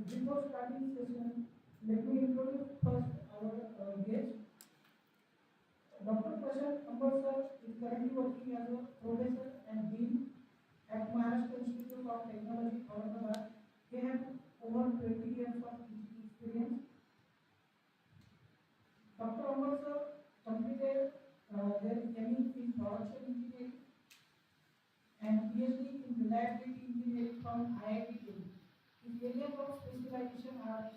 Before starting session, let me introduce first our guest. Dr. Prashant Ambad is currently working as a professor and dean at Maharashtra Institute of Technology, Aurangabad. He has over 20 years of teaching experience. Dr. Ambad completed their ME in production engineering and PhD in reliability engineering from IIT Delhi. His areas of specialization are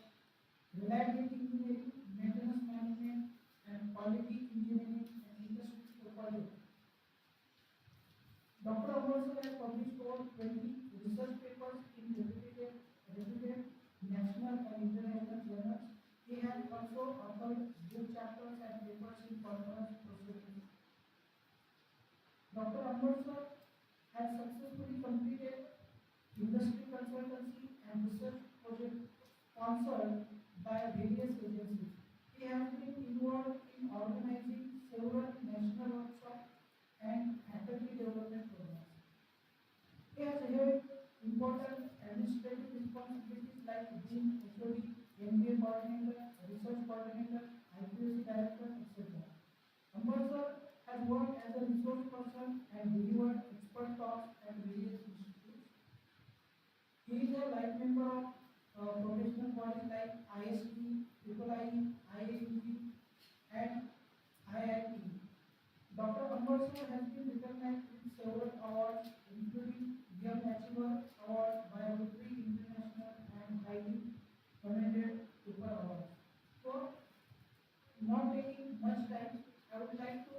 reliability engineering, maintenance management, and quality engineering and industry supervision. Dr. Ambad has published over 20 research papers in reputed national and international journals. He has also authored book chapters and papers in conference proceedings. Dr. Ambad has successfully completed industry consultancy and research projects sponsored by various agencies. He has been involved in organizing several national workshops and faculty development programs. He has held important administrative responsibilities like being HOD, MBA coordinator, research coordinator, IQAC director, etc. Ambad has worked as a resource person and delivered expert talks at various institutes. He is a life member of professional bodies like IST, IIIE, IAUG, and IIT. Dr. Ambad has been recognized with several awards, including Young Achiever Award by Rotary International and highly commended Super Awards. So, not taking much time, I would like to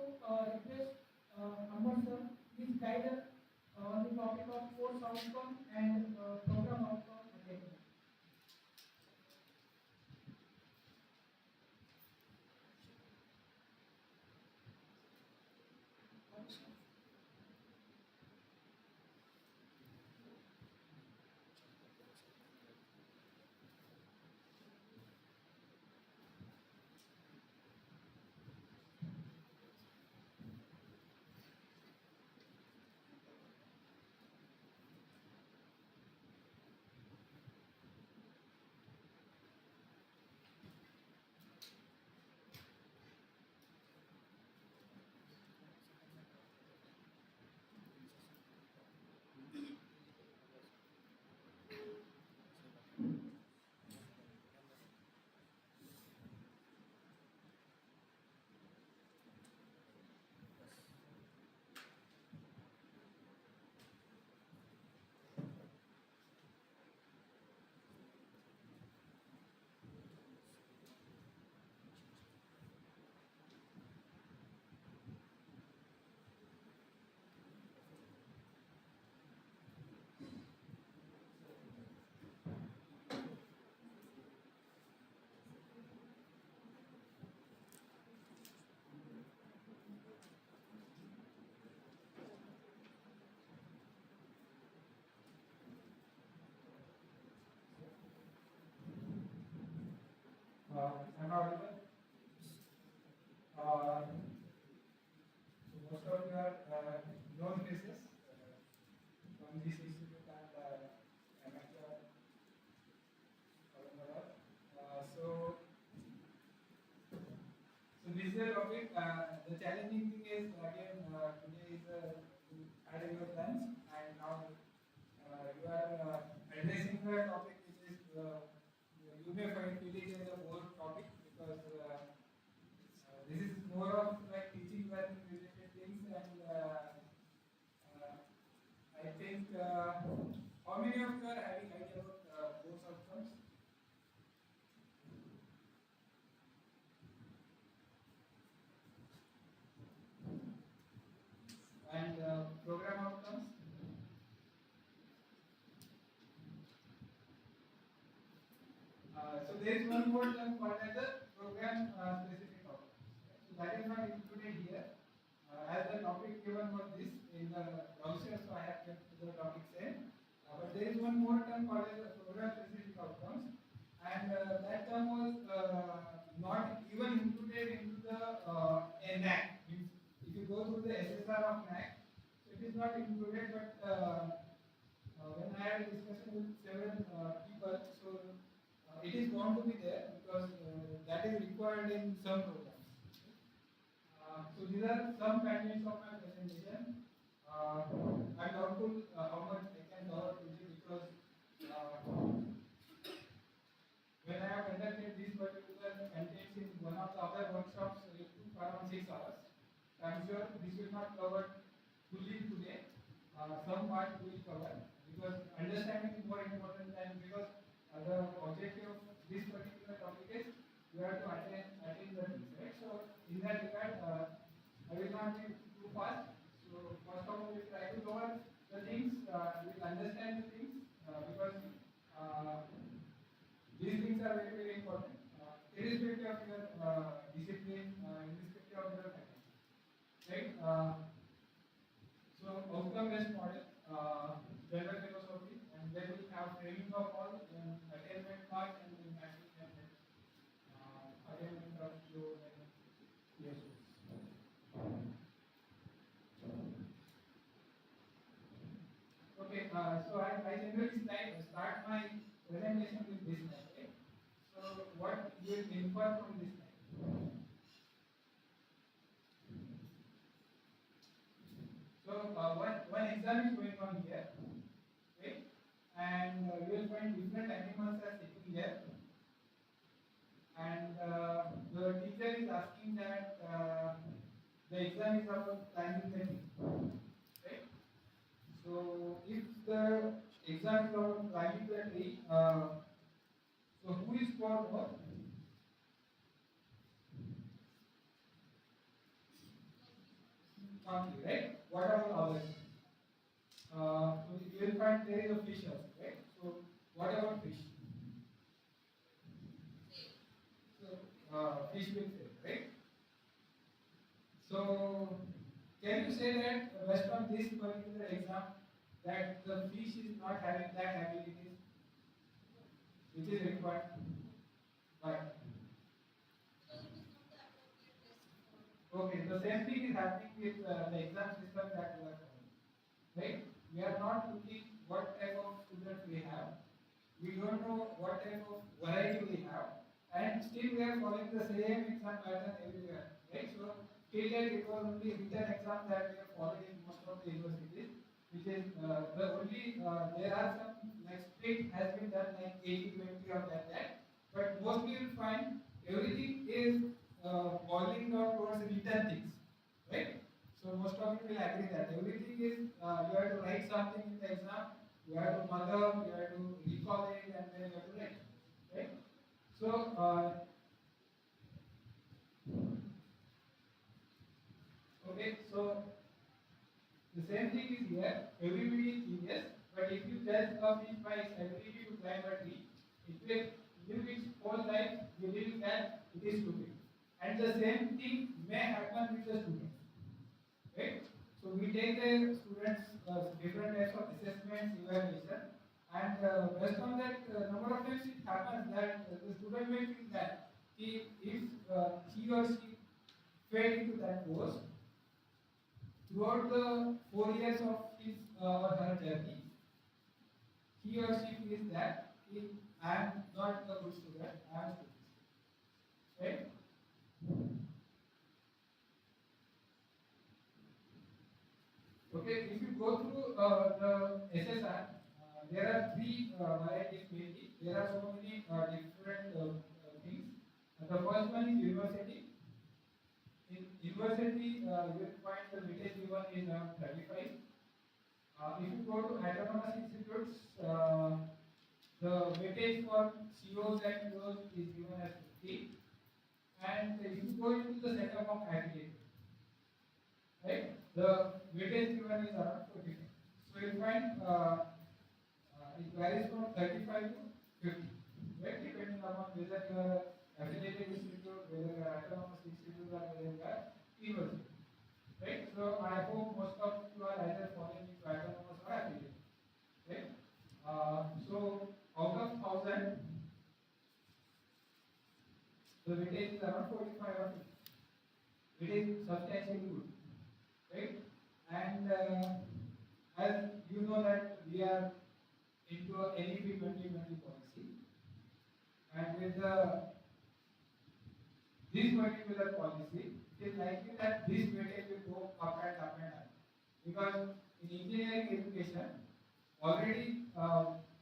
request Ambad sir, please guide us on the topic of course outcome and program outcome attainment. I'm audible. So most of you are known faces from this institute and Ambedkar, Aurangabad. So this is the topic. The challenging thing is again today is to add your plans, and now you are addressing the topic which is you may find it as a more topic because this is more of like teaching learning related things, and I think how many of you are having idea about course outcomes? And program outcomes? So there is one more term called as a program specific outcomes. So that is not included here. As the topic given was this in the brochure, so I have kept the topic same. But there is one more term called as a program specific outcomes, and that term was not even included into the NAC. Means if you go through the SSR of NAC, so it is not included. But when I had a discussion with several people, so it is going to be there because that is required in some programs. So these are some contents of my presentation. I'm doubtful how much I can cover today because when I have conducted this particular contents in one of the other workshops, it took around 6 hours. I'm sure this will not cover fully today. Some part we will cover because understanding is more important than because the objective of this particular topic is you have to attain the things, right? So in that regard, I will not be too fast. So first of all, we try to cover the things, we will understand the things because these things are very very important, irrespective of your discipline, irrespective of your faculty, right? So outcome-based model, general philosophy, and then we have framing of all, then attainment part, and then attainment of flow and yes. Okay, so I generally start my presentation with this slide. Okay? So what you will infer from this slide? So one exam is going on here, okay? And you will find different animals are sitting here, and the teacher is asking that the exam is about climbing the tree, right? So if the exam is about climbing the tree, so who is scored more? Monkey, right? What about others? So you will find there is a fish also, right? So what about fish? So fish will fail, right? So can you say that based on this particular exam that the fish is not having that abilities which is required? Why? Okay, the same thing is happening with the exam system that we are following, right? We are not looking what type of students we have. We don't know what type of variety we have, and still we are following the same exam pattern everywhere, right? So till yet it was only written exam that we are following in most of the universities, which is the only there are some like split has been done like 80-20 or like that, but mostly you will find everything is boiling down towards written things, right? So most of you will agree that everything is you have to write something in the exam, you have to mug up, you have to recall it, and then you have to write, right? So okay, so the same thing is here. Everybody is genius, but if you judge a fish by its ability to climb a tree, it will live its whole life believing that it is stupid. And the same thing may happen with the students, right? So we take the students different types of assessments, evaluation, and based on that number of times it happens that the student may think that if he or she fell into that course throughout the 4 years of his or her journey, he or she feels that if I am not a good student, I am a stupid student, right? Okay, if you go through the SSR, there are 3 varieties mainly. There are so many different things. The first one is university. In university, you will find the weightage given is around 35. If you go to autonomous institutes, the weightage for COs and POs is given as 50. And if you go into the setup of affiliate, right, the weightage given is around 45. So you find it varies from 35 to 50, right, depending upon whether you are affiliated institute, whether you are autonomous institute, or whether you are university, right? So I hope most of you are either falling into autonomous or affiliated, right? So out of 1,000, the weightage is around 45 or 50. It is substantially good, right? And as you know that we are into a NEP 2020 policy, and with this particular policy, it is likely that this weightage will go up and up and up. Because in engineering education, already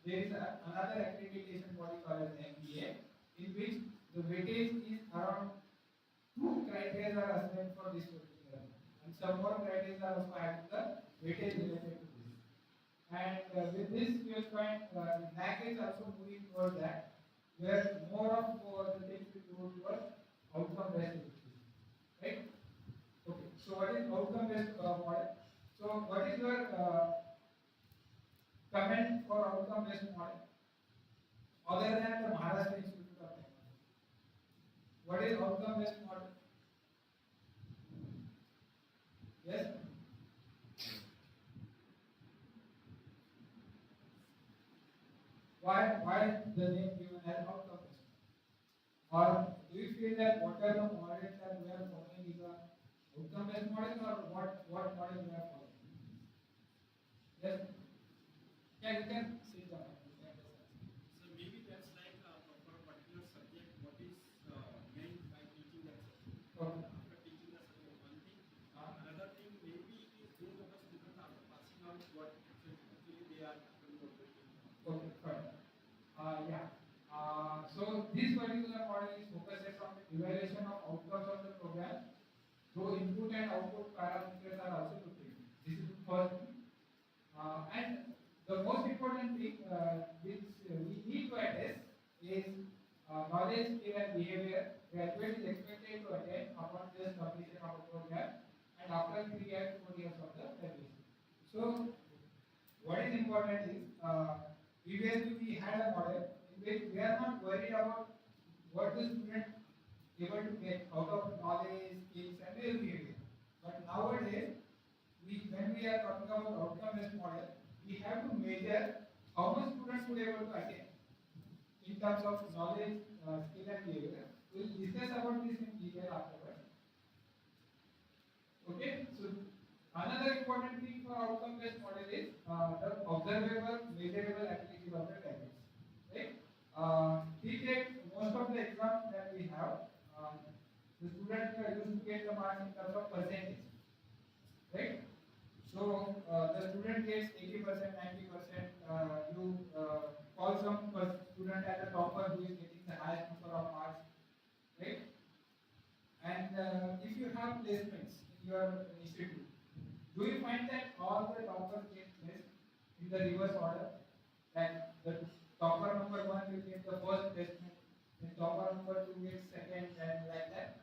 there is another accreditation body called as MBA, in which the weightage is around 2 criteria are assigned for this particular, and some more criteria are also added the weightage related to this. And with this, you will find NAC is also moving towards that, where more of the things will go towards outcome-based education, right? Okay. So what is outcome-based model? So what is your comment for outcome-based model, other than the Maharashtra Institute of Technology? What is outcome-based model? Yes. Why the name given as outcome-based? Or do you feel that whatever model that we are following is a outcome-based model, or what model we are following? Yes. Yeah, you can see the. So maybe that's like for a particular subject, what is meant by teaching that subject. Okay. After teaching the subject, one thing. Another thing, maybe it is those of the students after passing out what actually they are doing. Okay, fine. Yeah. So this particular model is focuses on the evaluation of outcomes of the program. So input and output parameters are also to be. This is the first thing. And the most important thing which we need to address is knowledge, skill, and behavior. Graduate is expected to attain upon just completion of a program and after 3 years, 4 years of the graduation. So, what is important is previously we had a model in which we are not worried about what the student able to get out of knowledge, skills, and their behavior. But nowadays, when we are talking about outcome-based model, we have to measure how much students will able to attain in terms of knowledge, skill, and behavior. We will discuss about this in detail afterwards. Okay, so another important thing for outcome-based model is the observable, measurable activities of the graduates. Right? We take most of the exams that we have. The students used to get the marks in terms of percentage. Right? So the student gets 80%, 90%. You call some student as a topper who is getting the highest number of marks, right? And if you have placements in your institute, do you find that all the toppers get placed in the reverse order? That the topper number 1 will get the first placement, then topper number 2 gets second, and like that.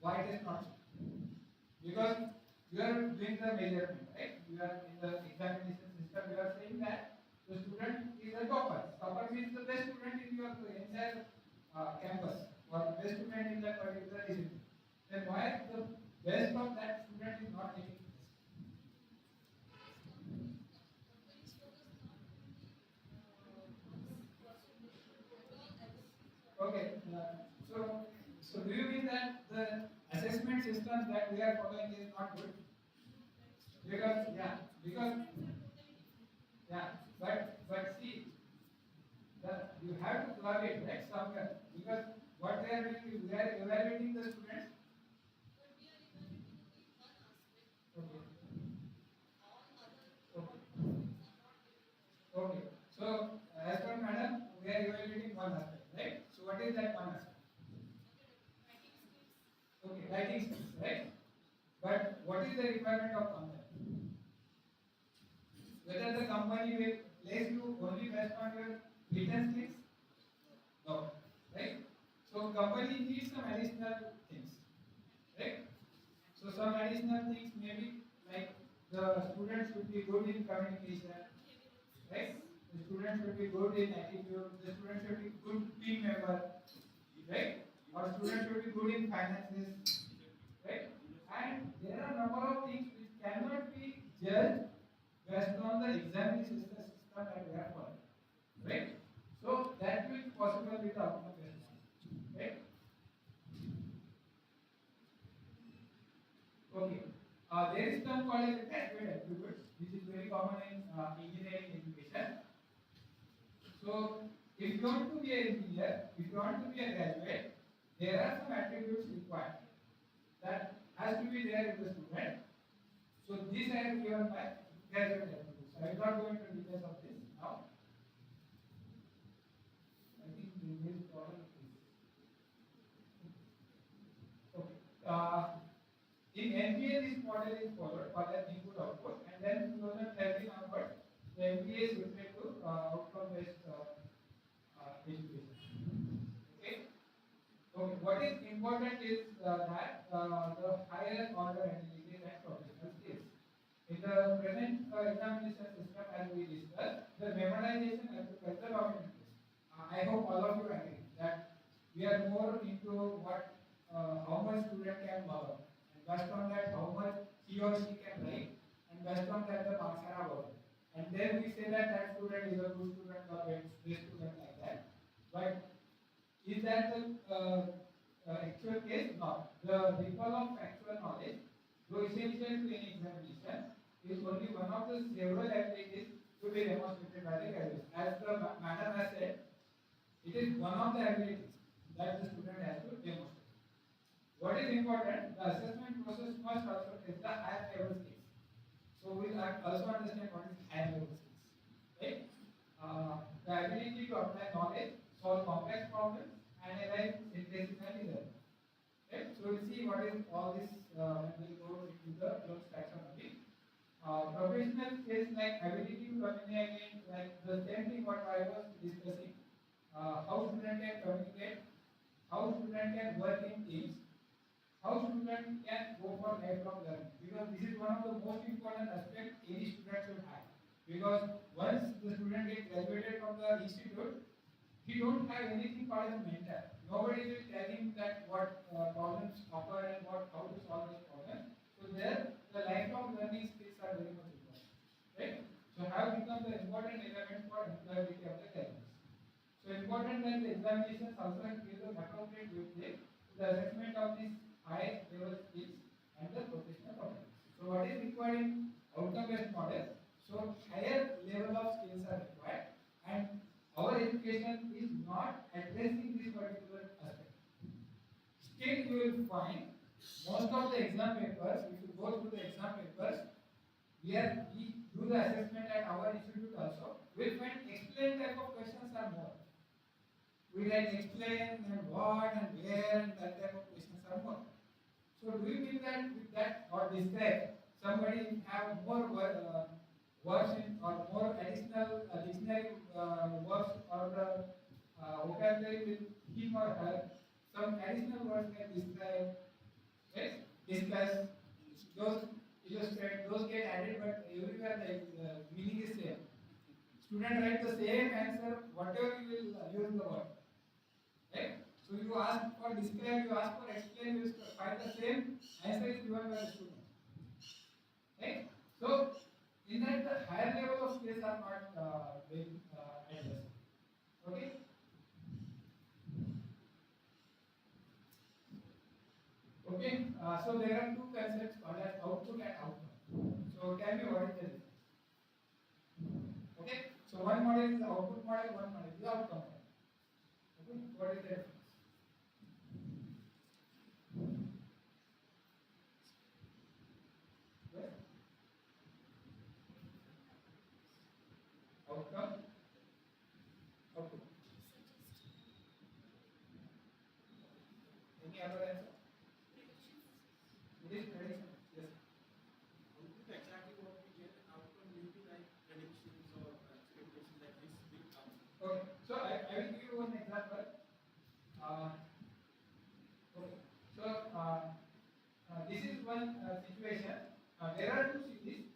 Why it is not so? Because you are doing the measurement, right? You are in the examination system, you are saying that the student is a topper. Topper means the best student in your entire campus, or the best student in that particular discipline. Then why the best of that student is not getting this? Okay, so do you mean that the assessment system that we are following is not good? Because but see, you have to plug it right somewhere, because what they are doing is we are evaluating the students. Okay. Okay. So as per madam, we are evaluating one aspect, right? So what is that one aspect? Okay, writing skills, right? But what is the requirement of company? Whether the company will place you only based on your written skills? No, right? So company needs some additional things, right? So some additional things maybe like the students should be good in communication, right? The students should be good in attitude. The students should be good team member, right? Or students should be good in finances, right? And there are a number of things which cannot be judged based on the examination system that we are following, right? So that will be possible with the outcome-based model, right? Okay. There is term called as graduate attributes, which is very common in engineering education. So if you want to be an engineer, if you want to be a graduate, there are some attributes required that has to be there in the student. So these I have given by graduate attributes. I will not go into details of this now. I think this problem is okay. In MBA, this model is followed for the input output, and then 2013 onwards, the MBA is shifted to outcome-based education. Okay. Okay. What is important is that the higher order abilities and professional skills. In the present examination system, as we discussed, the memorization as the dominant case. I hope all of you agree that we are more into what how much student can learn, and based on that, how much he or she can write, and based on that, the marks are awarded. And then we say that that student is a good student or a best student like that. But is that the actual case? No. The recall of factual knowledge, though essential to any examination, is only one of the several abilities to be demonstrated by the graduates. As the madam has said, it is one of the abilities that the student has to demonstrate. What is important? The assessment process must also test the higher level skills. So we will also understand what is higher level skills. Right? The ability to apply knowledge, solve complex problems, analyze, synthesis, and reason. Right? So we'll see what is all this when we go into the Bloom's taxonomy. Professional skills like ability to communicate, like the same thing what I was discussing. How student can communicate, how student can work in teams, how student can go for lifelong learning. Because this is one of the most important aspects any student should have. Because once the student gets graduated from the institute, he don't have anything called as a mentor. Nobody will tell him that what problems occur and how to solve this problem. So there, the lifelong learning skills are very much important, right? So have become the important element for employability of the graduates. So important that the examinations also give the appropriate weightage to the assessment of these high level skills and the professional competence. So what is required in outcome-based model? So higher level of skills are required, and our education is not addressing this particular aspect. Still, you will find most of the exam papers, if you go through the exam papers, where we do the assessment at our institute also, we will find explain type of questions are more. We write explain and what and where and that type of questions are more. So do you mean that with that or describe somebody have more words in or more additional dictionary words or the vocabulary with him or her, some additional words can describe, right? Discuss, those illustrate, those get added, but everywhere the meaning is same. Student write the same answer, whatever you will use the word, right? So you ask for describe, you ask for explain, you find the same answer is given by the student, right? So in that the higher level of skills are not being addressed. Okay. Okay. So there are two concepts called as output and outcome. So tell me what is the difference? Okay. So one model is the output model, one model is the outcome model. Okay. What is the difference? Outcome, output. Any other answer? It is prediction. Yes. Output exactly what we get, outcome will be like predictions or expectations that this will come. Okay. So I will give you one example. Okay. So this is one situation. There are two cities.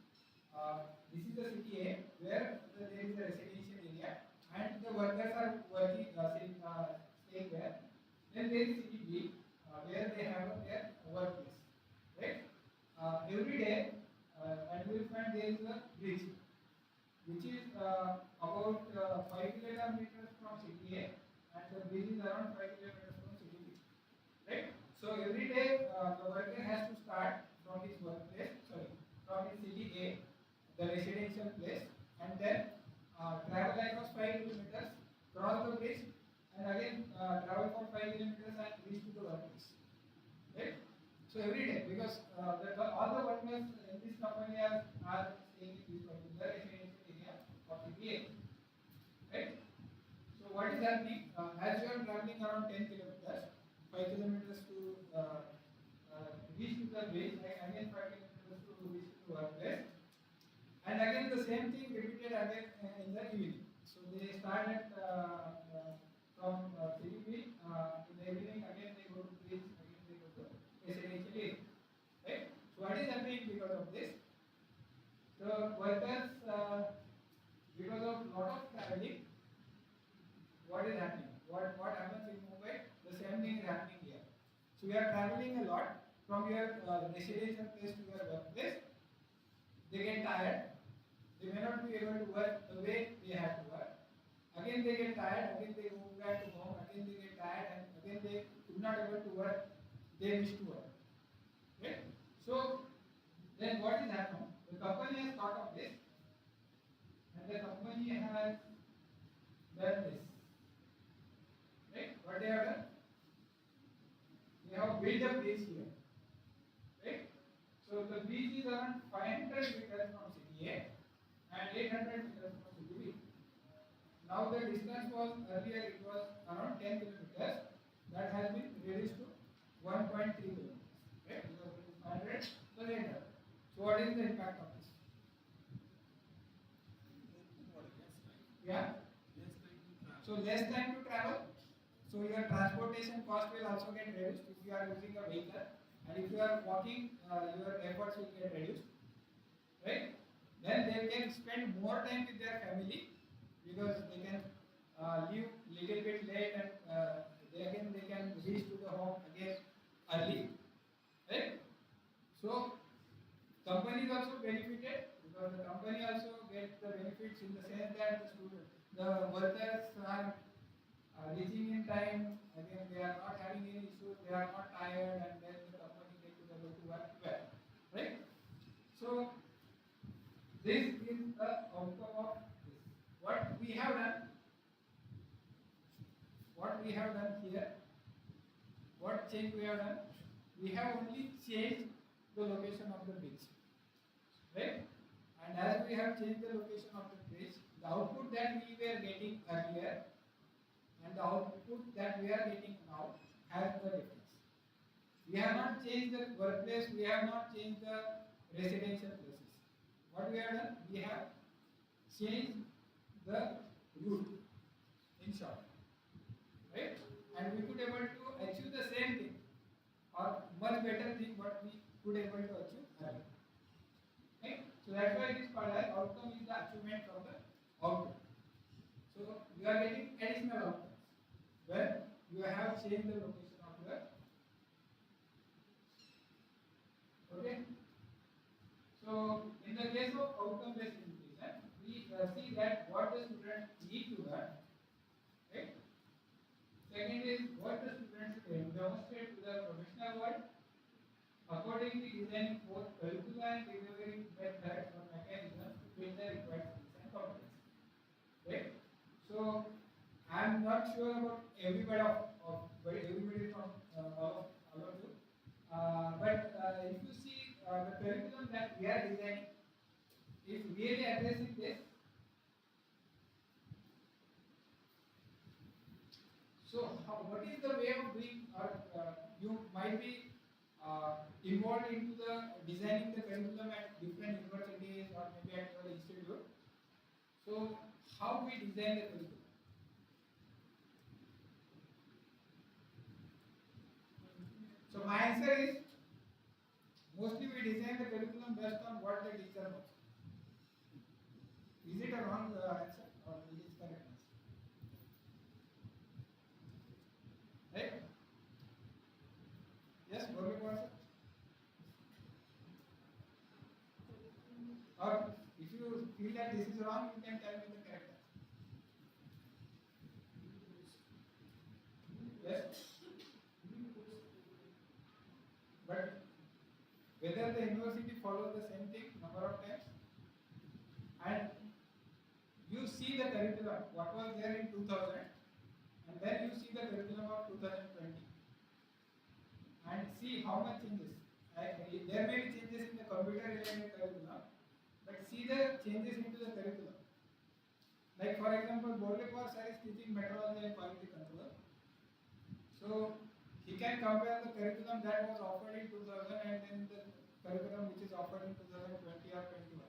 This is the city A, where there is a residential area and the workers are working, staying there. Then there is city B, where they have their workplace, right? Every day, and we will find there is a bridge, which is about 5 kilometers from city A, and the bridge is around 5 kilometers from city B, right? So every day, the worker has to start from his workplace, from his city A, the residential place, and then travel across 5 kilometers, cross the travel for 5 kilometers and reach to the workplace. Right? So every day, because all the workers in this company are staying in this particular residential area of CPA. Right? So what is happening? As you are traveling around 10 kilometers, 5 kilometers to reach to the base, and again 5 kilometers to reach to the workplace, and again the same thing repeated again in the evening. So they start at from CDP in the evening, again they go to base, again they go to residential area. Right? So what is happening because of this? The workers, because of lot of traveling, what is happening? What happens in Mumbai? The same thing is happening here. So you are traveling a lot from your residential place to your workplace. They get tired. They may not be able to work the way they have to work. Again they get tired. Again they go back to home. Again they get tired, and again they could not able to work. They wish to work. Right? So then what is happening? The company has thought of this, and the company has done this. Right? What they have done? They have built a bridge here. Right? So the bridge is around 500 meters from city A and 800 meters from city B. Now the distance was earlier it was around 10 kilometers. That has been reduced to 1.3 kilometers. Right? Because it is 500 plus 800. So what is the impact of this? Yeah. So less time to travel. So your transportation cost will also get reduced if you are using a vehicle, and if you are walking, your efforts will get reduced. Right? Then they can spend more time with their family because they can leave little bit late, and they can reach to the home again early. Right? So company is also benefited because the company also gets the benefits in the sense that the workers are reaching in time, again they are not having any issues, they are not tired, and then the company gets to able to work well. Right? So this is the outcome of this. What we have done here, what change we have done? We have only changed the location of the bridge. Right? And as we have changed the location of the bridge, the output that we were getting earlier and the output that we are getting now has the difference. We have not changed the workplace, we have not changed the residential places. What we have done? We have changed the route, in short. Right? And we could able to achieve the same thing or much better thing what we could able to achieve earlier. Right? So that's why it is called as outcome is the achievement of the output. So you are getting additional outcomes when you have changed the location of your. Okay. So in the case of outcome based education, we see that what the students need to learn. Right? Second is what the students demonstrate to the professional world. Accordingly, designing both curriculum and delivering methods or mechanisms to build the required skills and competencies. Right? So, I am not sure about everybody from all of you, but if you see the curriculum that we are designing is really addressing this. So, what is the way of doing? You might be involved into the designing the curriculum at different universities or maybe at your institute. So how we design the curriculum? So my answer is mostly we design the curriculum based on what the teacher wants. Is it a wrong answer or is it correct answer? Right? Yes, Bhalkikar. Or if you feel that this is wrong, you can tell me the correct answer. Yes? But whether the university follows the same thing number of times, and you see the curriculum, what was there in 2000 and and then you see the curriculum of 2020 and see how much changes. There may be changes in the computer related curriculum, but see the changes into the curriculum. Like for example, Bhalkikar sir is teaching metrology and quality control. So he can compare the curriculum that was offered in 2000 and then the curriculum which is offered in 2020 or 21.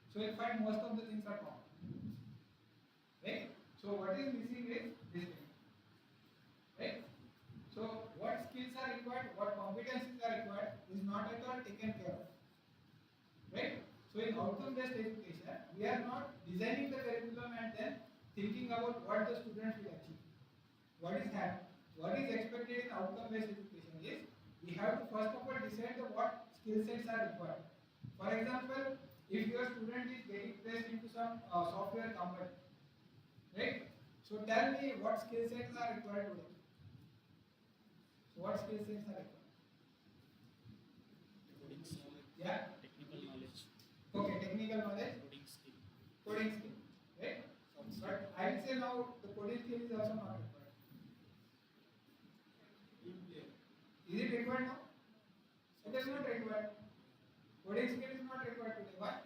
So you'll find most of the things are common. Right? So what is missing is this thing. Right? So what skills are required, what competencies are required is not at all taken care of. Right? So in outcome-based education, we are not designing the curriculum and then thinking about what the students will achieve. What is expected in outcome-based education is we have to first of all decide what skill sets are required. For example, if your student is getting placed into some software company, right? So tell me what skill sets are required today. So what skill sets are required? Coding skill. Yeah. Technical knowledge. Okay, technical knowledge. Coding skill. Coding skill. Right? But I will say now the coding skill is also not required. Is it required now? It is not required. Coding skill is not required today. Why?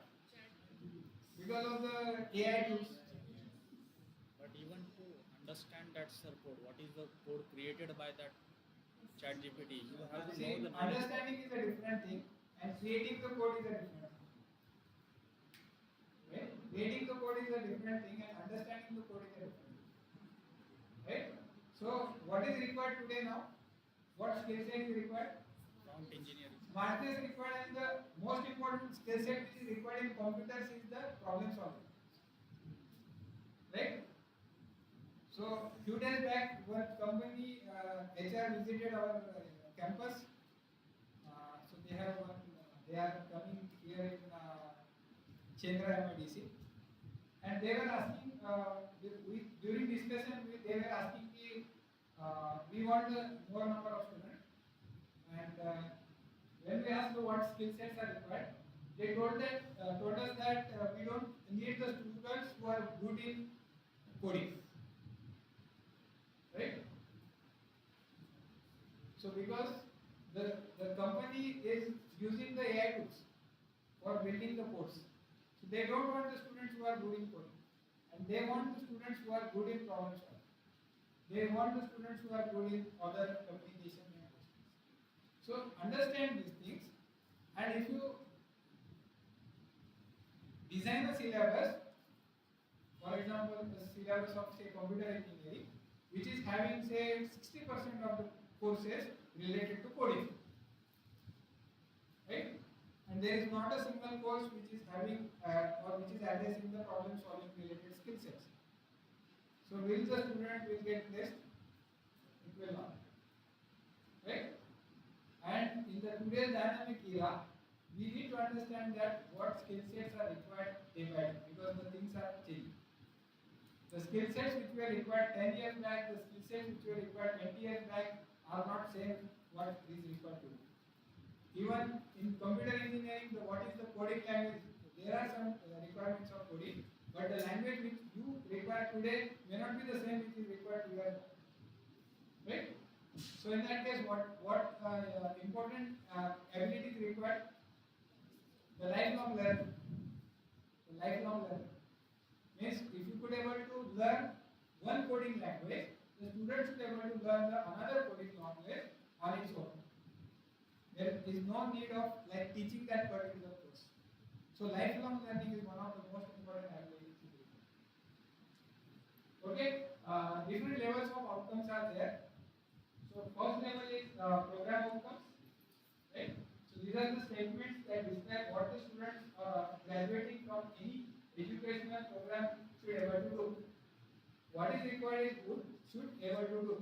Because of the AI tools. But even to understand that sir code, what is the code created by that chat GPT? You have to know See, the knowledge. understanding is a different thing and creating the code is a different thing. Right? Creating the code is a different thing and understanding the code is a different thing. Right? So what is required today now? What skill set is required? Prompt engineering. Smartness required, and the most important skill set which is required in computers is the problem solving. Right? So few days back, one company HR visited our campus. So they are coming here in Chandra MIDC, and they were asking during discussion they were asking me, we want more number of students, and when we asked what skill sets are required, they told us that we don't need the students who are good in coding. Right? So because the company is using the AI tools for building the codes, so they don't want the students who are good in coding, and they want the students who are good in problem solving. They want the students who are good in other communication languages. So understand these things, and if you design a syllabus, for example, the syllabus of say computer engineering, which is having say 60% of the courses related to coding, right? And there is not a single course which is having or which is addressing the problem solving related skill sets. So will the student will get placed? It will not, right? And in the today's dynamic era, we need to understand that what skill sets are required day by day, because the things are changing. The skill sets which were required 10 years back, the skill sets which were required 20 years back are not same what is required today. Even in computer engineering, what is the coding language? There are some requirements of coding, but the language which you require today may not be the same which is required 2 years back. Right? So in that case, what important ability is required? The lifelong learning. The lifelong learning means if you could able to learn one coding language, the student should be able to learn another coding language on its own. There is no need of like teaching that particular course. So lifelong learning is one of the most important abilities. Okay, different levels of outcomes are there. So first level is program outcomes, right? So these are the statements that describe what the students graduating from any educational program should able to do. What is required is should able to do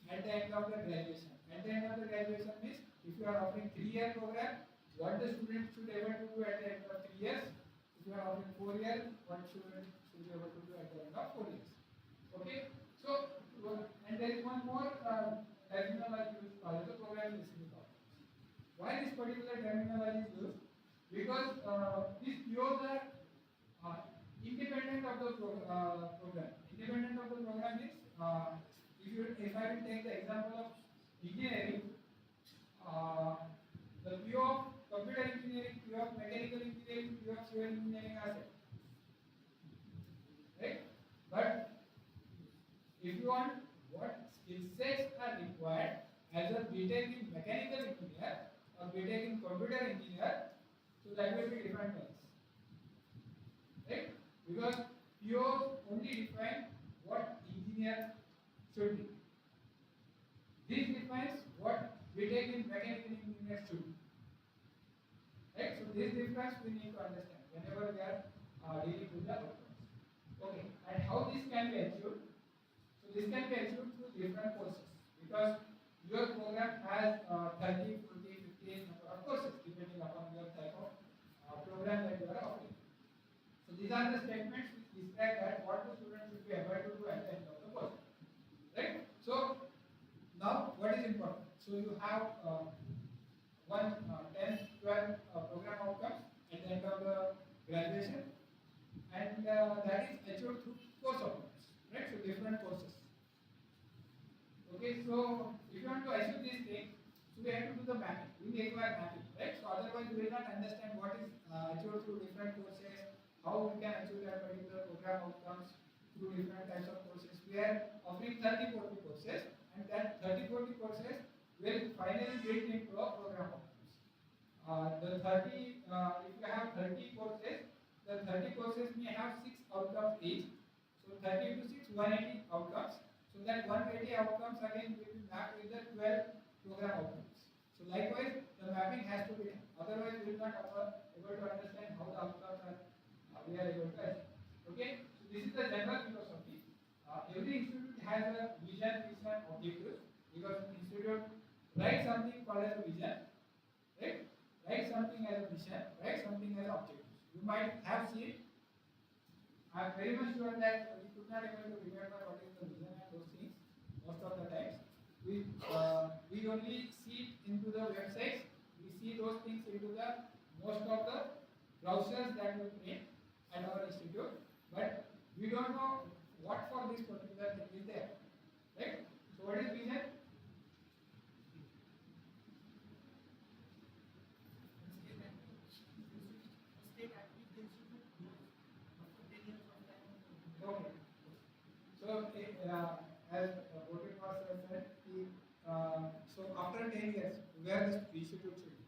at the end of the graduation. At the end of the graduation means if you are offering 3-year program, what the student should able to do at the end of 3 years. If you are offering 4 years, what student should be able to do at the end of 4 years. Okay. So and there is one more terminology used called the program listening outcomes. Why this particular terminology is used? Because these POs are independent of the program. Independent of the program is if I will take the example of engineering, the PO of computer engineering, PO of mechanical engineering, PO of civil engineering are same, right? But if you want what skill sets are required as a BTech in mechanical engineer or BTech in computer engineer, so that will be different ones, right? Because POs only define what engineer should be. This defines what BTech in mechanical engineer should be, right? So this difference we need to understand whenever we are dealing with the outcomes. Okay, and how this can be achieved? So this can be achieved through different courses, because your program has 30, 40, 50 number of courses depending upon your type of program that you are offering. So these are the statements which describe that what the student should be able to do at the end of the course, right? So now what is important? So you have 10, 12 program outcomes at the end of the graduation, and that is achieved through course outcomes, right? So different courses. Okay, so if you want to achieve these things, so we have to do the mapping. We require mapping, right? So otherwise we will not understand what is achieved through different courses, how we can achieve that particular program outcomes through different types of courses. We are offering 30, 40 courses, and that 30, 40 courses will finally build into a program outcomes. The 30, if you have 30 courses, the 30 courses may have 6 outcomes each. So 30 into 6, 180 outcomes. So that 180 outcomes again will be mapped with the 12 program outcomes. So likewise, the mapping has to be done. Otherwise, we will not able to understand how the outcomes are we are able to achieve. Okay, so this is the general philosophy. Every institute has a vision, mission, objectives, because institute write something called as a vision, right? Write something as a mission, write something as objectives. You might have seen. I am very much sure that we could not able to remember what is the vision and those things most of the times. We only see it into the websites. We see those things into the most of the browsers that we print at our institute, but we don't know what for this particular thing is there, right? So what is vision? Okay. So as Bhalkikar was said, so after 10 years, where the institute should be.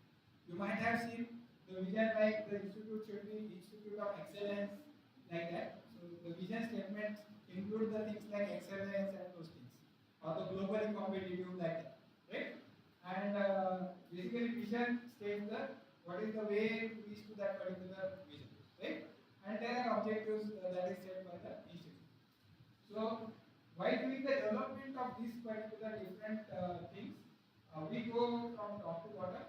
You might have seen the vision like the institute should be Institute of Excellence, like that. So the vision statements include the things like excellence and those things, or the globally competitive, like that, right? And basically vision states what is the way to reach to that particular vision, right? And there are objectives that is set by the institute. So while doing the development of these particular different things, we go from top to bottom.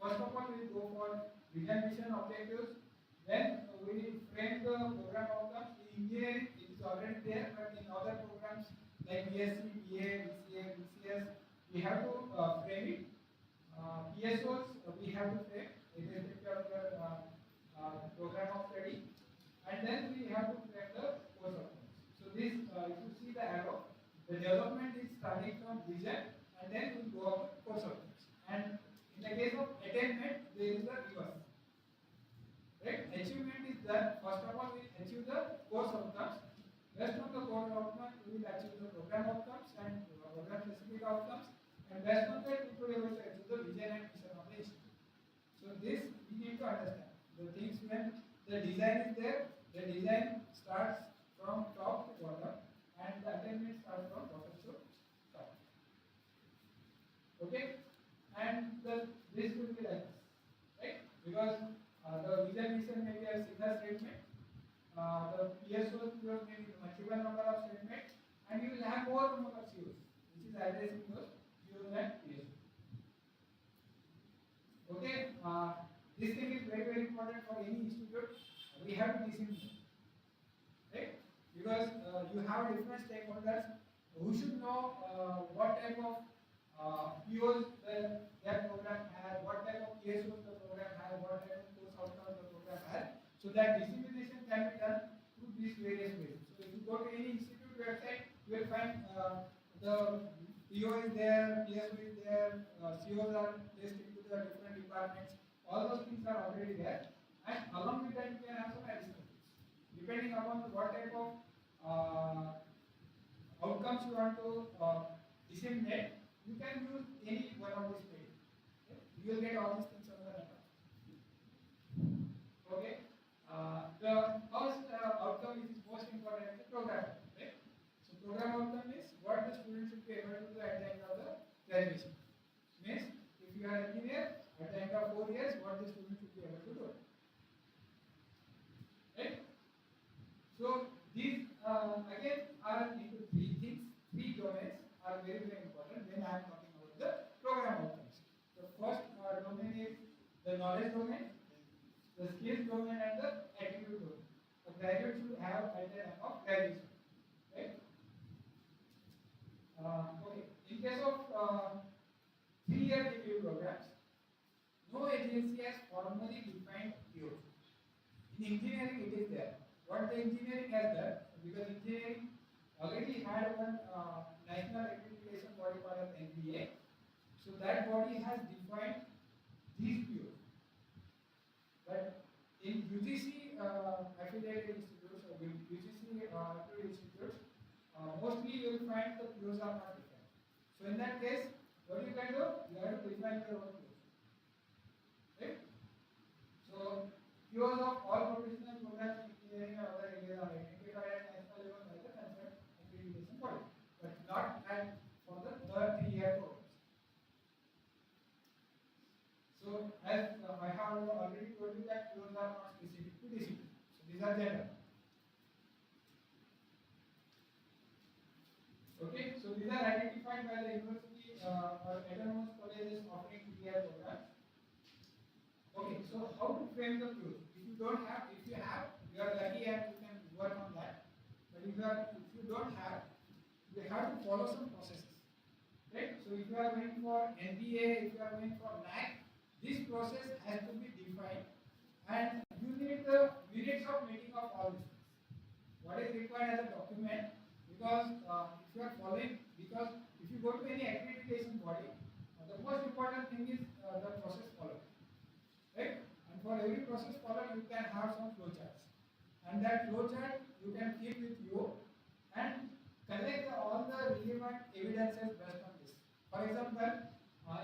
First of all, we go for vision, mission, objectives. Then we frame the program outcomes. In engineering, it is already there, but in other programs like BSc, BA, BCA, BCS, we have to frame it. PSOs, we have to frame irrespective of the program of study, and then we have to frame the course outcomes. So this, if you see the arrow, the development is starting from vision, and then we go up to course outcomes. And in the case of attainment, there is a reverse. Right? Achievement is done. First of all, we achieve the course outcomes. Rest of the course outcomes, we will achieve the program outcomes and program specific outcomes. And rest of that, we will be able to achieve the vision and mission of the institute. So this we need to understand. The things when the design is there, the design starts from top to bottom, and the attainment starts from bottom to top. Okay? And this will be like this, right? Because the vision mission may be a single statement, the PSOs may be multiple number of statements, and you will have more number of COs, which is addressing those POs and PSOs. Okay, this thing is very, very important for any institute. We have to disseminate, right? Because you have different stakeholders who should know what type of POs their program has, what type of PSOs the program has, what type of course outcomes the program has. So that dissemination can be done through these various ways. So if you go to any institute website, you will find the PO is there, PSO is there, COs are placed into the different departments. All those things are already there, and along with that you can have some additional things. Depending upon what type of outcomes you want to disseminate, you can use any one of these pages. Okay? You will get all these things on the record. Okay. The first outcome which is most important is the program. Okay? So program outcome is what the student should be able to do at the end of the graduation. Means if you are an engineer, at the end of 4 years, what the student should be able to do. Right? So these again are into three things. Three domains are very important when I am talking about the program outcomes. The first domain is the knowledge domain, the skills domain, and the attitude domain. A graduate should have at the time of graduation. Right? Okay. In case of 3-year degree programs, no agency has formally defined PO. In engineering, it is there. What the engineering has done, because engineering already had one national accreditation body called as NBA, so that body has defined these POs. But in UGC affiliated institutes or UGC approved institutes, mostly you will find the POs are not defined. So in that case, what you can do? You have to define your own POs. Right? So POs of all professional programs in engineering and other areas are identified at national level by the concerned accreditation body, but not at for the third 3-year programs. So as I have already told you that POs are not specific to discipline. So these are general. Okay, so these are identified by the university or autonomous colleges offering 3-year programs. Okay, so how to frame the POs? If you don't have, if you have, you are lucky and you can work on that. But if you don't have, you have to follow some processes. Right? So if you are going for NBA, if you are going for NAC, this process has to be defined, and you need the minutes of meeting of all these things. What is required as a document? Because if you are following, because if you go to any accreditation body, the most important thing is the process followed. Right? And for every process followed, you can have some flowcharts, and that flowchart you can keep with you and collect all the relevant evidences based on this. For example,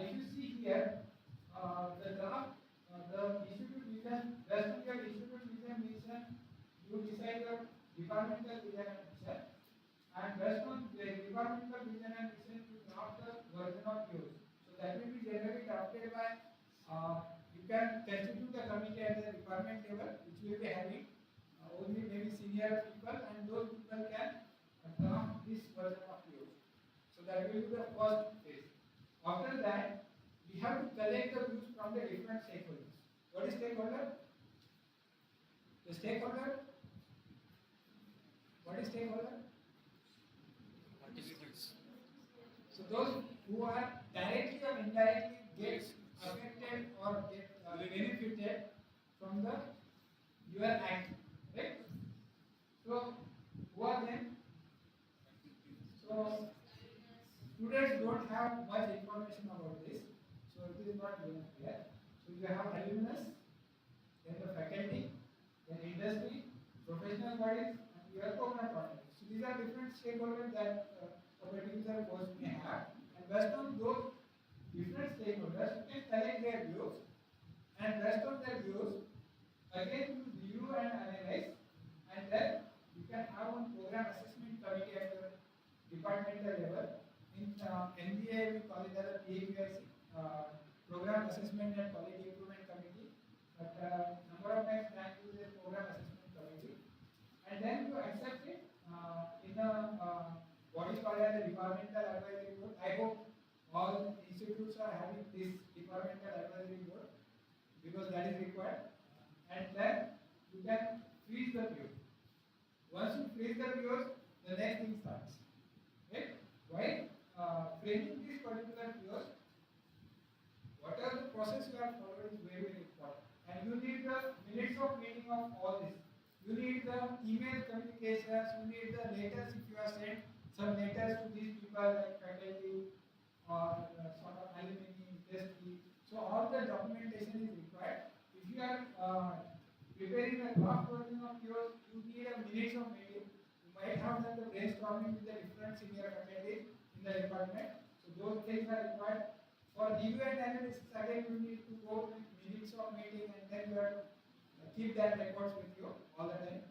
if you see here, the draft, the institute vision, based on your institute vision mission, you decide your departmental vision and mission, and based on the departmental vision and mission, you draft the version of yours. So that will be generally drafted by. You can constitute a committee at the department level, which will be having only maybe senior people, and those people can draft this version of yours. So that will be the first phase. After that, we have to collect the views from the different stakeholders. What is stakeholder? The stakeholder. What is stakeholder? Participants. So those who are directly or indirectly get affected or get benefited from the your act, right? So who are them? So students don't have much information about this, so it is not given here. So you have alumnus, then the faculty, then industry, professional bodies, and your program partners. So these are different stakeholders that a particular course may have, and based on those different stakeholders, you can collect their views, and based on their views, again you review and analyze, and then you can have one program assessment committee at the departmental level. In NBA, we call it as a IQAC, Program Assessment and Quality Improvement Committee. But number of times I use a Program Assessment Committee, and then you accept it in a body called as a Departmental Advisory Board. I hope all institutes are having this Departmental Advisory Board because that is required. And then you can freeze the view. Once you freeze the views, the next thing starts. Right? Why? Framing these particular views, whatever the process you are following is very, very important. And you need the minutes of meeting of all this. You need the email communications, you need the letters if you are sent some letters to these people like faculty or sort of alumni, industry. So all the documentation is required. If you are preparing a draft version of yours, you need a minutes of meeting. You might have done the brainstorming with the different senior faculty in the department. So those things are required. For review and analysis, again you need to go with minutes of meeting, and then you have to keep that records with you all the time.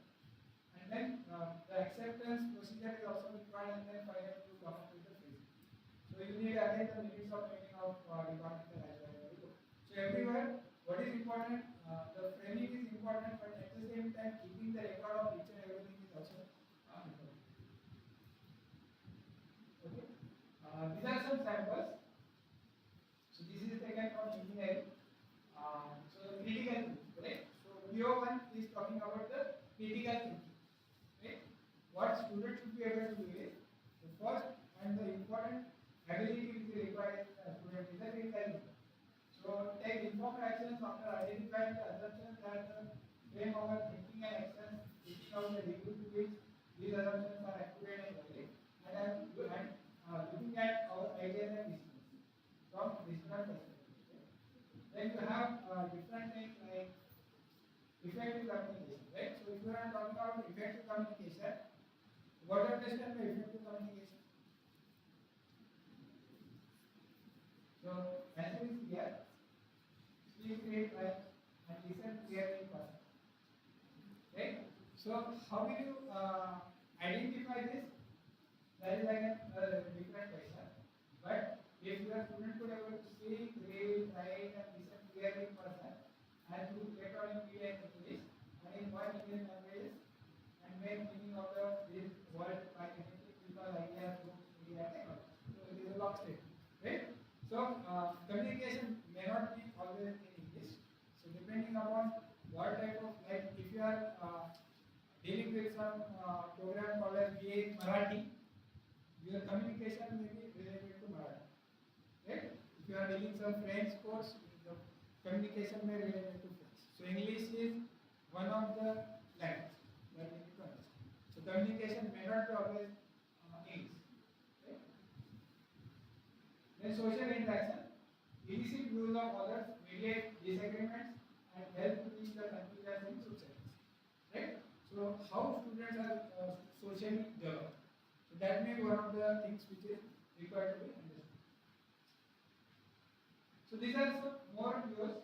And then the acceptance procedure is also required, and then finally you come up with the phrase. So you need again the minutes of meeting of departmental as well. So everywhere, what is important? The framing is important, but at the same time, keeping the record of each and everything is also important. Okay. These are some samples. So this is taken from engineering. So the critical thinking, right? So PO1 is talking about the critical thinking. Right? What students should be able to do is the first and the important ability which is required in a student is the critical thinking. So take informed actions after identifying the assumptions that the frame our thinking and actions, taking out the degree to which these assumptions are accurate and valid, and looking at our ideas and decisions from different perspectives. Then you have different things like effective communication, right? So if you are talking about effective communication, what do you understand by effective communication? So answer is clear. Speak straight right and listen clearly first. Right? So how will you identify this? That is again a different question. But if your student could able to speak, read, write, and listen clearly person, and to get on in media and English, and in one Indian language, and make meaning of this word by connecting people, ideas, books, media, and technology. So it is a long statement, right? So communication may not be always in English. So depending upon what type of, like if you are dealing with some program called as BA Marathi, your communication may be related to Marathi. Right? If you are dealing some French course, the communication may be related to French. So English is one of the languages that you need to understand. So communication may not be always English. Right? Then social interaction, elicit views of others, mediate disagreements, and help to reach the conclusions in society. Right? So how students are socially developed. So that may be one of the things which is required to be understood. So these are some more views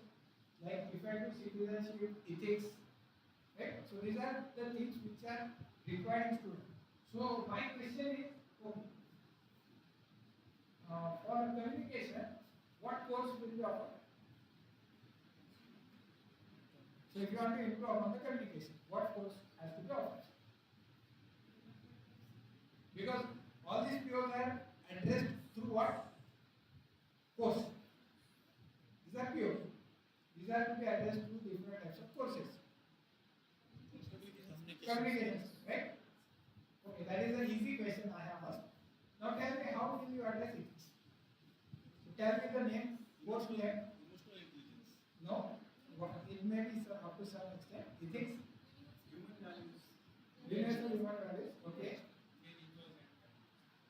like effective citizenship, ethics, right? So these are the things which are required in students. So my question is, okay, for communication, what course will be offered? So if you want to improve on the communication, what course has to be offered? Because all these POs are addressed through what? Course. These are POs. These are to be addressed through different types of courses. Communication, right? Okay, that is an easy question I have asked. Now tell me, how will you address it? So tell me the name, course name. Emotional intelligence. No, it may be up to some extent. Ethics. Human values. Universal human values. Okay.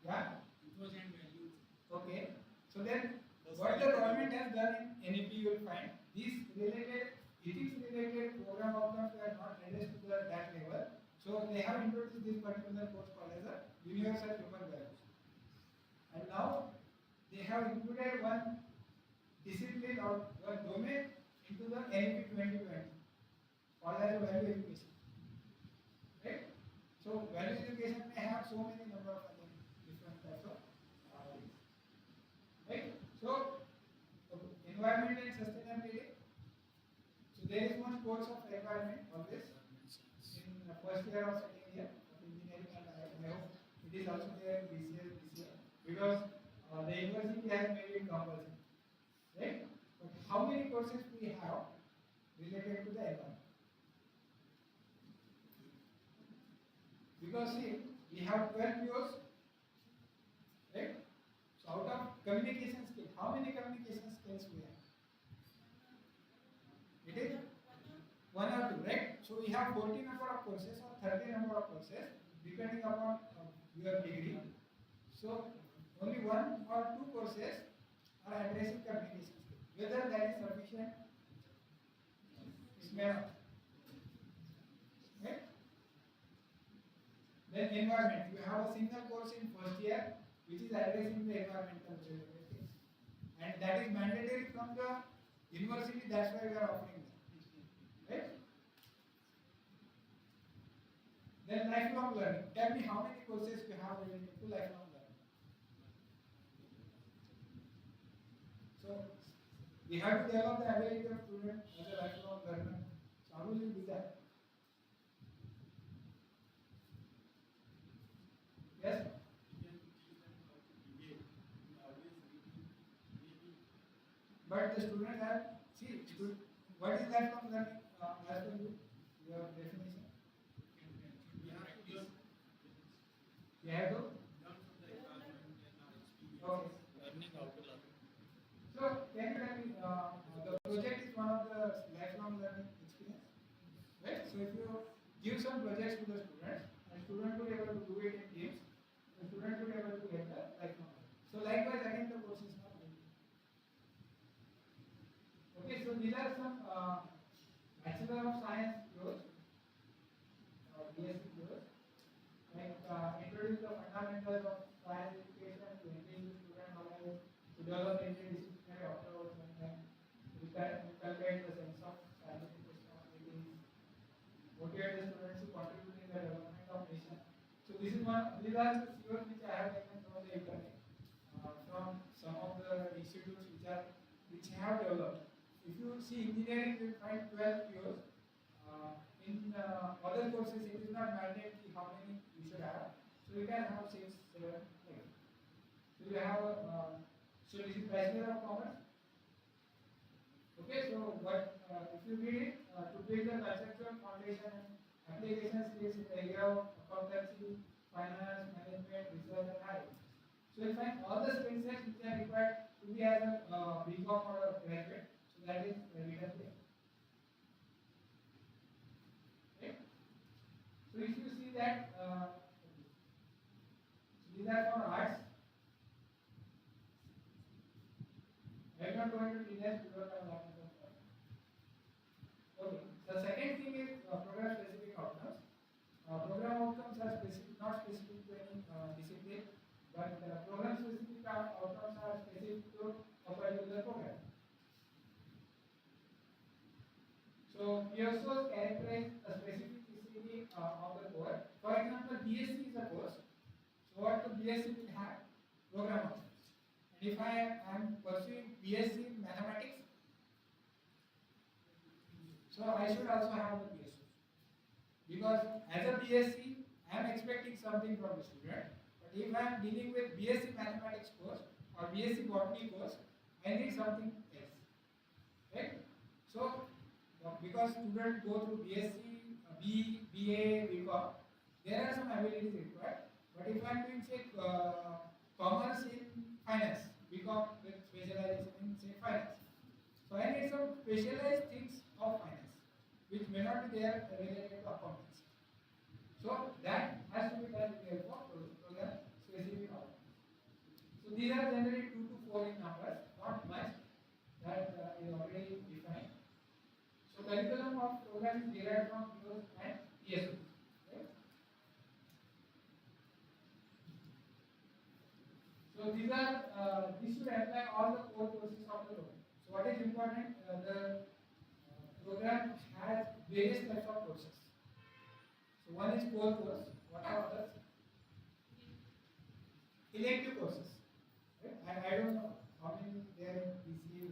Yeah. Ethos and values. Okay. So then, what the government has done in NEP, you will find these related ethics related program outcomes were not addressed to that level. So they have introduced this particular course called as a universal human values. And now they have included one discipline or one domain into the NEP 2020 called as a value education. Right? So value education may have so many number of other different types of things. Right? So environment and sustainability. So there is one course of environment always in the first year or second year of engineering, and I hope it is also there this year because the university has made it compulsory. Right? But how many courses we have related to the environment? Because see, we have 12 POs, right? So out of communication skills, how many communication skills we have? It is 1 or 2, right? So we have 14 number of courses or 30 number of courses depending upon your degree. So only one or two courses are addressing communication skills. Whether that is sufficient, it may not. Right? Then environment. You have a single course in first year which is addressing the environmental things, and that is mandatory from the university. That's why we are offering that. Right? Then lifelong learning. Tell me how many courses you have related to lifelong learning. So we have to develop the ability of student as a lifelong learner. So how will you do that? Yes? But the student have, see, what is lifelong learning as per you? Your definition? You have to? Okay. Learning how to learn. So, can you tell me, the project is one of the lifelong learning experience, right? So, if you give some projects to the students, and student will be able to do it in teams, the student will be able to get the lifelong learning. So, likewise, again, the course is not linked. Okay, so these are some Bachelor of Science course, BSc course, like introduce the fundamentals of science education to engage the student knowledge, to develop interdisciplinary approach, and then inculcate the sense of scientific responsibility, motivate the students to contribute in the development of nation. So this is one. These are the CEOs which I have taken from the internet, from some of the institutes which have developed. If you see engineering, you will find 12 POs. In other courses, it is not mandatory how many you should have. So you can have 6, 7, 8. So you have so this is Bachelor of Commerce. Okay, so what if you read it to build the conceptual foundation and application skills in the area of accountancy, finance, management, research, and hiring. So you find all the skill sets which are required to be as a BCom or a graduate. So that is written there. So if you see that, these are for arts. I am not going to details because I am not going to. Okay. The second thing is program specific outcomes. Program outcomes are specific, not specific to any discipline, but program specific outcomes are specific to a particular program. So PSOs characterize a specific of the course. For example, BSc is a course. So what the BSc will have? Program outcomes. And if I am pursuing BSc in mathematics, so I should also have the BSc. Because as a BSc, I am expecting something from the student. But if I am dealing with BSc mathematics course or BSc botany course, I need something else. Right? So because students go through BSc, BA, BCom, there are some abilities required. But if I am doing say commerce in finance, BCom with specialization in say finance, so I need some specialized things of finance, which may not be there related to accountancy. So that has to be done with the help of program specific outcomes. So these are generally 2 to 4 in numbers, not much. That is already defined. So curriculum of program is derived from POs and PSOs. Right? So these are this should apply all the 4 courses of the program. So what is important? The program has various types of courses. So one is core course. What are others? Elective courses. Right? I don't know how many there in BCA,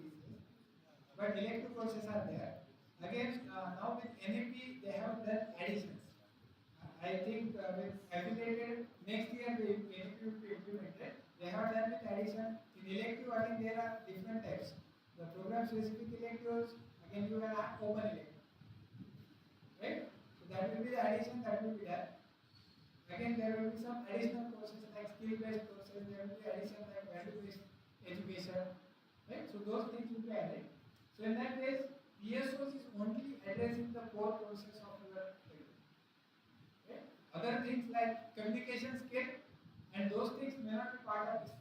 but elective courses are there. Again, now with NAP, they have done additions. I think with affiliated, next year the NAP will be implemented. They have done with addition. In elective, again, there are different types. The program specific electives, again, you will have open elective. Right? So that will be the addition that will be done. Again, there will be some additional courses like skill based courses, there will be addition like value based education. Right? So those things will be added. So in that case, PSOs is only addressing the core courses of your program. Okay? Other things like communication skill and those things may not be part of this.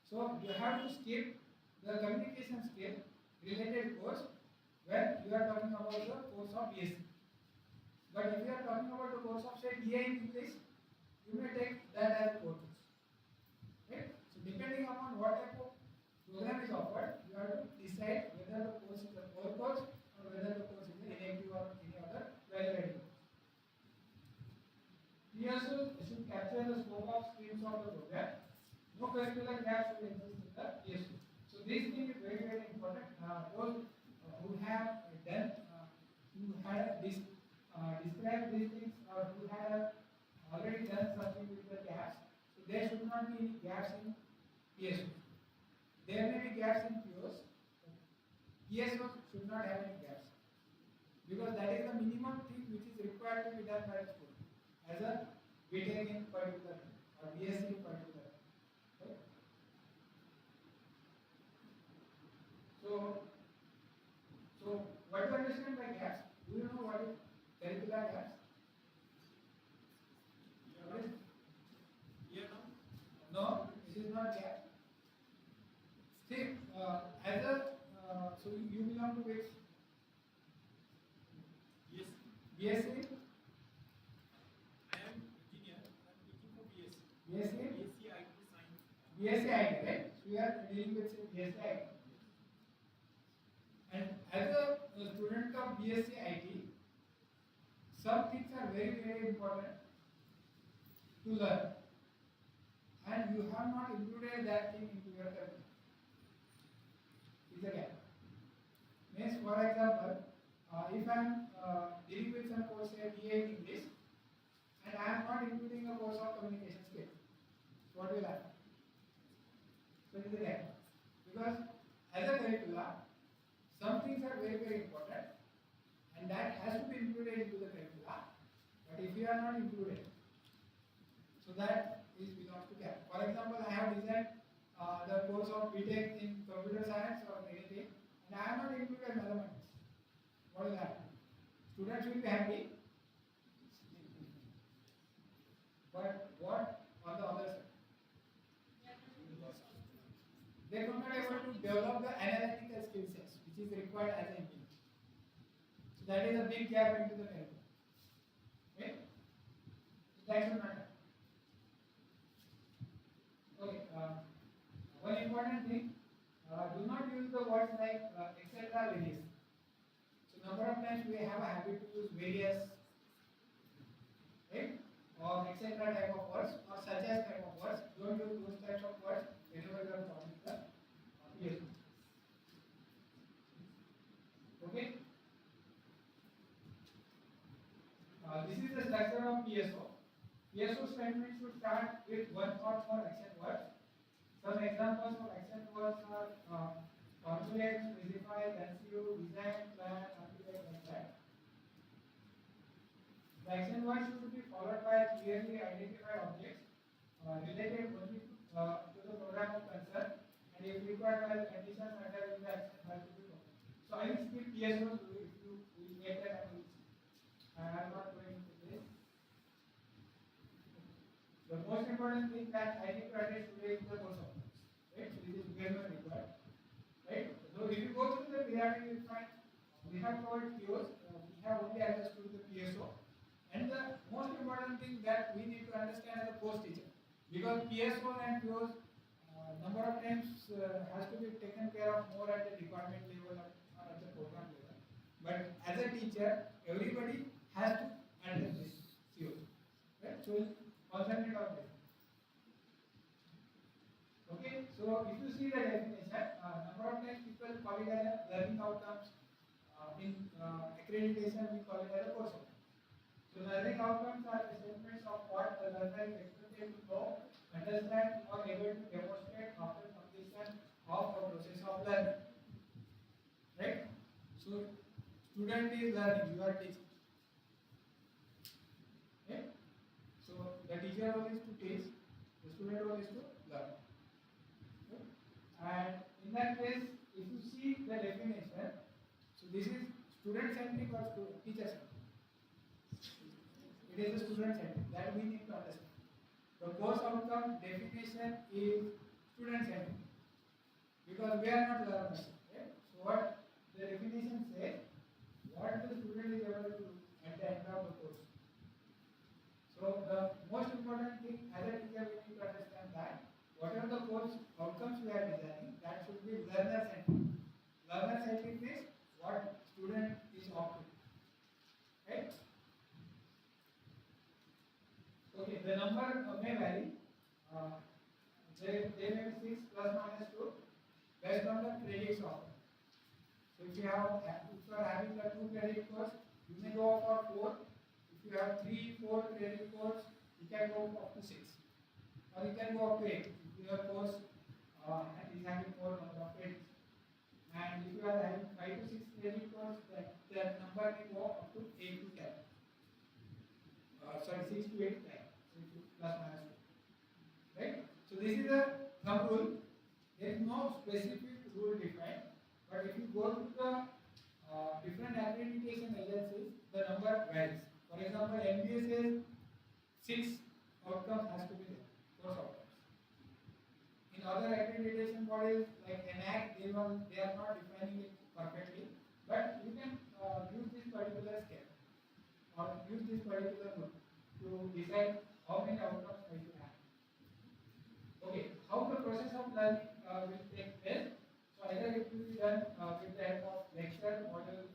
So you have to skip the communication skill related course when you are talking about the course of BSc. But if you are talking about the course of say BA in English, you may take that as a core course. Right? So depending upon what type of program is offered, you have to decide whether the course is a core course or whether the course is an elective or any other value-added course. PSO should capture the scope of streams of the program. No curricular gaps will exist in the PSO. So this thing is very, very important. Those who have done, who had described these things or who have already done something with the gaps, so there should not be any gaps in PSO. There may be gaps in POs. PSO should not have any gaps because that is the minimum thing which is required to be done by the school as a BTech in particular or BSc in particular. Okay? So what do you understand by gaps? Do you know what is curricular gaps? Here now? No, it is not gap. See, as a so you belong to which? Yes. BSc? I am engineer. I am teaching for BSc. BSc? BSc IT Science. BSc IT, right? So we are dealing with BSc IT. And as a student of BSc IT, some things are very, very important to learn. And you have not included that thing into your curriculum. Is a gap. Means, for example, if I am dealing with some course say BA in English, and I am not including a course of communication skills, what will happen? So it is a gap. Because as a curricula, some things are very, very important, and that has to be included into the curricula. But if you are not included, so that is belongs to gap. For example, I have designed the course of BTech in computer science or anything, and I have not included mathematics. What will happen? Students will be happy, but what on the other side? They could not able to develop the analytical skill sets which is required as an engineer. So that is a big gap into the curriculum. Okay? So that should not happen. Okay. One important thing, do not use the words like etc. various. So number of times we have a habit to use various, right? Or etc. type of words or such as type of words. Don't use those types of words whenever you are talking the PSO. Okay? This is the structure of PSO. PSO statement should start with one thought for action words. Some examples of action words are calculate, specify, conceive, design, plan, architect, and that. The action words should be followed by clearly identified objects related only to the program of concern, and if required by the conditions under which the action has to be performed. So I will skip PSO if you will get that. I am not going into this. The most important thing that I need to address today is the course of course. Right? So this is very much required. Right? So if you go through the pyramid, you will find we have covered POs, we have only understood the PSO. And the most important thing that we need to understand as a course teacher, because PSO and POs number of times has to be taken care of more at the department level or at the program level. But as a teacher, everybody has to understand this POs. Right? So we'll concentrate on this. Okay, so if you see the definition, number of times people call it as learning outcomes. In accreditation, we call it as a course outcome. So learning outcomes are the statements of what the learner is expected to know, understand, or able to demonstrate after completion of a process of learning. Right? So student is learning, you are teaching. Okay? So the teacher role is to teach, the student role is to learn. Okay? And in that case, if you see the definition, so this is student centric or teacher centric. It is a student centric that we need to understand. The course outcome definition is student centric because we are not learners. Okay? So what the definition says, what the student is able to do at the end of the course. So the most important thing as a teacher we need to understand that whatever the course outcomes we are designing, that should be learner centric. Learner centric means what student is up to. Right? Okay, the number may vary. They may be 6 plus minus 2 based on the credits offered. So if you are having a 2 credit course, you may go for 4. If you have 3-4 credit course, you can go up to 6, or you can go up to 8. If your course is having 4 number of credits, and if you are having 5 to 6 credit course, that number may go up to 8 to 10. Sorry, 6 to 8 10. Plus minus 2. Right? So this is a thumb rule. There is no specific rule defined, but if you go to the different accreditation agencies, the number varies. For example, MBA says 6 outcomes has to be there, course outcomes. In other accreditation bodies like NAC, they are not defining it perfectly, but you can use this particular scale or use this particular rule to decide how many outcomes I should have. Okay, how the process of learning will take place. So either it will be done with the help of lecture, model,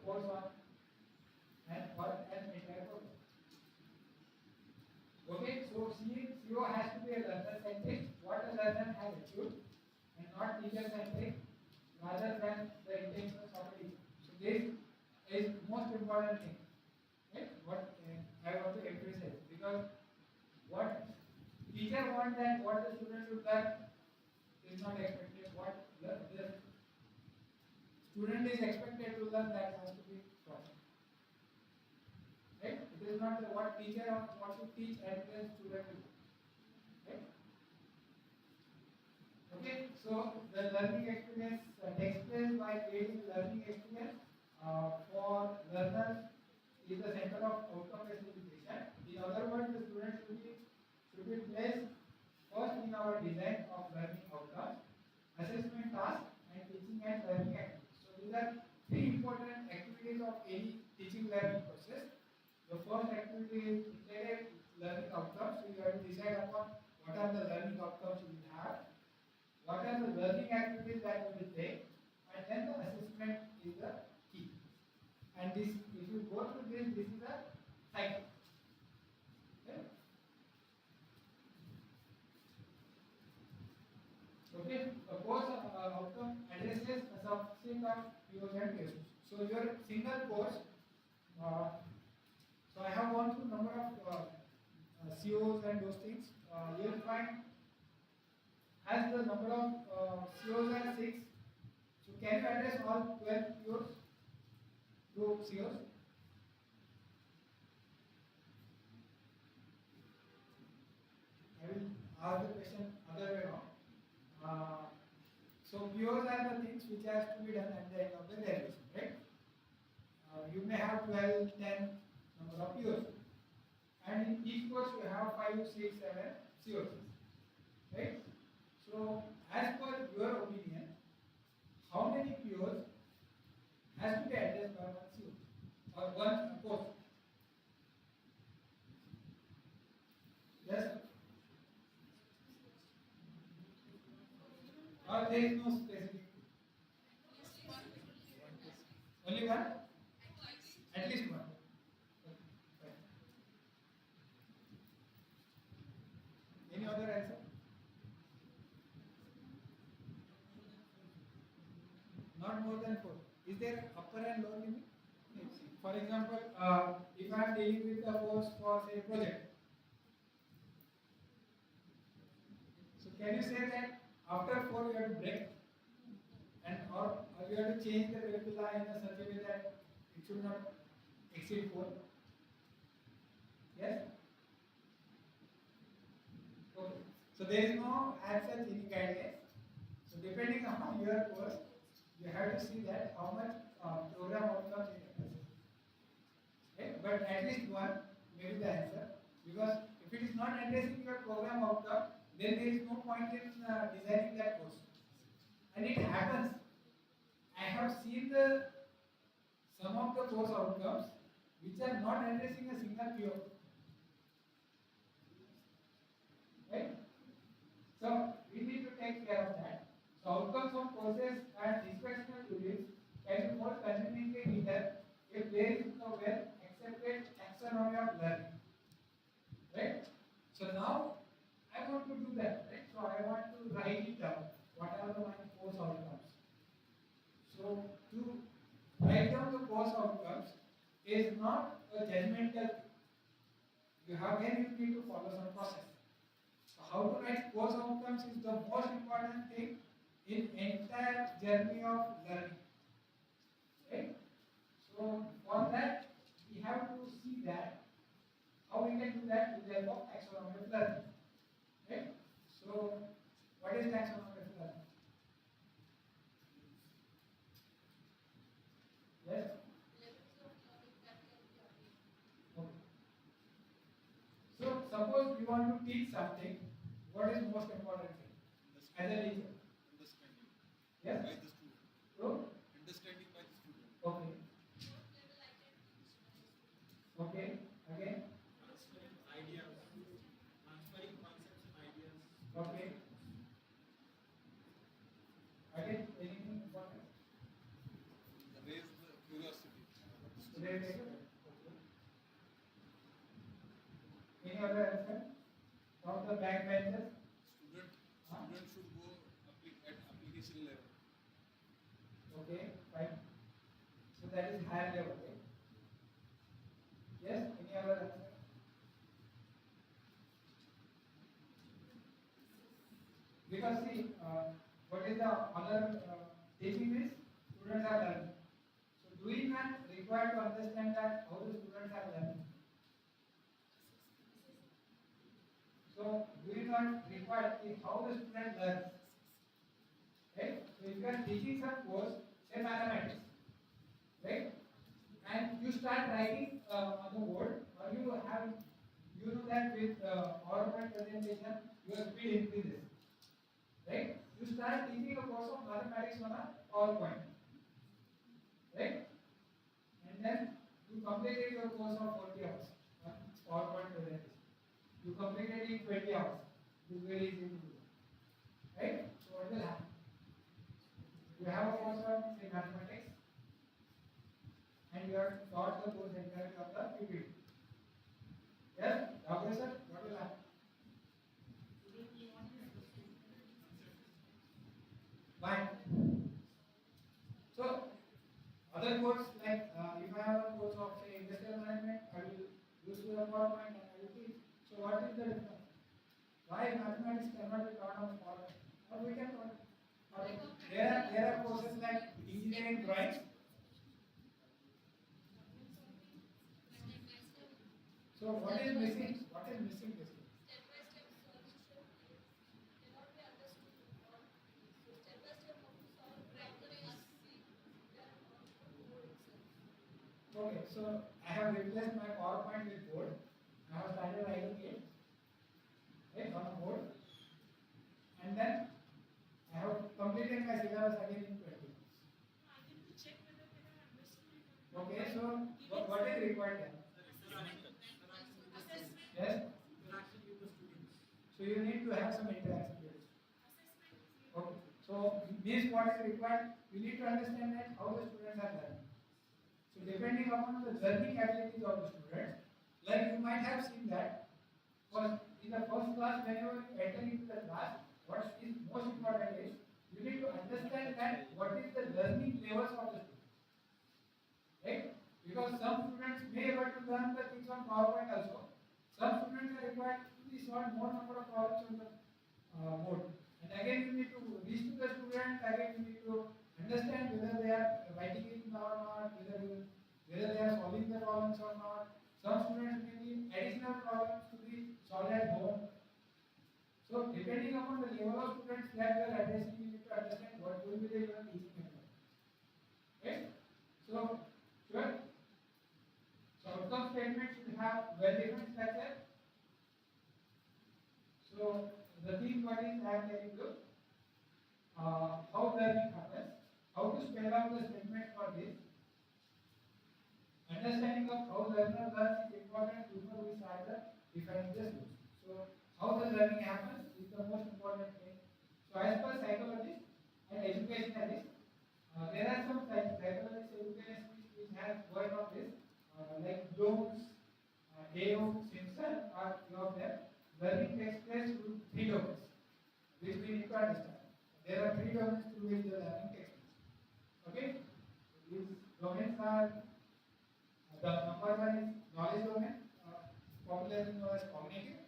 course one, and or an entire program. Okay, so CO has to be a learner centric, what a learner has achieved, and not teacher centric, rather than the intentions of the teacher. So this is most important thing. Right? What I want to emphasize, because what teacher wants and what the student should learn is not expected. What the student is expected to learn, that has to be taught. Right? It is not what teacher wants to teach and the student will do. Right? Okay, so the learning experience takes place by creating learning experience for learners is the center of outcome based education. In other words, the student should be placed first in our design of learning outcomes, assessment tasks, and teaching and learning activities. So these are 3 important activities of any teaching learning process. The first activity is integrated learning outcomes. So you have to decide upon what are the learning outcomes you will have, what are the learning activities that you will take, and then the assessment is the key. And this, if you go through this is a cycle. Okay, the course outcome addresses a subset of POs and PSOs. So your single course, so I have gone through number of COs and those things. You will find as the number of COs are 6. So can you address all 12 POs through COs? I will ask the question other way around. So POs are the things which has to be done at the end of the derivation, right? You may have 12, 10 number of POs, and in each course you have 5, 6, 7 COs, right? So as per your opinion, how many POs has to be addressed by one CO or one course? Yes? Or there is no specific? Only one? At least one. Okay. Any other answer? Not more than 4. Is there upper and lower limit? For example, if I am dealing with a course for say project, so can you say that after 4 you have to break, and or you have to change the curricula in a such a way that it should not exceed 4? Yes? Okay. So there is no as such any guidelines. So depending on your course, you have to see that how much program outcomes it has. Okay? But at least one may be the answer, because If it is not addressing your program outcome, then there is no point in designing that course. And it happens. I have seen some of the course outcomes which are not addressing a single PO. Right? So we need to take care of that. So outcomes of courses and instructional units can be more conveniently written if there is a well accepted taxonomy of learning. Right? So now I want to do that. Right? So I want to write it down. What are my course outcomes? So to write down the course outcomes is not a judgmental. You need to follow some process. So how to write course outcomes is the most important thing in entire journey of learning. Right? So for that we have to see that how we can do that with the help of taxonomy of learning. Right? So what is taxonomy of learning? Yes? Okay. So suppose you want to teach something, what is most important thing as a teacher? Understanding. Yes? By the student. So? Understanding by the student. Okay. Okay. Again? Transferring ideas. Transferring concepts and ideas. Okay. Again, anything important? Raise the curiosity. Okay. Any other answer? From the backbenchers? Student should go at application level. Okay, fine. So that is higher level, right? Yes, any other answer? Because see, what is the other taking is students are learning. So do we not require to understand that how the students are learning? So do we not require how the student learns? Right? So if you are teaching some course, say mathematics, right? And you start writing on the board, or you know that with PowerPoint presentation, your speed increases, right? You start teaching a course of mathematics on a PowerPoint, right? And then you completed your course of 40 hours on PowerPoint presentation. You completed it in 20 hours. It is very easy to do, right? So what will happen? You have a course of say mathematics, and you have taught the course entirely of the PPT. Yes, Dr. Sir, what will happen? Fine. So other course like if I have a course of say industrial management, I will use the PowerPoint and I will teach. So what is the difference? Why mathematics cannot be taught on PowerPoint? Or we can taught. There are courses like engineering drawings. So what is missing? What is missing basically? Okay, so I have replaced my PowerPoint with board. I have started writing it, right, on a board, and then I have completed my syllabus again in 20 minutes. Okay, so what is required then? Yes? Interaction with the students. So you need to have some interaction with it. Okay, so means what is required? You need to understand that how the students are learning. So depending upon the learning abilities of the students, like you might have seen that, because in the first class, whenever you enter into the class, what is most important is you need to understand that what is the learning levels of the student, right? Because some students may be able to learn the things on PowerPoint also. Some students are required to solve more number of problems on the board. And again, you need to reach to the student. Again, you need to understand whether they are writing it or not, whether they are solving the problems or not. Some students may need additional problems to be solved at home. So depending upon the level of students that you are addressing, you need to understand what will be your teaching method. Right? So, sure. So outcome statement should have well-defined structure. So the theme what is I am telling you how learning happens, how to spell out the statement for this. Understanding of how learner learns is important before we start the defining the rules. So how the learning happens is the most important thing. So as per psychologists and educationalists, there are some psychologists, educationalists which have worked on this, like Bloom's, Dale, Simpson are few of them. Learning takes place through three domains, which we need to understand. There are three domains through which the learning takes place. Okay? These domains are the number one is knowledge domain, popularly known as cognitive,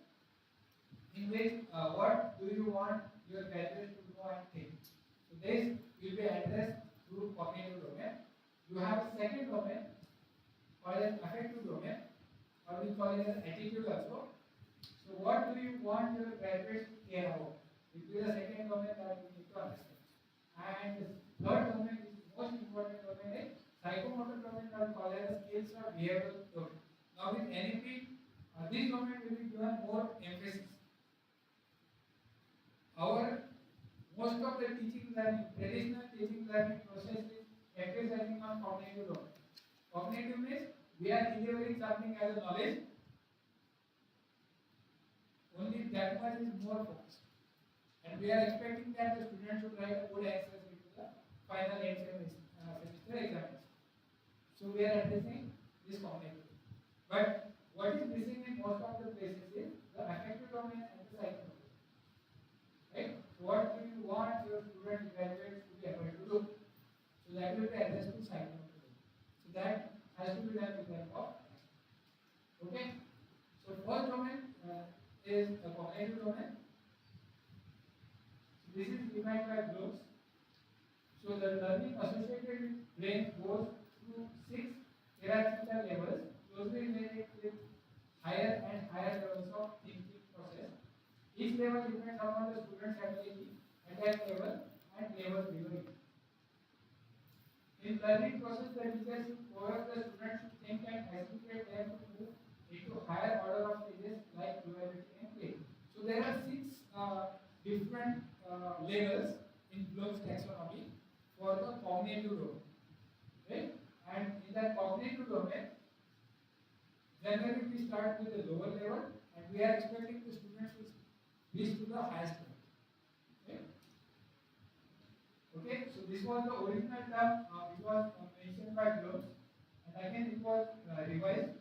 in which what do you want your graduates to know and think. So this will be addressed through cognitive domain. You have a second domain called as affective domain, or we call it as attitude also. So what do you want your graduates to care about? It will be the second domain that we need to understand. And the third domain is the most important domain is psychomotor domain, or called as skills or behavioral domain. Now with NEP, this domain will be given more emphasis. Our most of the teaching learning, traditional teaching learning process is emphasizing on cognitive domain. Cognitive means we are delivering something as a knowledge. Only that much is more focused. And we are expecting that the student should write a good answers into the final end semester examination. So we are addressing this cognitive. But what is missing in most of the places is the affective domain and the psychomotor. Right? So what do you want your student graduates to be able to do? So that will be addressed to psychomotor. So that has to be done with the help of. Okay? So first domain is the cognitive domain. So this is defined by Bloom's. So the learning associated with brain goes through 6 hierarchical levels, closely related with higher and higher levels of thinking process. Each level depends upon the student's ability at that level and level below it. In learning process, the teacher should provoke the students to think and facilitate them to move into higher order of stages like probability and play. So there are 6 different levels in Bloom's taxonomy for the cognitive domain. Right? And in that cognitive domain, generally we start with the lower level and we are expecting the students to reach to the highest level. Okay? Okay, so this was the original term which was mentioned by Bloom's, and again it was revised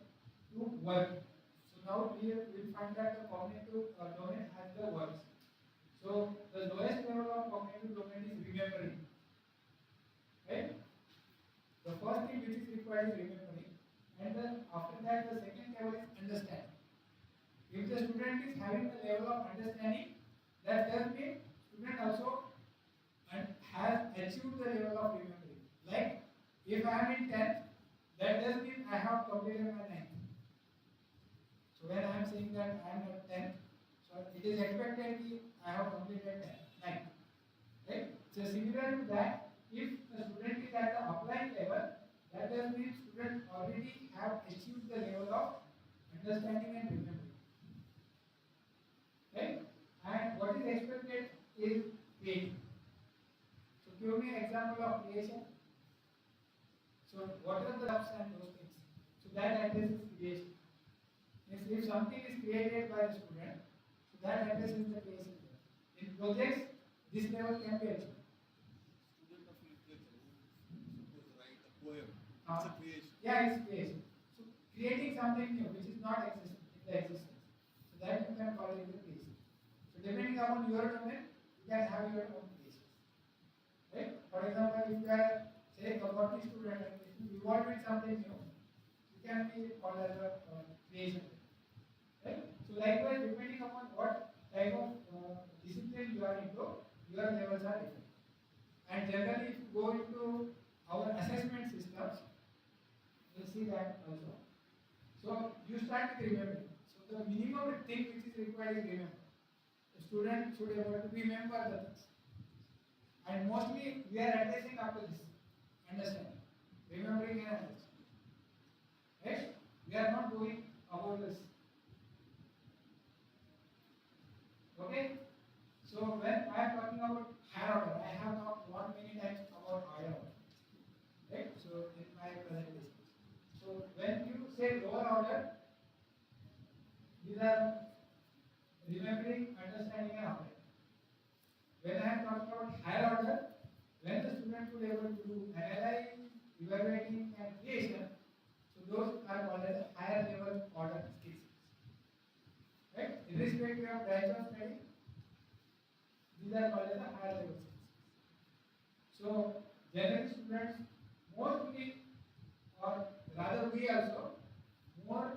to work. So now we will find that the cognitive domain has the works. So the lowest level of cognitive domain is remembering. Right? The first thing which is required is remembering, and then after that the second level is understanding. If the student is having the level of understanding, that does mean student also has achieved the level of remembering. Like if I am in 10th, that does mean I have completed my 9th. So when I am saying that I am at 10th, so it is expected that I have completed 9th. Right? So similar to that, if the student is at the applying level, that does mean student already have achieved the level of understanding and remembering. Right? And what is expected is creating. So give me an example of creation. So what are the ups and those things? So that addresses creation. Means if something is created by the student, so that addresses the creation. In projects, this level can be achieved. Student of literature, suppose write a poem. It's a creation. Yeah, it's creation. So creating something new which is not existing in the existence. So that you can call it the creation. So depending upon your domain, you can have your own creations. Right? For example, if you are say a botany student and you want with something new, you can be called as a creation. Right? So likewise, depending upon what type of discipline you are into, your levels are different. And generally, if you go into our assessment systems, you will see that also. So you start with remembering. So the minimum thing which is required is remember. The student should be able to remember the things. And mostly we are addressing after this. Understanding. Remembering and understanding. Right? We are not going about this. Okay. So when I am talking about higher order, I have talked not many times about higher order, right? So in my presentation, so when you say lower order, these are remembering, understanding, and applying. When I am talking about higher order, when the student will able to do analyze, evaluating, and creation, so those are called as higher level order skills. Right? Irrespective of branch of study, these are called as higher level skills. So generally students mostly, or rather we also, more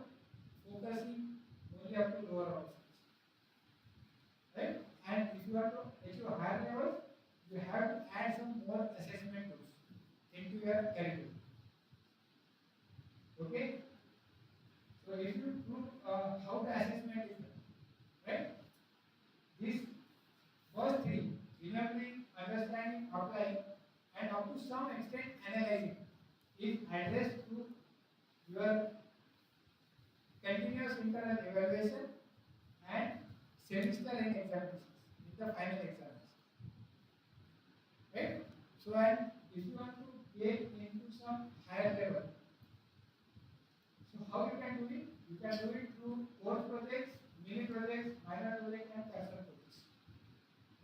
focusing only up to lower order skills. Right? And if you have to achieve higher levels, you have to add some more assessment tools into your curriculum. Okay? So if you prove how the assessment is done, right? These first three, remembering, understanding, applying, and up to some extent analyzing, is addressed to your continuous internal evaluation and semester end examinations, in the final examination. Right? So, and if you want to get into some higher level, so how you can do it? You can do it through course projects, mini projects, minor projects, and personal projects.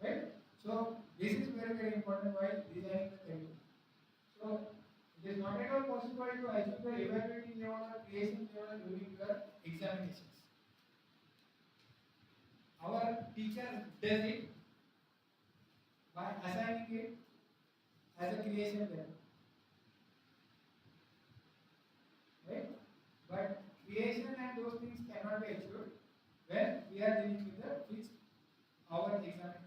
Right? So this is very, very important while designing the curriculum. So it is not at all possible to achieve the evaluating level or creation level during your examinations. Our teacher does it by assigning it as a creation level. Right? But creation and those things cannot be achieved when we are dealing with the fixed hour examinations.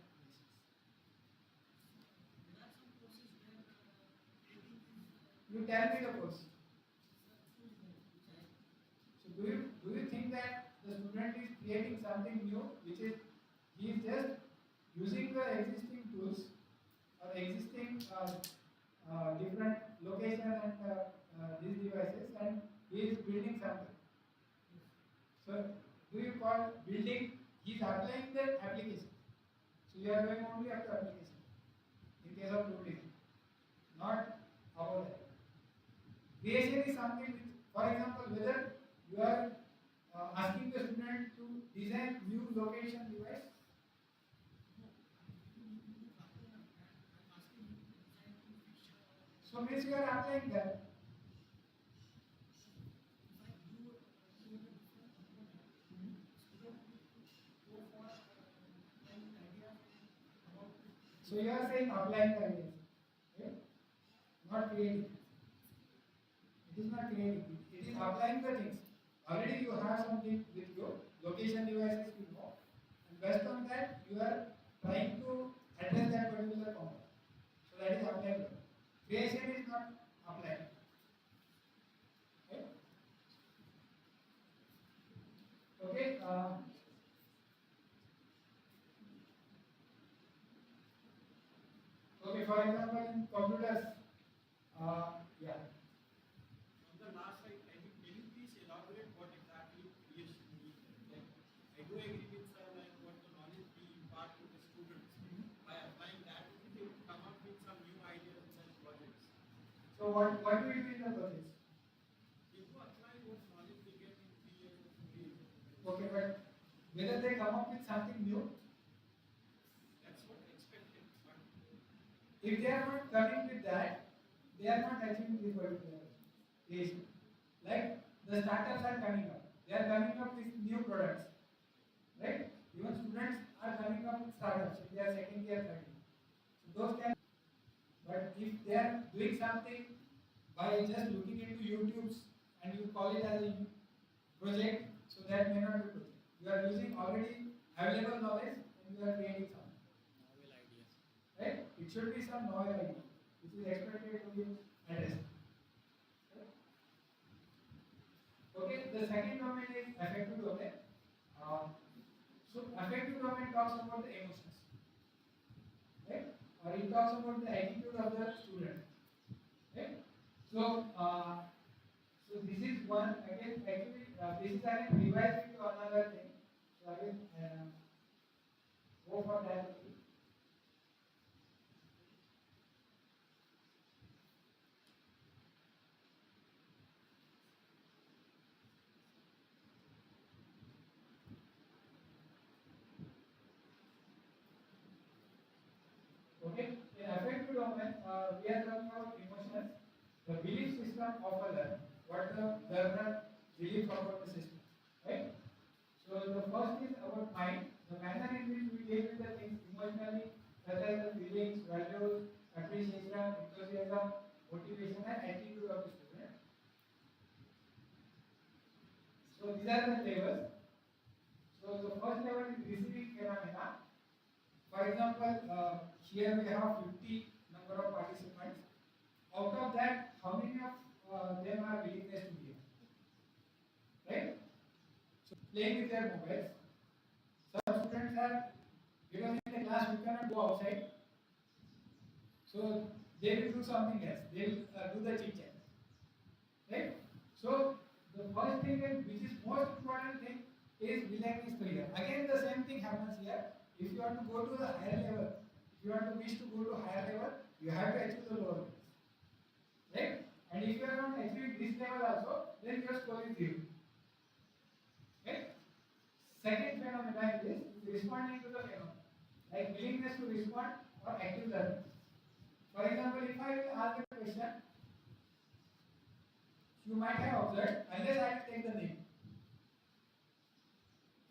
You tell me the course. So do you think that the student is creating something new, which is he is just using the existing tools or existing different location and these devices, and he is building something. So do you call building? He is applying the application. So you are going only up to application in case of tourism, not about that. Creation is something which, for example, whether you are asking the student to design new location device. So means you are applying that. So you are saying applying the ideas, okay? Not creating. It is not creating. It is applying the things. Already you have something with your location devices, you know, and based on that you are trying to address that particular problem. So that is applying. Creation is not applying. Okay. Okay. Okay. For example, in computers, yeah. On the last slide, can you please elaborate what exactly creation means? Like, I do agree with sir, like what the knowledge we impart to the students. By applying that, they will come up with some new ideas in such projects. So what do you do in the projects? They do apply what knowledge they get in 3 years or 4 years. Okay, but whether they come up with something new, That's what expected. But if they are not coming with that, they are not achieving this particular creation. Like the startups are coming up, they are coming up with new products, right? Even students are coming up with startups in their second year, third year. So those can, but if they are doing something by just looking into YouTube's and you call it as a project, so that may not be project. You are using already available knowledge and you are creating something. novel ideas. Right? It should be some novel idea which is expected to be addressed. Okay, the second domain is affective domain. So affective domain talks about the emotions, right? Or it talks about the attitude of the student, right? So, so this is one again. Actually, this is again revised into another thing. So again, are the levels. So the first level is receiving phenomena. For example, here we have 50 number of participants. Out of that, how many of them are willingness to be here? Right? So playing with their mobiles. Some students are, because in the class we cannot go outside, so they will do something else. They will do the chit chat. Right? So the first thing is, which is most important thing, is willingness to hear. Again, the same thing happens here. If you want to go to the higher level, if you want to wish to go to higher level, you have to achieve the lower levels. Right? And if you are not achieving this level also, then your score is 0. Okay? Second phenomenon is responding to the phenomenon, like willingness to respond or active learning. For example, if I will ask a question, you might have observed, unless I will take the name.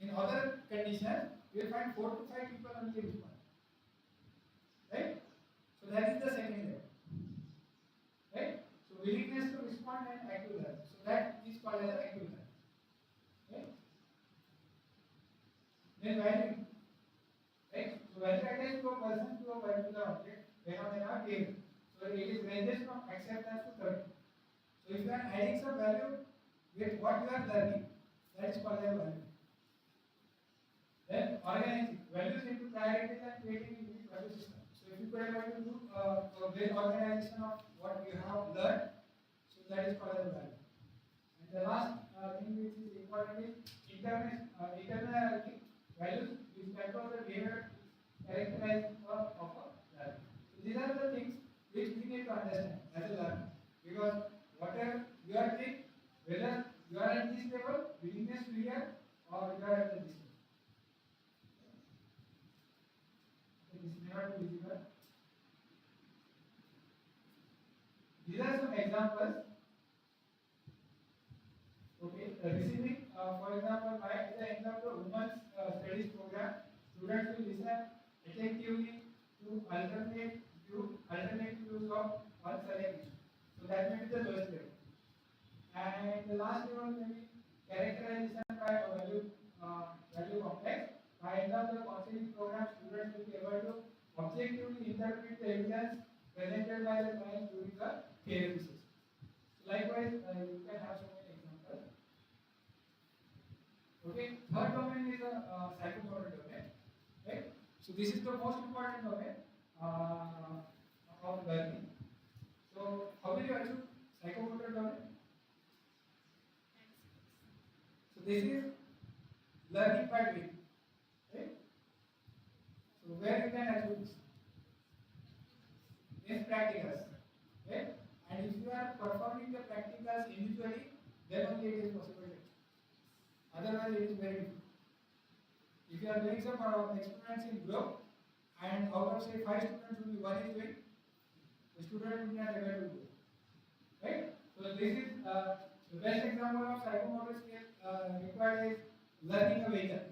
In other conditions, you will find 4 to 5 people only respond. Right? So that is the second level. Right? So willingness to respond and active learning. So that is called as active learning. Right? Then valuing. Right? So value attached to a person to a particular object, phenomena given. So it is ranges from acceptance to 30. So if you are adding some value with what you are learning, that is called as value. Then organizing, values into priorities and creating a unique value system. So if you could able to do a great organization of what you have learned, so that is called as value. And the last thing which is important is internal values which control the behavior characterized of a learner. So these are the things which we need to understand as a learner, because whatever you are doing, whether you are at this level, willingness to hear, or you are at this level. This may not be visible. These are some examples. Okay, receiving, for example, at the end of the women's studies program, students will listen attentively to alternate views of one select issue. So that may be the lowest level. And the last level may be characterization by a value complex. By end of the counseling program, students will be able to objectively interpret the evidence presented by the client during the therapy session. So likewise, you can have so many examples. Okay, third domain is a psychomotor domain. Right? So this is the most important domain of learning. So how will you achieve psychomotor domain? So this is learning by doing. Right? So where you can achieve this? In practicals. Right? And if you are performing the practicals individually, then only it is possible. Otherwise, it is very difficult. If you are doing some experiments in group, and out of say 5 students, only 1 is doing, the student will not able to do. Right? So this is the best example of psychomotor skill required is learning a vehicle.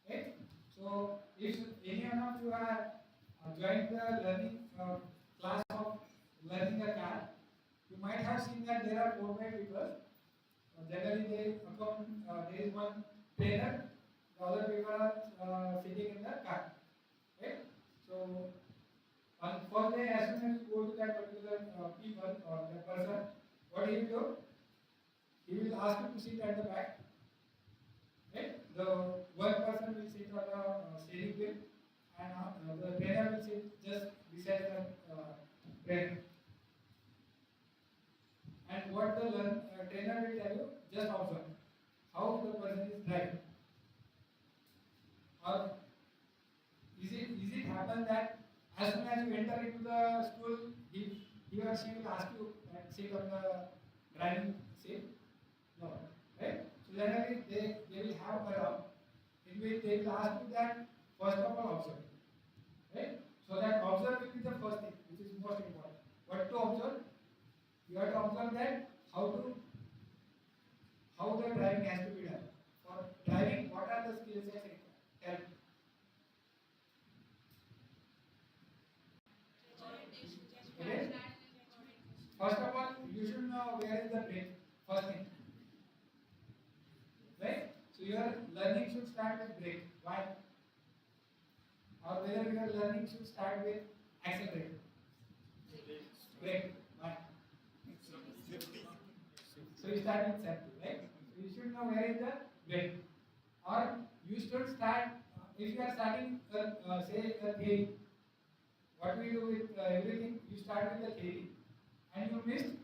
Right? So if any one of you are joined the learning class of learning a car, you might have seen that there are 4 people. Generally, there is one trainer, the other people are sitting in the car. Right? So on first day, as soon as you go to that particular people or that person, what he will do? He will ask you to sit at the back. Right? The one person will sit on the steering wheel, and the trainer will sit just beside the trainer. And what the trainer will tell you, just observe how the person is driving. Or is it happen that as soon as you enter into the school, he or she will ask you and sit on the driving seat? No, right? So generally they will have a round in which they will ask you that first of all observe, right? So that observe will be the first thing, which is most important. What to observe? You have to observe that how the driving has to be done. For driving, what are the skill sets required? Okay. First of all, you should know where is the brake. First thing. Why? Or whether your learning should start with accelerator. Brake. Why? So you start with safety, right? So you should know where is the brake. Or you should start, if you are starting, say, a theory, what we do with everything, you start with the theory and you missed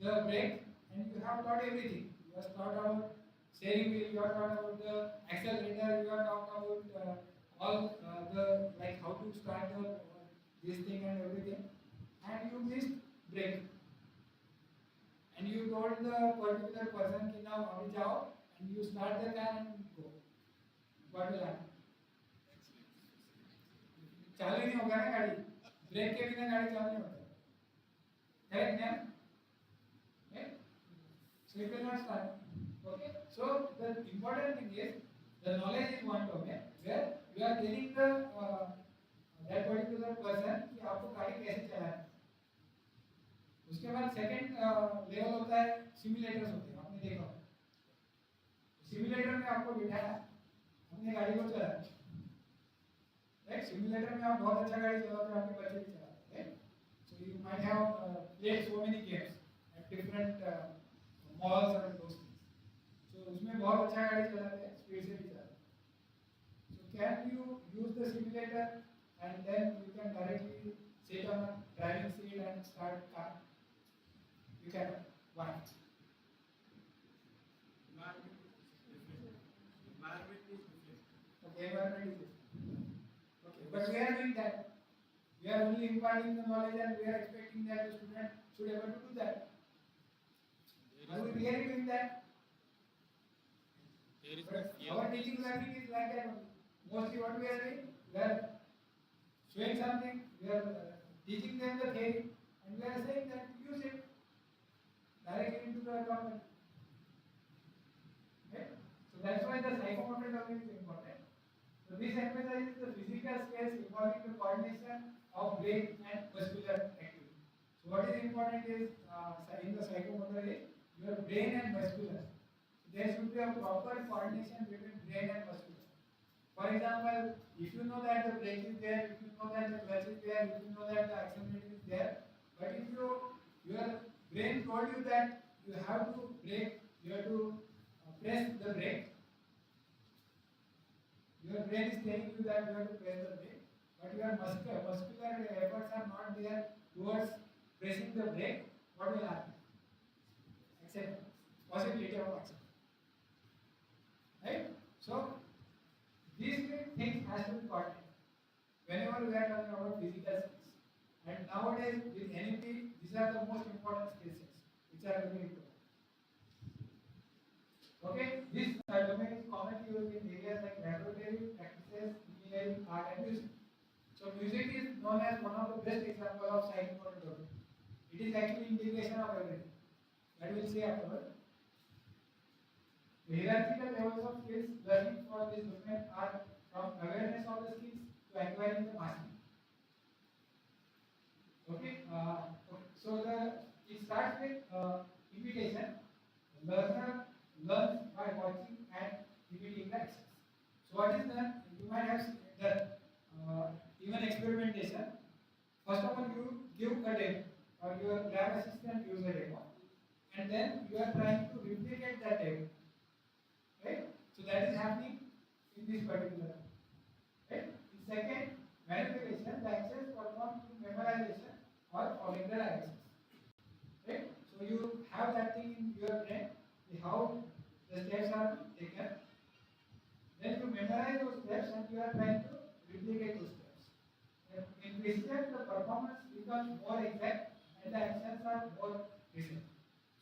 the brake and you have taught everything. You have taught about steering wheel, you have taught about the accelerator, you have taught about all the, like how to start the this thing and everything, and you missed brake. And you told the particular person कि now अभी जाओ and you start the car and go. What will happen? चालू नहीं होगा ना गाड़ी, break के बिना गाड़ी चालू नहीं होता, correct ना? So you cannot start. Okay. So the important thing is the knowledge is one domain where you are telling the that particular person कि आपको गाड़ी कैसे चलाना है. उसके बाद सेकंड लेवल होता है सिमुलेटर्स होते हैं, आपने देखा सिमुलेटर में आपको बिठाया, अपनी गाड़ी को चलाया, राइट. सिमुलेटर में आप बहुत अच्छा गाड़ी चलाते हो, आपके बच्चे भी चलाते हैं, so you might have played so many games at different malls और दोस थिंग्स. सो उसमें बहुत अच्छा गाड़ी चलाते हैं, स्पीड से भी चलाते हैं. So can you use the simulator and then you can directly sit on a driving seat and start car? You can. Why? Environment is different. Environment is different. Okay, environment is different. Okay, but we are doing that. We are only imparting the knowledge and we are expecting that the student should able to do that. Are we really doing that? Our teaching learning is like that only. Mostly what we are doing, we are showing something, we are teaching them the theory, and we are saying that use it directly into the document. Okay? So that's why the psychomotor domain is important. So this emphasizes the physical skills involving the coordination of brain and muscular activity. So what is important is in the psychomotor is your brain and muscular. So there should be a proper coordination between brain and muscular. For example, if you know that the brake is there, if you know that the clutch is there, if you know that the accelerator is there, but if your brain told you that you have to brake, you have to press the brake, your brain is telling you that you have to press the brake, but your muscular efforts are not there towards pressing the brake, what will happen? Accident, possibility of accident, right? So these things has to be coordinated whenever we are talking about physical skills. And nowadays with NEP, these are the most important skill sets which are very important. Okay, this domain is commonly used in areas like laboratory practices, engineering, art, and music. So music is known as one of the best examples of psychomotor domain. It is actually integration of everything. That we will see afterwards. The hierarchical levels of skills learning for this domain are from awareness of the skills to acquiring the mastery. Okay, so it starts with imitation. The learner learns by watching and repeating the actions. So what is done? You might have done even experimentation. First of all, you give a demo, or your lab assistant gives a demo, and then you are trying to replicate that demo. Right? So that is happening in this particular. Right? In second, manipulation, the access performed through memorization or following the directions. Right? So you have that thing in your brain, how the steps are taken. Then you memorize those steps and you are trying to replicate those steps. In precision, the performance becomes more exact and the actions are more precise.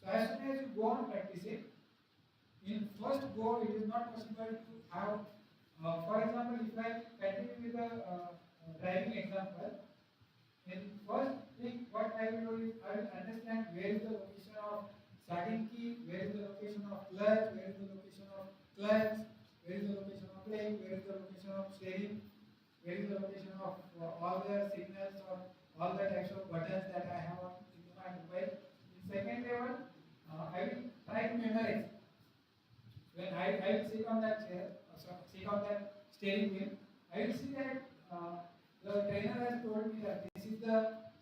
So as soon as you go on practicing, in first go, it is not possible to have, for example, if I continue with the driving example, in first thing what I will do is I will understand where is the location of starting key, where is the location of clutch, where is the location of clutch, where is the location of brake, where is the location of steering, where is the location of all the signals or all the types of buttons that I have in my mobile. In second level, I will try to memorize. When I will sit on that chair, sit on that steering wheel, I will see that the trainer has told me that this is the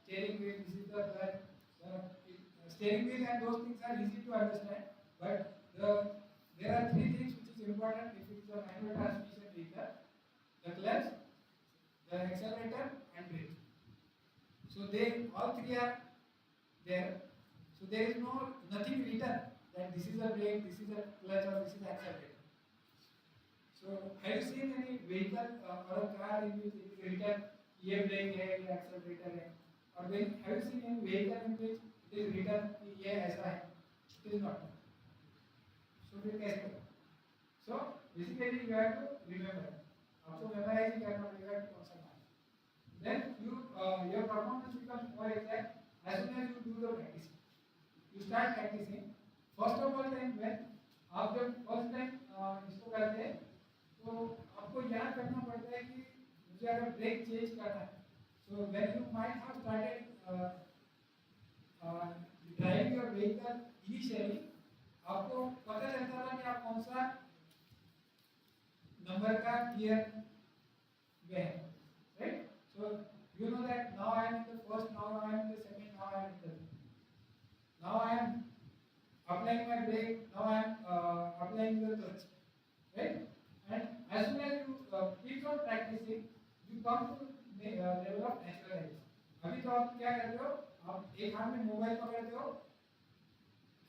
steering wheel, this is the clutch. Steering wheel and those things are easy to understand, but there are three things which is important if it is a manual transmission vehicle: the clutch, the accelerator, and brake. So they all three are there. So there is nothing written that this is a brake, this is a clutch, or this is accelerator. So have you seen any vehicle or a car in which it is written ये brake है, ये accelerator है? Or when have you seen any vehicle in which it is written कि ये ऐसा है? It is not. So फिर कैसे करें? So basically you have to remember. आपको memorize करना पड़ेगा कि कौन सा नाम. Then your performance becomes more exact as soon as you do the practice. You start practicing. First of all time when आप जब first time इसको करते हैं तो आपको याद करना पड़ता है कि मुझे अगर ब्रेक चेंज करना है. So when you might have started driving your vehicle initially, आपको पता चलता था कि आप कौन सा नंबर का गियर में है, right? So you know that now I am in the first, now I am in the second, now I am in the third. Now I am applying my brake, now I am applying the clutch, right? And as soon as you keep on practicing, you come to level of naturalization. अभी तो आप क्या करते हो? आप एक हाथ में मोबाइल पकड़ते हो,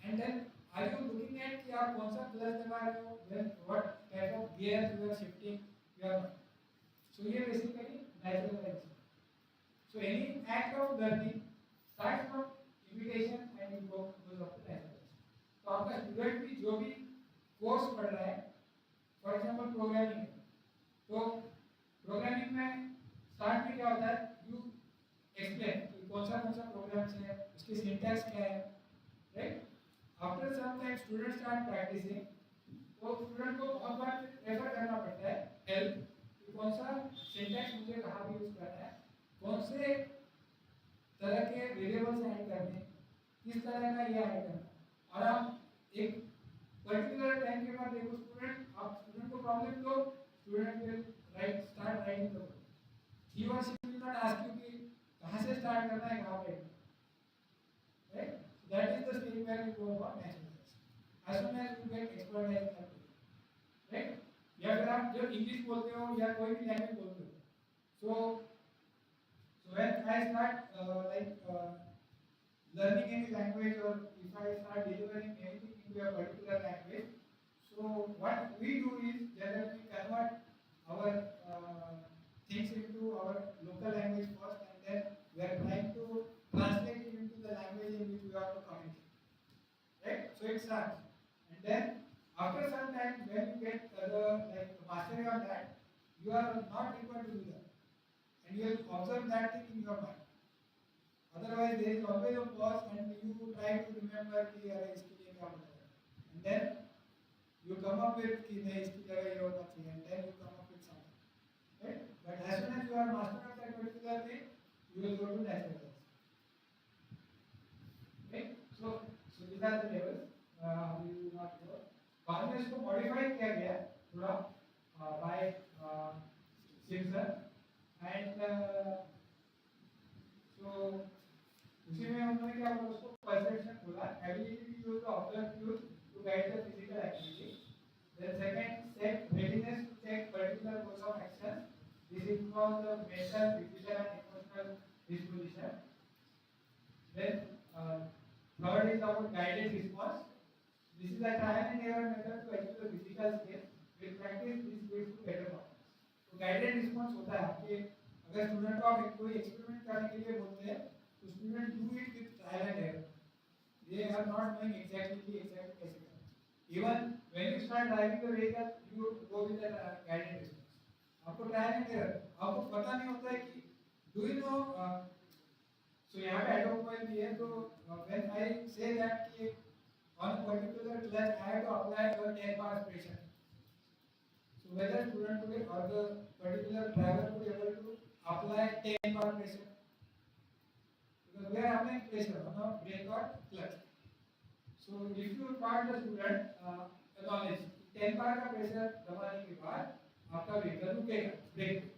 and then are you looking at कि आप कौन सा क्लच दबा रहे हो, when what type of gear you are shifting, you are not. So ये basically naturalization. So any act of learning starts from imitation and it goes up to naturalization. तो आपका स्टूडेंट भी जो भी कोर्स पढ़ रहा है, फॉर एग्जांपल प्रोग्रामिंग, तो प्रोग्रामिंग में स्टार्ट में क्या होता है, यू एक्सप्लेन कि कौन सा प्रोग्राम्स है, उसकी सिंटैक्स क्या है, right? After some time student start practising, तो स्टूडेंट को बहुत बार रेफर करना पड़ता है हेल्प कि कौन सा सिंटैक्स मुझे कहाँ पे यूज करना है, कौन से तरह के वेरिएबल्स ऐड करने, किस तरह का ये ऐड करना. और आप एक पर्टिकुलर टाइम के बाद देखो स्टूडेंट को प्रॉब्लम दो, student will start writing the code. He और she will not ask you कि कहाँ से स्टार्ट करना है, कहाँ पे, right? That is the stage where you go about naturalization. As soon as you get expertise in that, right? या फिर आप जब इंग्लिश बोलते हो या कोई भी लैंग्वेज बोलते हो, so when I start learning any language, or if I start delivering anything into a particular language, so what we do is generally convert our things into our local language first, and then we are trying to translate it into the language in which we have to communicate, right? So it starts, and then after some time when you get the mastery on that, you are not required to do that, and you will observe that thing in your mind. Otherwise there is always a pause and you try to remember कि यार इसके लिए क्या होता है, and then you come up with कि नहीं इसकी जगह ये होना चाहिए, and then you come up with something, right? But as soon as you are master of that particular thing, you will go to naturalization, right? So these are the levels. We will not go. बाद में इसको modify किया गया थोड़ा by Simpson, and so उसी में उन्होंने क्या बोला, उसको perception बोला, ability to use the observed cues to guide the physical activity. Then second, set readiness to take particular course of action. This involves the mental, physical and emotional disposition. Then third is about guided response. This is a trial and error method to achieve the physical skill. With practice, this leads to better performance. तो guided response होता है आपके, अगर student को आप कोई experiment करने के लिए बोलते हैं, तो student do it with trial and error. They are not knowing exactly कैसे करना. Even when you start driving the vehicle, you go with a guided response. आपको ट्रायल एंड एरर, आपको पता नहीं होता है कि do you know. So यहाँ पे ऑटोमोबाइल भी है, तो when I say that कि on a particular clutch I have to apply a 10 bar pressure. So whether student could or the particular driver could able to apply 10 bar pressure, because we are applying pressure on a brake or clutch. So if you taught the student knowledge 10 bar का pressure दबाने के बाद आपका vehicle रुकेगा break.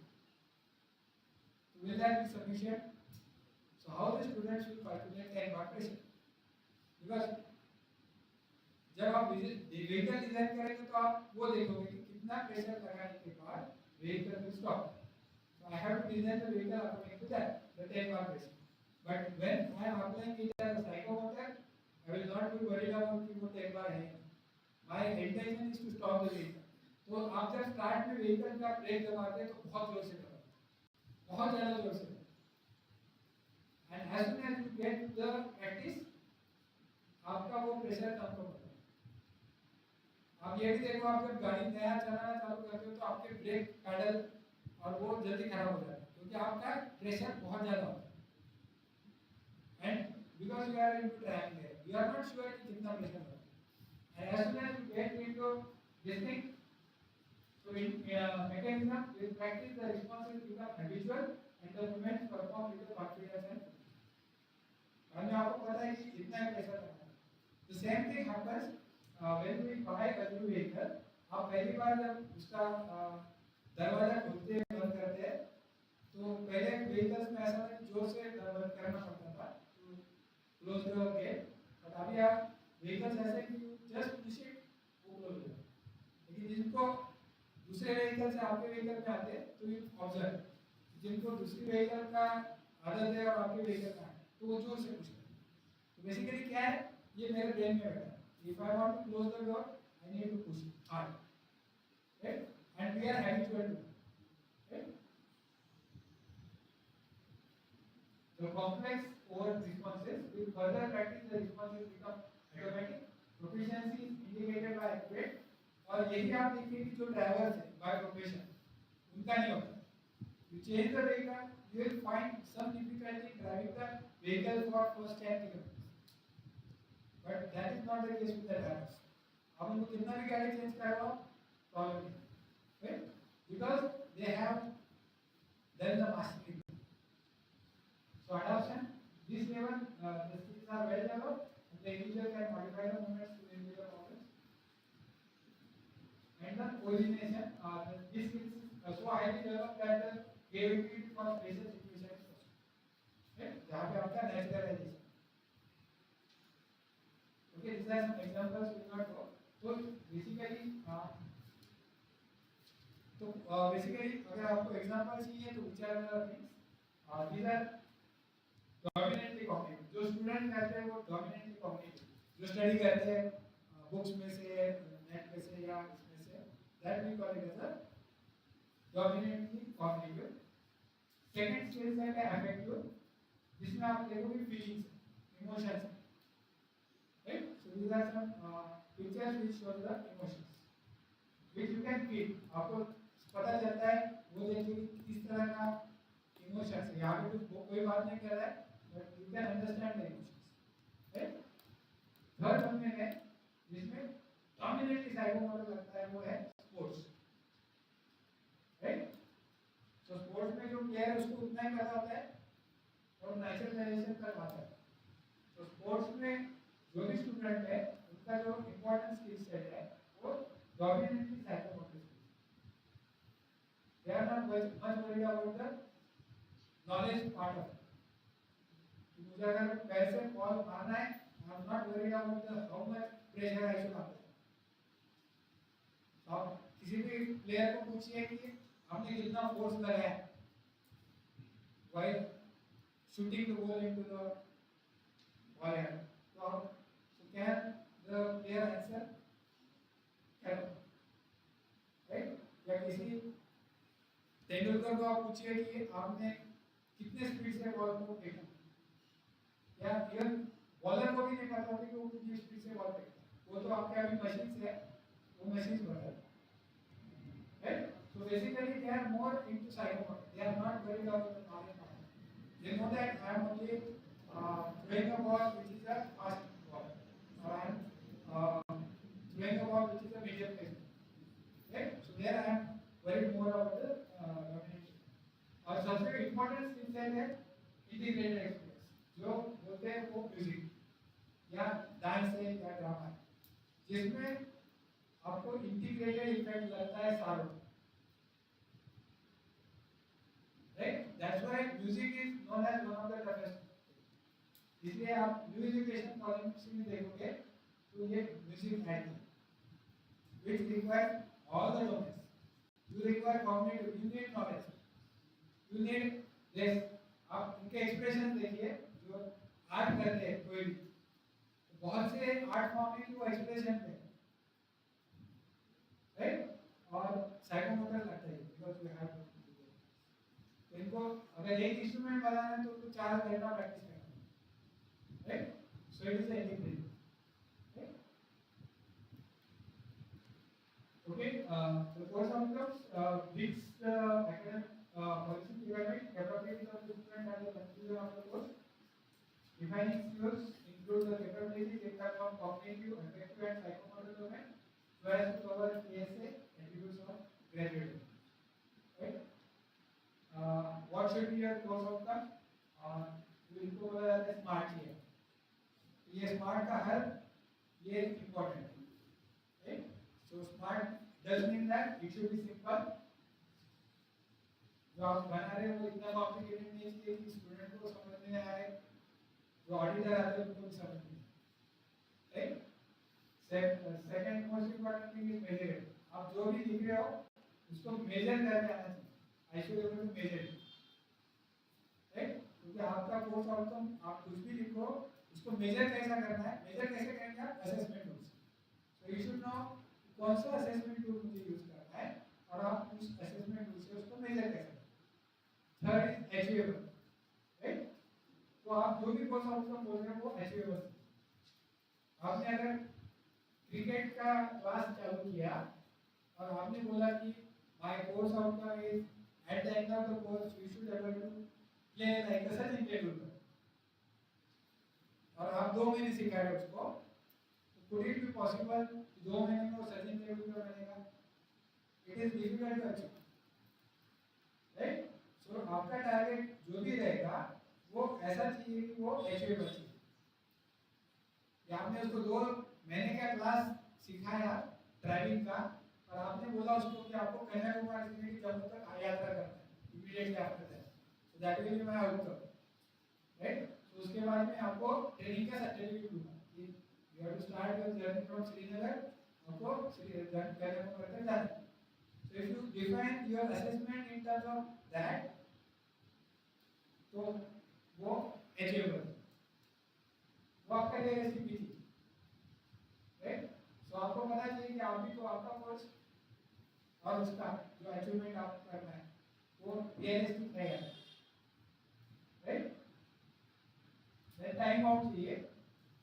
Will that be sufficient? So how the students will calculate the impact pressure? Because जब आप vehicle design करेंगे तो आप वो देखोगे कि कितना प्रेशर लगाने के बाद vehicle will stop. So I have to design the vehicle according to that, the 10 bar pressure. But when I am applying it as a psychomotor, I will not be worried about कि वो 10 bar है. My intention is to stop the vehicle. तो आप जब start में vehicle का break दबाते हैं तो बहुत जोर से दबाते हैं, बहुत ज़्यादा जोर से। And as soon as you get the practice, आपका वो प्रेशर कम होता है। आप ये भी देखो, आप जब गाड़ी नया चलाना चालू करते हो तो आपके ब्रेक पैडल और वो जल्दी खराब हो जाता है क्योंकि आपका प्रेशर बहुत ज़्यादा होता है। And because you are into driving there, you are not sure कि कितना प्रेशर होता है। And as soon as you get into this thing, so in mechanism, with practice the responses become habitual and the movements perform with the confidence and हमें आपको पता है कि इतना ही प्रेशर करना है। The same thing happens when we buy a new vehicle. आप पहली बार जब उसका दरवाजा खोलते बंद करते हैं तो पहले व्हीकल्स में ऐसा था कि जोर से बंद करना पड़ता था to close the gate, but अभी आप व्हीकल्स ऐसे कि just push it वो क्लोज हो जाता है। लेकिन जिनको दूसरे व्हीकल से आपके व्हीकल में आते हैं तो ये ऑब्जर्व, जिनको दूसरी व्हीकल का आदत है और आपके व्हीकल का है तो वो जोर से पुश करते हैं। तो बेसिकली क्या है, ये मेरे ब्रेन में बैठा है। If I want to close the door, I need to push it hard, right? And we are habitual to it, right? The complex over responses with further practice, the responses become automatic. Proficiency is indicated by accurate. और यही आप देखिए कि जो drivers है by profession उनका नहीं होता। You change the vehicle, you will find some difficulty driving the vehicle for first 10 kilometers. But that is not the case with the drivers. आप उनको कितना भी गाड़ी चेंज करवाओ प्रॉब्लम नहीं, right? Because they have done the mastery. So adoption, this level, the skills are well developed, and the individual can modify the movements to individual problems. And the coordination, this skills is so highly developed that the creativity for special situations, right? जहाँ पे आपका naturalization. Okay, these are some examples we will not go. So basically अगर आपको example चाहिए तो which are the things? These are dominantly cognitive. जो student करते हैं वो dominantly cognitive. जो study करते हैं books में से, net में से या इसमें से, that we call it as a dominantly cognitive. Second skills है affective, जिसमें आप देखोगे feelings, emotions. Right? So these are some pictures which show the emotions, which you can feel. आपको पता चलता है वो देखिए कि किस तरह का emotions है। यहाँ पे कुछ कोई बात नहीं कर रहा है, but you can understand the emotions. Right? Third हमने है जिसमें dominantly psychomotor लगता है वो है sports. Right? So sports में जो player है उसको उतना ही पता होता है और naturalization करवाता है। तो sports में जो भी स्टूडेंट है उनका जो इम्पोर्टेंट स्किल सेट है वो dominantly psychomotor skills. They are not much worried about the knowledge part of it. मुझे अगर पैर से बॉल मारना है, I am not worried about the how much pressure I should apply. आप किसी भी प्लेयर को पूछिए कि आपने कितना फोर्स लगाया while shooting the ball into the ball air, तो आप can the player answer? Can, right? या किसी तेंदुलकर को आप पूछिए कि आपने कितने स्पीड से बॉल को फेंका, या इवन बॉलर को भी नहीं पता होता कि वो कितनी स्पीड से बॉल फेंकता है, वो तो आपके अभी मशीन से है, वो मशीन बताता है, right? So basically they are more into psychomotor. They are not worried about the knowledge part. They know that I am only throwing a ball which is a fast ball, or I am throwing a ball which is a medium pace, right? So there I am worried more about the domination. और सबसे important skill set है integrated experience, जो बोलते हैं वो music या dance है या ड्रामा है, जिसमें आपको इंटीग्रेटेड इफेक्ट लगता है सारों, music is known as one of the toughest, इसलिए आप न्यू एजुकेशन पॉलिसी में देखोगे तो ये म्यूजिक ऐड है which requires all the domains. You require cognitive, you need knowledge, you need this. आप इनके एक्सप्रेशन देखिए जो आर्ट करते हैं कोई भी, तो बहुत से आर्ट फॉर्म में वो एक्सप्रेशन है, राइट, और साइकोमोटर लगता है बिकॉज वी हैव तो इनको अगर एक इंस्ट्रूमेंट बजाना है तो उनको 4 घंटा प्रैक्टिस करना है, right, so it is a integrated. Okay, the course outcomes which academic policy pyramid capabilities of the student at the conclusion of the course. Defining skills include the capabilities in terms of cognitive, affective and psychomotor domain, so as to cover KSA attributes of graduate. Right? What should be your course outcome? You will cover the SMART here. ये SMART का हर ये important है. Right? So SMART does mean that it should be simple. जो आप बना रहे हो वो इतना कॉम्प्लिकेटेड नहीं चाहिए कि स्टूडेंट को समझ में आए, जो ऑडिटर आते हैं उनको भी समझ में आए, right. Second most important thing is measure. आप जो भी लिख रहे हो उसको मेजर करके आना चाहिए. I should able to measure it, right, क्योंकि आपका कोर्स आउटकम आप कुछ भी लिखो उसको मेजर कैसा करना है, मेजर कैसे करेंगे आप assessment tools. So you should know कौन सा असेसमेंट टूल मुझे यूज करना है और आप उस असेसमेंट टूल से उसको मेजर कैसे करें. Third is achievable, right. तो आप जो भी कोर्स आउटकम बोल रहे हो वो अचीवेबल. आपने अगर क्रिकेट का क्लास चालू किया और आपने बोला कि my course outcome is at the end of the course you should able to play like a Sachin Tendulkar, और आप 2 महीने सिखा रहे हो उसको, तो could it be possible 2 महीने में वो सचिन तेंदुलकर बनेगा? It is difficult to achieve, right? So आपका टारगेट जो भी रहेगा वो ऐसा चाहिए कि वो अचीवेबल चाहिए. या आपने उसको 2 महीने का क्लास सिखाया ड्राइविंग का और आपने बोला उसको कि आपको कन्याकुमारी से जम्मू तक यात्रा करना है immediately after that, so that will be my outcome, right. तो उसके बाद में आपको ट्रेनिंग का सर्टिफिकेट दूंगा कि you have to start your journey from Srinagar, आपको कन्याकुमारी तक जाना है. So if you define your assessment in terms of that तो वो अचीवेबल, वो आपका लिए रेसिपी थी, राइट. सो आपको पता चाहिए कि आप भी तो आपका कोर्स और उसका जो अचीवमेंट आप करना है वो रियलिस्टिक रहेगा, राइट. देन टाइम आउट चाहिए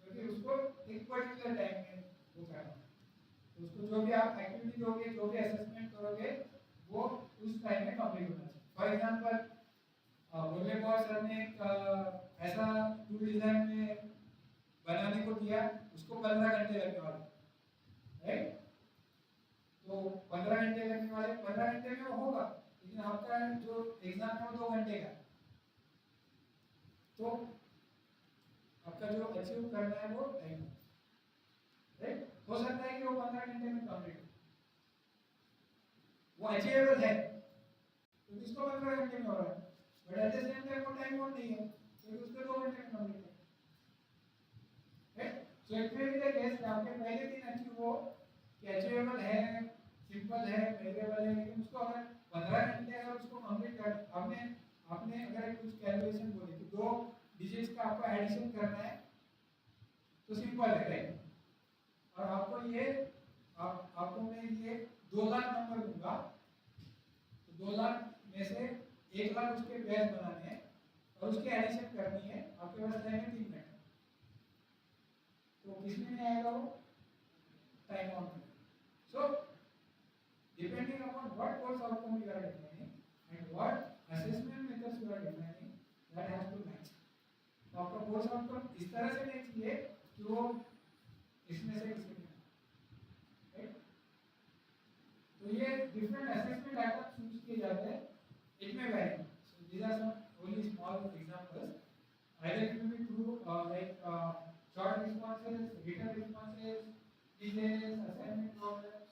क्योंकि उसको एक पर्टिकुलर टाइम में वो करना है. तो उसको जो भी आप एक्टिविटी दोगे, जो भी असेसमेंट करोगे वो उस टाइम में कंप्लीट होना चाहिए. फॉर एग्जांपल मुरलीधर सर ने एक ऐसा टूल डिजाइन में बनाने को दिया, उसको 15 घंटे लगने वाले, राइट. तो 15 घंटे लगने वाले, 15 घंटे में वो होगा, लेकिन आपका जो एग्जाम है वो 2 घंटे का, तो आपका जो अचीव करना है वो टाइम, राइट. हो सकता है कि वो 15 घंटे में कंप्लीट हो, वो अचीवेबल है तो इसको 15 घंटे में हो रहा है, but at the same time वो टाइम आउट नहीं है तो उसको 2 घंटे में कंप्लीट है, right. So it may be the case कि आपके पहले दिन अचीव हो कि अचीवेबल है, सिंपल है, मेजरेबल है, लेकिन उसको अगर 15 घंटे अगर उसको कंप्लीट कर आपने अगर कुछ कैलकुलेशन बोले कि 2 डिजिट्स का आपको एडिशन करना है तो सिंपल है, राइट. और आपको ये आपको मैं ये 2 लाख नंबर दूंगा तो 2 लाख में से 1 लाख उसके बेस बनाने हैं और उसकी एडिशन करनी है, आपके पास टाइम है 3 मिनट, तो किसमें नहीं आएगा वो टाइम आउट में. So depending upon what course outcome you are defining and what assessment methods you are defining, that has to match. तो आपका कोर्स आउटकम इस तरह से नहीं चाहिए कि वो इसमें से किसी में, राइट. तो ये डिफरेंट असेसमेंट आइटम्स यूज किए जाते हैं, it may vary. So these are some only small examples. either it will be through like short responses, written responses, essays, assignment problems,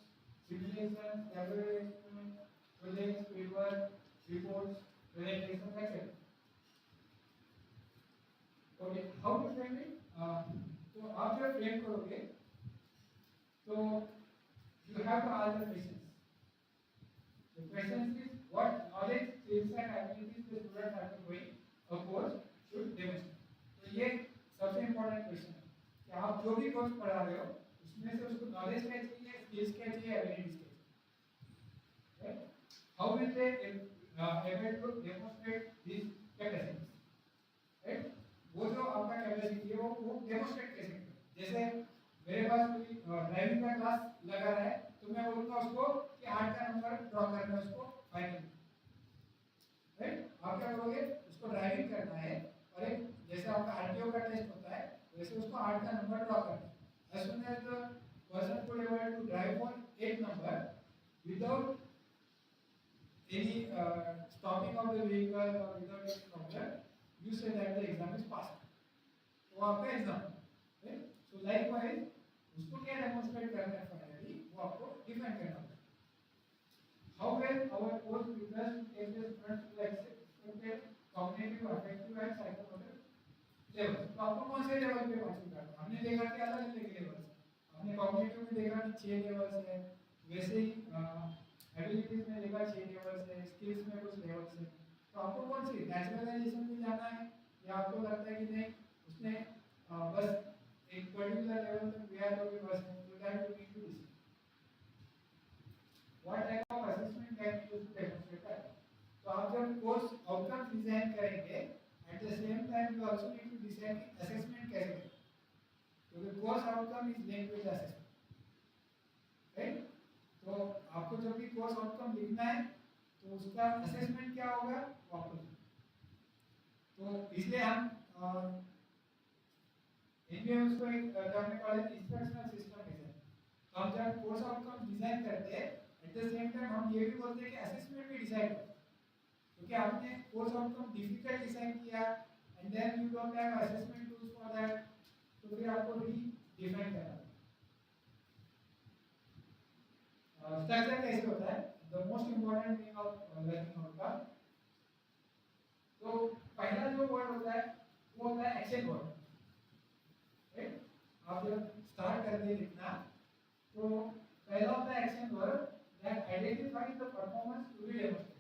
simulations, laboratory experiments, projects, paper, reports, presentations, etc. Course पढ़ा रहे हो उसमें से उसको knowledge क्या चाहिए, skills क्या चाहिए, एबिलिटीज क्या चाहिए, right? How will they able to demonstrate this capacities, right? वो जो आपका कैपेसिटी है वो डेमोंस्ट्रेट कैसे करें? जैसे मेरे पास कोई ड्राइविंग का क्लास लगा रहा है तो मैं बोलूंगा उसको कि 8 का नंबर ड्रॉ करना है उसको फाइनल, राइट? आप क्या करोगे, उसको ड्राइविंग करना है और एक जैसे आपका आरटीओ का टेस्ट होता है वैसे उसको 8 का नंबर ड्रॉ करना है. As soon as the person could able to drive on 8 number without any stopping of the vehicle or without any problem, you say that the exam is passed. वो आपका exam है. So likewise उसको क्या demonstrate करना है finally वो आपको define करना होगा. How well our course prepares to take the students to expected cognitive, affective and psychomotor levels. तो आपको कौन से लेवल पे पासिंग करना है? हमने देखा कि अलग अलग लेवल्स हैं. हमने कॉग्निटिव में देखा कि 6 लेवल्स हैं, वैसे ही एबिलिटीज में देखा 6 लेवल्स हैं, स्किल्स में कुछ लेवल्स हैं. तो आपको कौन सी नेचुरलाइजेशन में जाना है या आपको लगता है कि नहीं उसने बस एक पर्टिकुलर लेवल तक गया तो भी बस है, तो that you need to decide what type of assessment can you use to demonstrate that. तो आप जब कोर्स आउटकम डिजाइन करेंगे at the same time you also need to decide कि असेसमेंट कैसे करें. तो the course outcome is linked with assessment, right? तो आपको जब भी कोर्स आउटकम लिखना है तो उसका असेसमेंट क्या होगा वो आपको. तो इसलिए हम इनमें उसको एक टर्मिनोलॉजी इंस्ट्रक्शनल सिस्टम डिजाइन. तो हम जब कोर्स आउटकम डिजाइन करते हैं एट द सेम टाइम हम ये भी बोलते हैं कि असेसमेंट भी डिसाइड करो, क्योंकि आपने कोर्स आउटकम डिफिकल्ट डिजाइन किया and then you don't have assessment tools for that, तो फिर आपको री डिफाइन करना है. स्ट्रक्चर कैसे होता है, the most important thing of learning outcome. तो पहला जो वर्ड होता है वो होता है एक्शन वर्ड, राइट? आप जब स्टार्ट करते हैं लिखना तो पहला होता है action word that identifies the performance to be demonstrated.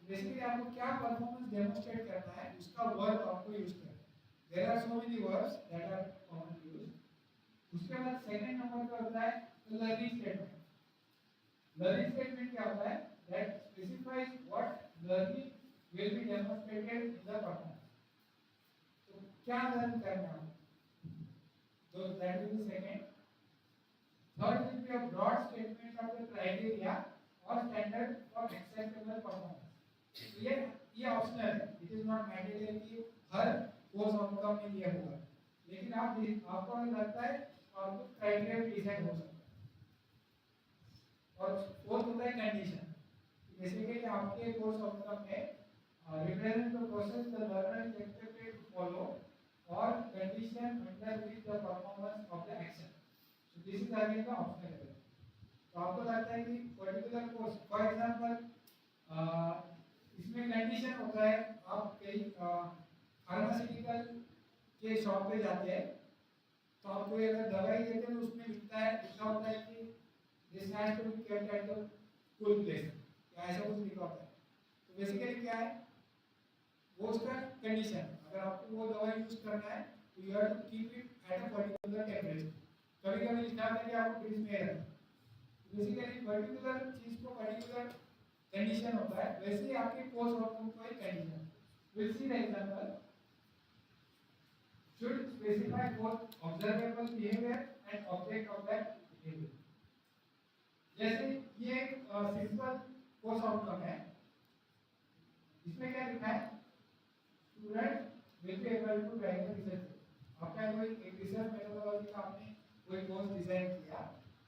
Basically आपको क्या परफॉर्मेंस डेमोंस्ट्रेट करना है उसका वर्ड आपको यूज करना है. There are so many words that are commonly used. उसके बाद सेकंड नंबर पे होता है लर्निंग स्टेटमेंट. लर्निंग स्टेटमेंट क्या होता है, that specifies what learning will be demonstrated in the performance. तो क्या लर्न करना है, so that will be second. Third will be a broad statement of the criteria or standard for acceptable performance. तो ये optional है, it is not mandatory कि हर course outcome में ये होगा, लेकिन आपको लगता है आपको क्राइटेरिया भी डिसाइड हो सकता है. और फोर्थ होता है कंडीशन. बेसिकली आपके कोर्स आउटकम में represent the process the learner is expected to follow or condition under which the performance of the action. So this is again the optional level. तो आपको लगता है कि पर्टिकुलर कोर्स फॉर एग्जांपल इसमें condition होता है, आप कहीं फार्मास्यूटिकल के शॉप पे जाते हैं तो आपको अगर दवाई देते हैं तो उसमें लिखा होता है कि this has to be kept at the cool place, या ऐसा कुछ लिखा होता है. तो बेसिकली क्या है वो उसका कंडीशन, अगर आपको वो दवाई यूज करना है तो you have to keep it at a particular temperature. कभी-कभी लिखा होता है कि आपको फ्रिज में रखना. बेसिकली पर्टिकुलर चीज को पर्टिकुलर कंडीशन होता है, वैसे ही आपके कोर्स आउटकम को एक condition. Will see the example. should specify both observable behavior and object of that behavior. जैसे ये एक सिंपल कोर्स आउटकम है, इसमें क्या लिखा है, student will be able to write the research. आपका कोई एक रिसर्च मेथोडोलॉजी का आपने कोई कोर्स डिजाइन किया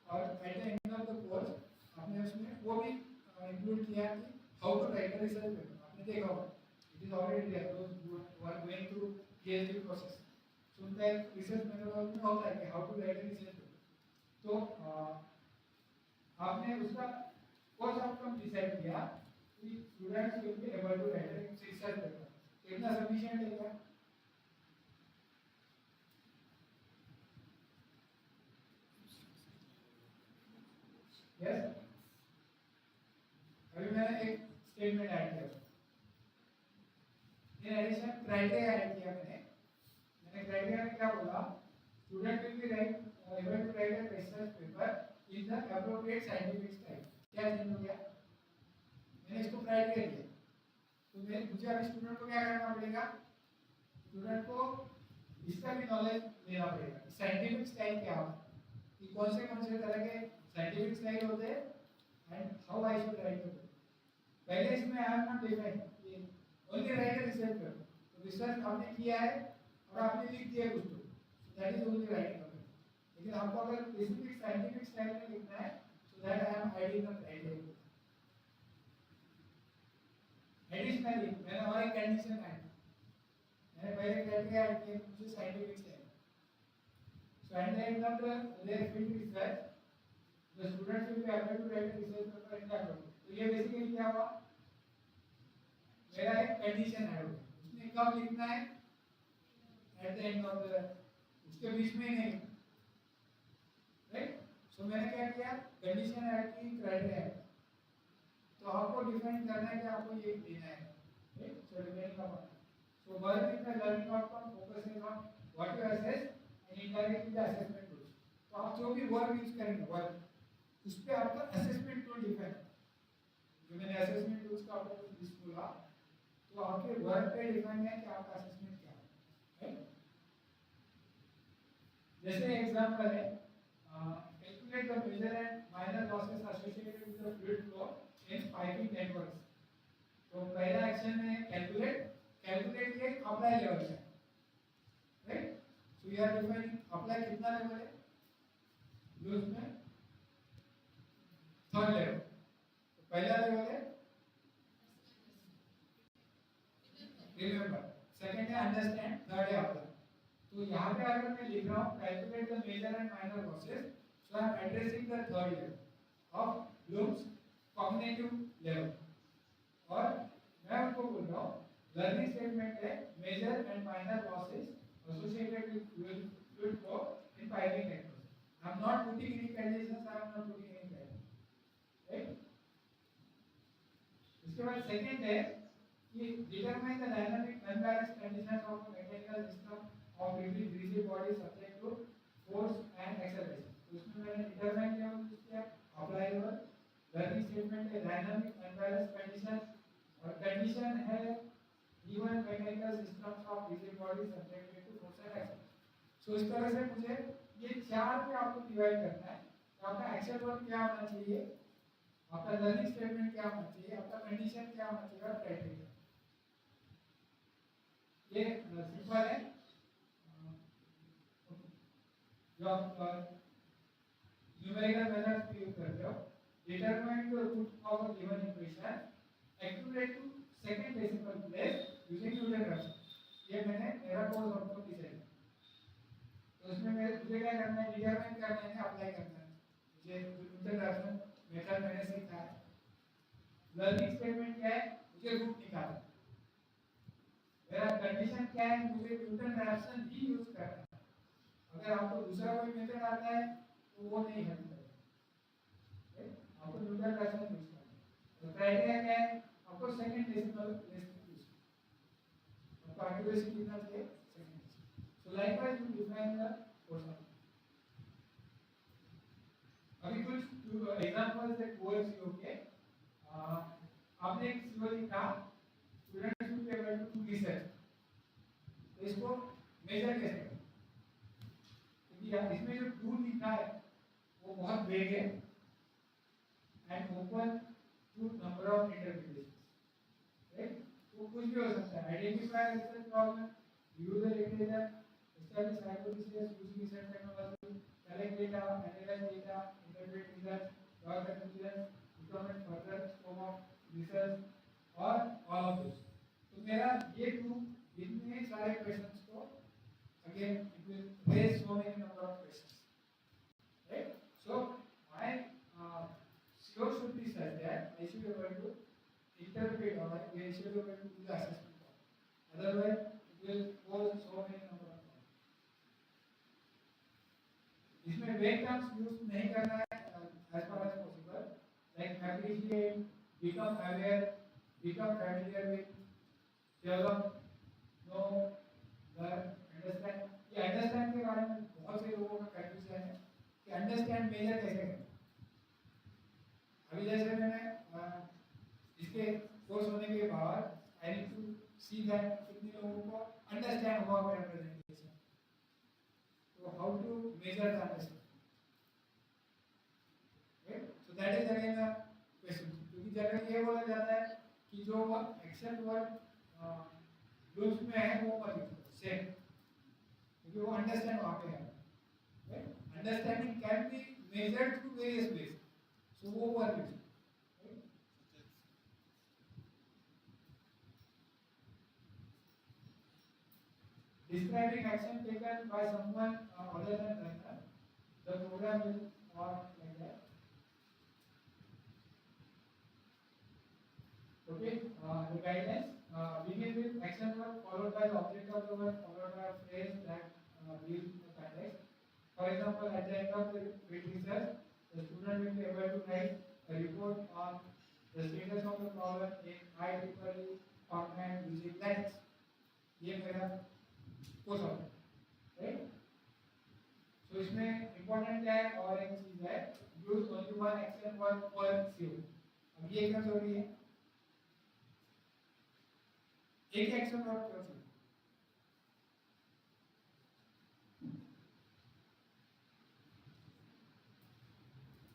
और at the end of the course आपने उसमें वो भी इंक्लूड किया कि how to write the research paper. आपने देखा होगा, it is already there, those who are going through PhD process. So उनका एक रिसर्च मेथोडोलॉजी में होता है कि how to write the research paper. तो आपने उसका कोर्स आउटकम डिसाइड किया कि students will be able to write the research paper. कितना सफिशिएंट है क्या? यस. अभी मैंने एक स्टेटमेंट ऐड किया, इन एडिशन क्राइटेरिया ऐड किया. मैंने क्राइटेरिया में क्या बोला student will be able to write a research paper in the appropriate scientific style. क्या चेंज हो गया? मैंने इसको क्राइटेरिया दिया, तो मुझे अभी स्टूडेंट को क्या करना पड़ेगा? स्टूडेंट को इसका भी नॉलेज लेना पड़ेगा कि साइंटिफिक स्टाइल क्या होता है, कि कौन से तरह के साइंटिफिक स्टाइल होते हैं and how I should write the book. पहले इसमें आई हैव नॉट डिफाइंड कि ओनली राइट रिसर्च पेपर. तो रिसर्च आपने किया है और आपने लिख दिया कुछ, तो दैट इज ओनली राइटिंग. लेकिन आपको अगर स्पेसिफिक साइंटिफिक स्टाइल में लिखना है, so that I am aiding the criteria. Additionally मैंने और एक कंडीशन ऐड, मैंने पहले क्राइटेरिया ऐड किया मुझे scientific style. So at the end of their field research the students will be able to write research paper in that. तो ये basically क्या हुआ, मेरा एक कंडीशन ऐड हो गया. उसने कब लिखना है? Eight the end of the, उसके बीच में नहीं, राइट. सो मैंने क्या किया, कंडीशन ऐड की, क्राइटेरिया ऐड. तो आपको डिफाइन करना है कि आपको ये देना है, right. So depending upon, so work in the learning outcome focusing on what you assess and indirectly the assessment tools. तो आप जो भी वर्क यूज करेंगे, वर्क उस पे आपका असेसमेंट टूल डिफाइन. जो मैंने असेसमेंट टूल्स का आपको लिस्ट बोला, तो आपके वर्क पे डिफाइन है कि आपका असेसमेंट क्या है, राइट. जैसे एग्जांपल है, calculate the major and minor losses associated with the fluid flow in piping networks. तो पहला एक्शन है कैलकुलेट ये अप्लाई लेवल है, right. So you are defining apply कितना लेवल है, जो उसमें थर्ड लेवल. तो पहला लेवल है रिमेंबर, सेकंड है अंडरस्टैंड, थर्ड है अप्लाई. तो यहाँ पे अगर मैं लिख रहा हूँ calculate the major and minor losses, so I am addressing the third level of Bloom's cognitive level. और मैं उनको बोल रहा हूँ लर्निंग स्टेटमेंट है major and minor losses associated with fluid flow in piping networks. I am not putting any conditions, I am not putting any conditions, right. इसके बाद second है कि determine the dynamic unbalanced conditions of a mechanical system of rigid body subject to force and acceleration. तो इसमें मैंने determine क्या use किया, apply level. Learning statement है dynamic unbalanced conditions, और कंडीशन है given mechanical systems of rigid body subject to force and acceleration. सो इस तरह से मुझे ये चार पे आपको डिवाइड करना है. तो आपका एक्शन वर्ब क्या होना चाहिए, आपका लर्निंग स्टेटमेंट क्या होना चाहिए, आपका कंडीशन क्या होना चाहिए, और क्राइटेरिया. ये सिंपल है. जो आप न्यूमेरिकल मेथड्स यूज करते हो, determine the root of a given equation accurate to second decimal place using Newton Raphson. ये मैंने मेरा कोर्स आपको डिजाइन. तो इसमें मुझे क्या करना है, डिटरमाइन करना है, अप्लाई करना है. मुझे न्यूटन रेफ्स मेथड मैंने सीखा है. लर्निंग स्टेटमेंट क्या है, मुझे रूट निकालना है. मेरा कंडीशन क्या है, मुझे न्यूटन रेफ्स ही यूज करना है. अगर आपको दूसरा कोई मेथड आता है तो वो नहीं हेल्प करेगा, आपको न्यूटन रेफ्स यूज करना है. तो क्राइटेरिया क्या है, आपको सेकंड डेसिमल प्लेस यूज करना है. आपको एक्यूरेसी कितना चाहिए, second. So likewise you define the portion. अभी कुछ एग्जांपल्स है कोर्स के. आपने एक सीओ लिखा, students will be able to research. तो इसको मेजर कैसे करें, क्योंकि इसमें जो टूल लिखा है वो बहुत वेग है and open to number of interpretations, right. तो कुछ भी हो सकता है. Identify research problem, use the literature, establish hypothesis, use research technology, collect data, analyse data, interpret results, draw conclusion, determine further scope of research, और all of this. तो मेरा ये टू इतने सारे क्वेश्चंस को again it will raise so many number of questions, right. So my CO should be such that I should be able to interpret, or I should be able to do the assessment. Otherwise it will pose so many number of problems. इसमें vague terms use नहीं करना है as far as possible, like appreciate, become aware, become familiar with, develop, know, learn, understand. ये understand के बारे में बहुत से लोगों का कंफ्यूजन है कि अंडरस्टैंड मेजर कैसे करें। अभी जैसे मैंने इसके कोर्स होने के बाद I need to see that कितने लोगों को अंडरस्टैंड हुआ मेरा प्रेजेंटेशन, तो how to measure the understanding, right? So that is again a question, क्योंकि जनरली ये बोला जाता है कि जो एक्शन वर्ड ग्रुप्स में है वो मत लिखो सेम, क्योंकि वो अंडरस्टैंड वहाँ पे है, right? Understanding can be measured through various ways, so वो वर्ड लिखो। Describing action taken by someone other than Ranjay, the program will or like that. Okay, the guidelines begin with action verb followed by the object of the word followed by a phrase that gives the context. For example, at the end of the research, the student will be able to write a report on the status of the problem in IEEE format using that. ये मेरा course होता है, right? सो इसमें important क्या है और एक चीज है, use only one action verb पर सीओ। अब ये क्या जरूरी है, एक एक्शन वर्ब पर CO.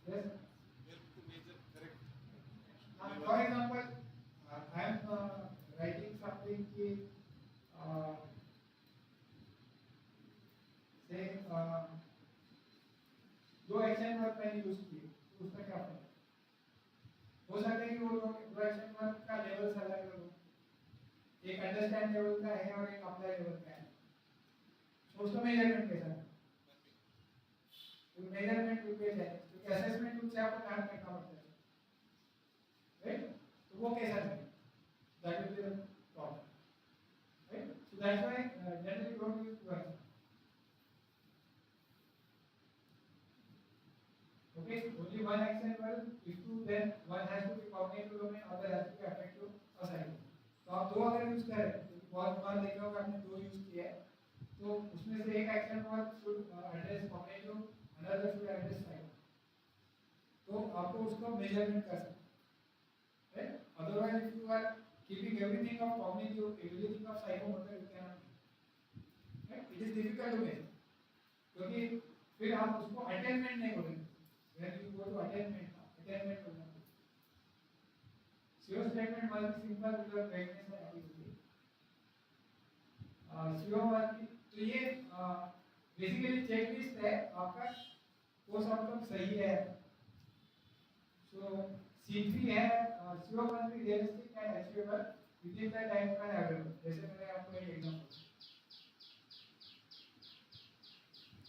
Yes, for example I am writing something कि दो एक्शन वर्ब मैंने यूज किए, तो उसका क्या फर्क हो सकता है कि वो दो एक्शन वर्ब का लेवल अलग हो, एक अंडरस्टैंड लेवल का है और एक अप्लाई लेवल का है, तो उसका मेजरमेंट कैसा है? तो मेजरमेंट टूल पे जाए, क्योंकि असेसमेंट टूल से आपको काम करना पड़ता है, राइट? तो वो कैसा है, that is the problem, right? So that's why generally don't use to action. Okay, only one action verb. If two, then one has to be cognitive domain, other has to be affective or psychic. तो आप दो अगर use करें, तो बहुत बार देखा होगा आपने दो यूज किया है, तो उसमें से एक action verb should address cognitive, another should address psycho, तो आपको उसको मेजरमेंट कर सकते हैं, right? Otherwise if you are keeping everything of cognitive, everything of psychomotor, you can not, right? It is difficult to measure, क्योंकि फिर आप उसको अटेनमेंट नहीं बोलेंगे। When you go to attainment will not be. CO statement must be simple without vagueness and ambiguity. CO must be, तो ये basically checklist है आपका, कोर्स आउटकम सही है, सो C3 है, CO must be realistic and achievable within the time span available, जैसे मैंने आपको एक example,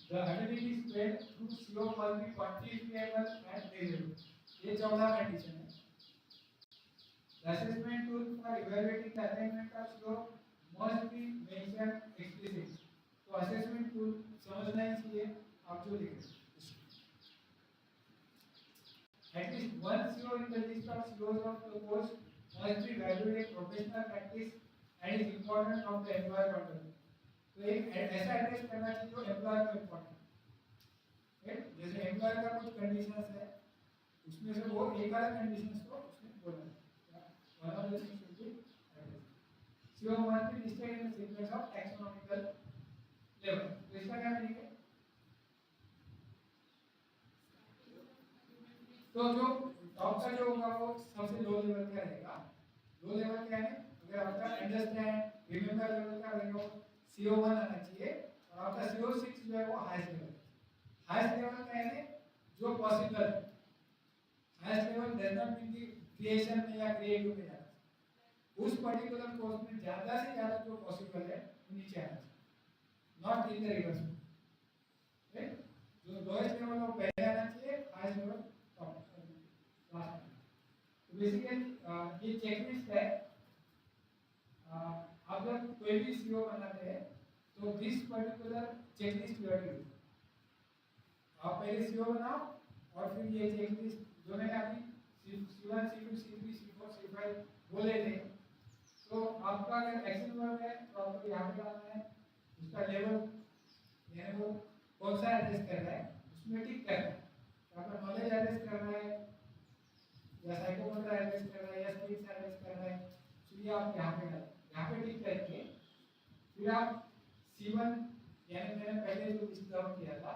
the ability spread through CO must be quantifiable and measurable, ये 14 कंडीशन है। The assessment tool for evaluating the attainment of CO must be mentioned explicitly, तो assessment tool समझना ही चाहिए आप जो लिख रहे हैं। At least one CO in the list of COs of the course must be valued in professional practice and is important from the employer point of view, तो एक ऐसा एड्रेस करना चाहिए जो एम्प्लॉयर को इम्पोर्टेंट, राइट? जैसे employer का कुछ कंडीशंस है, उसमें से वो एक अलग कंडीशंस को उसने बोला है, one of the things will be address. CO must be listed in the sequence of taxonomical level, तो इसका क्या मीनिंग है? तो जो टॉप का जो होगा वो सबसे लो लेवल का रहेगा। लो लेवल क्या है? अगर आपका अंडरस्टैंड रिमेंबर लेवल का रहेगा CO1 आना चाहिए, और आपका CO6 जो है वो हाईएस्ट लेवल। हाईएस्ट लेवल क्या है? जो पॉसिबल है। Highest level does not mean कि क्रिएशन में या क्रिएटिव में जाना, उस पर्टिकुलर कोर्स में ज्यादा से ज्यादा जो पॉसिबल है वो नीचे आना चाहिए, not in the reverse, right? जो लोएस्ट लेवल वो पहले आना चाहिए, हाईएस्ट लेवल टॉप लास्ट में। तो बेसिकली ये चेकलिस्ट है। आप जब कोई भी CO बनाते हैं तो this particular checklist you have to use. आप पहले CO बनाओ और फिर ये चेकलिस्ट जो मैंने अभी C1 C2 C3 C4 C5 बोले थे, तो आपका अगर एक्शन वर्ब है तो आपको यहाँ पे डालना है उसका लेवल, यानी वो कौन सा एड्रेस करना है उसमें टिक करना है। तो आपका नॉलेज एड्रेस करना है या साइकोमोटर एड्रेस करना है या स्किल्स एड्रेस करना है, तो ये आप यहाँ पे डालें, यहाँ पे टिक करके फिर आप C1 यानी मैंने पहले जो लिस्ट डाउन किया था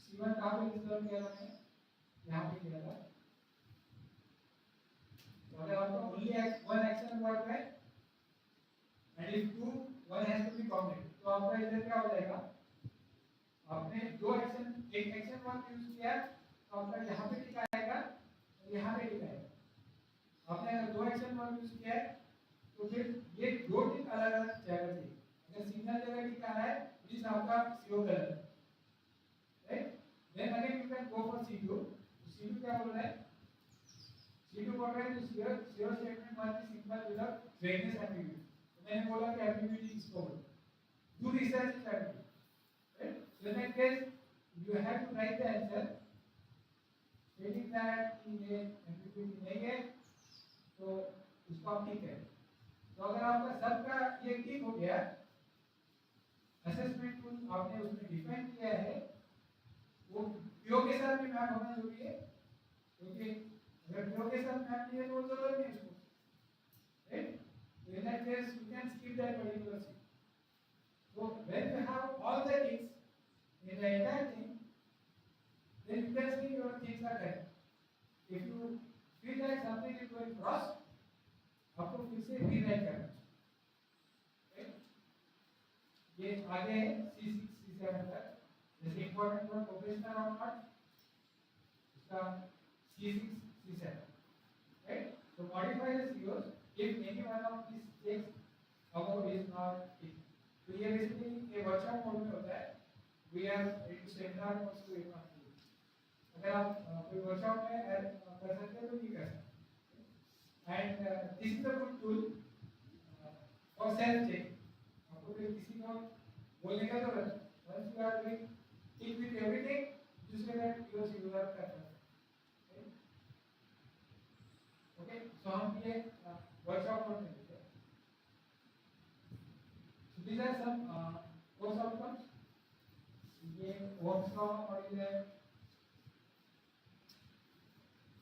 C1 कहाँ पे लिस्ट डाउन किया था मैंने यहाँ पे किया था। तो अगर आपका only one action work है and if two one has to be completed, तो आपका इधर क्या हो जाएगा, आपने दो एक्शन एक एक्शन वर्क यूज किया तो आपका यहाँ पे टिक आएगा और यहाँ पे टिक आएगा। आपने अगर दो एक्शन वर्क यूज किया है तो फिर ये दो टिक अलग अलग जगह चाहिए। अगर सिंगल जगह टिक आ रहा है इस आपका CO colour, right. Then again you can go for C2। तो C2 क्या बोल रहा है, C2 बोल रहा है तो zero statement must be simple without vagueness ambiguity। तो मैंने बोला कि ambiguity इसको बोलो, do research is ambiguity, right। So in that case you have to write the answer stating that ये ambiguity नहीं है तो उसको आप ठीक करें। तो अगर आपका सबका ये ठीक हो गया, असेसमेंट टूल आपने उसमें डिफाइन किया है, वो PO के साथ भी मैप होना जरूरी है, क्योंकि अगर PO के साथ मैप नहीं है तो जरूरत नहीं उसको, right. So in that case you can skip that particular thing। So when you have all the things in the entire thing, then you can see your things are correct। If you feel like something is going cross, आपको फिर से rewrite करना है, right. ये आगे है C6 C7 तक, जैसे इंपॉर्टेंट वर्ड प्रोफेशनल और नॉट, इसका C6 C7, right. So modify the COs if any one of these checks above is not ticked। तो ये बेसिकली ये वर्कशॉप मोड में होता है, we are into seminar modes to एक मात्र। अगर आप कोई वर्कशॉप में कर सकते हैं तो नहीं कर सकते। And this is a good tool for self check। आपको फिर किसी को बोलने का जरूरत है, once you are doing tick with everything, you say that you are कर सकते हैं। Okay, so हम ये वर्कशॉप में देखते हैं। So these are some course outcomes। ये वर्क्स का मॉड्यूल है,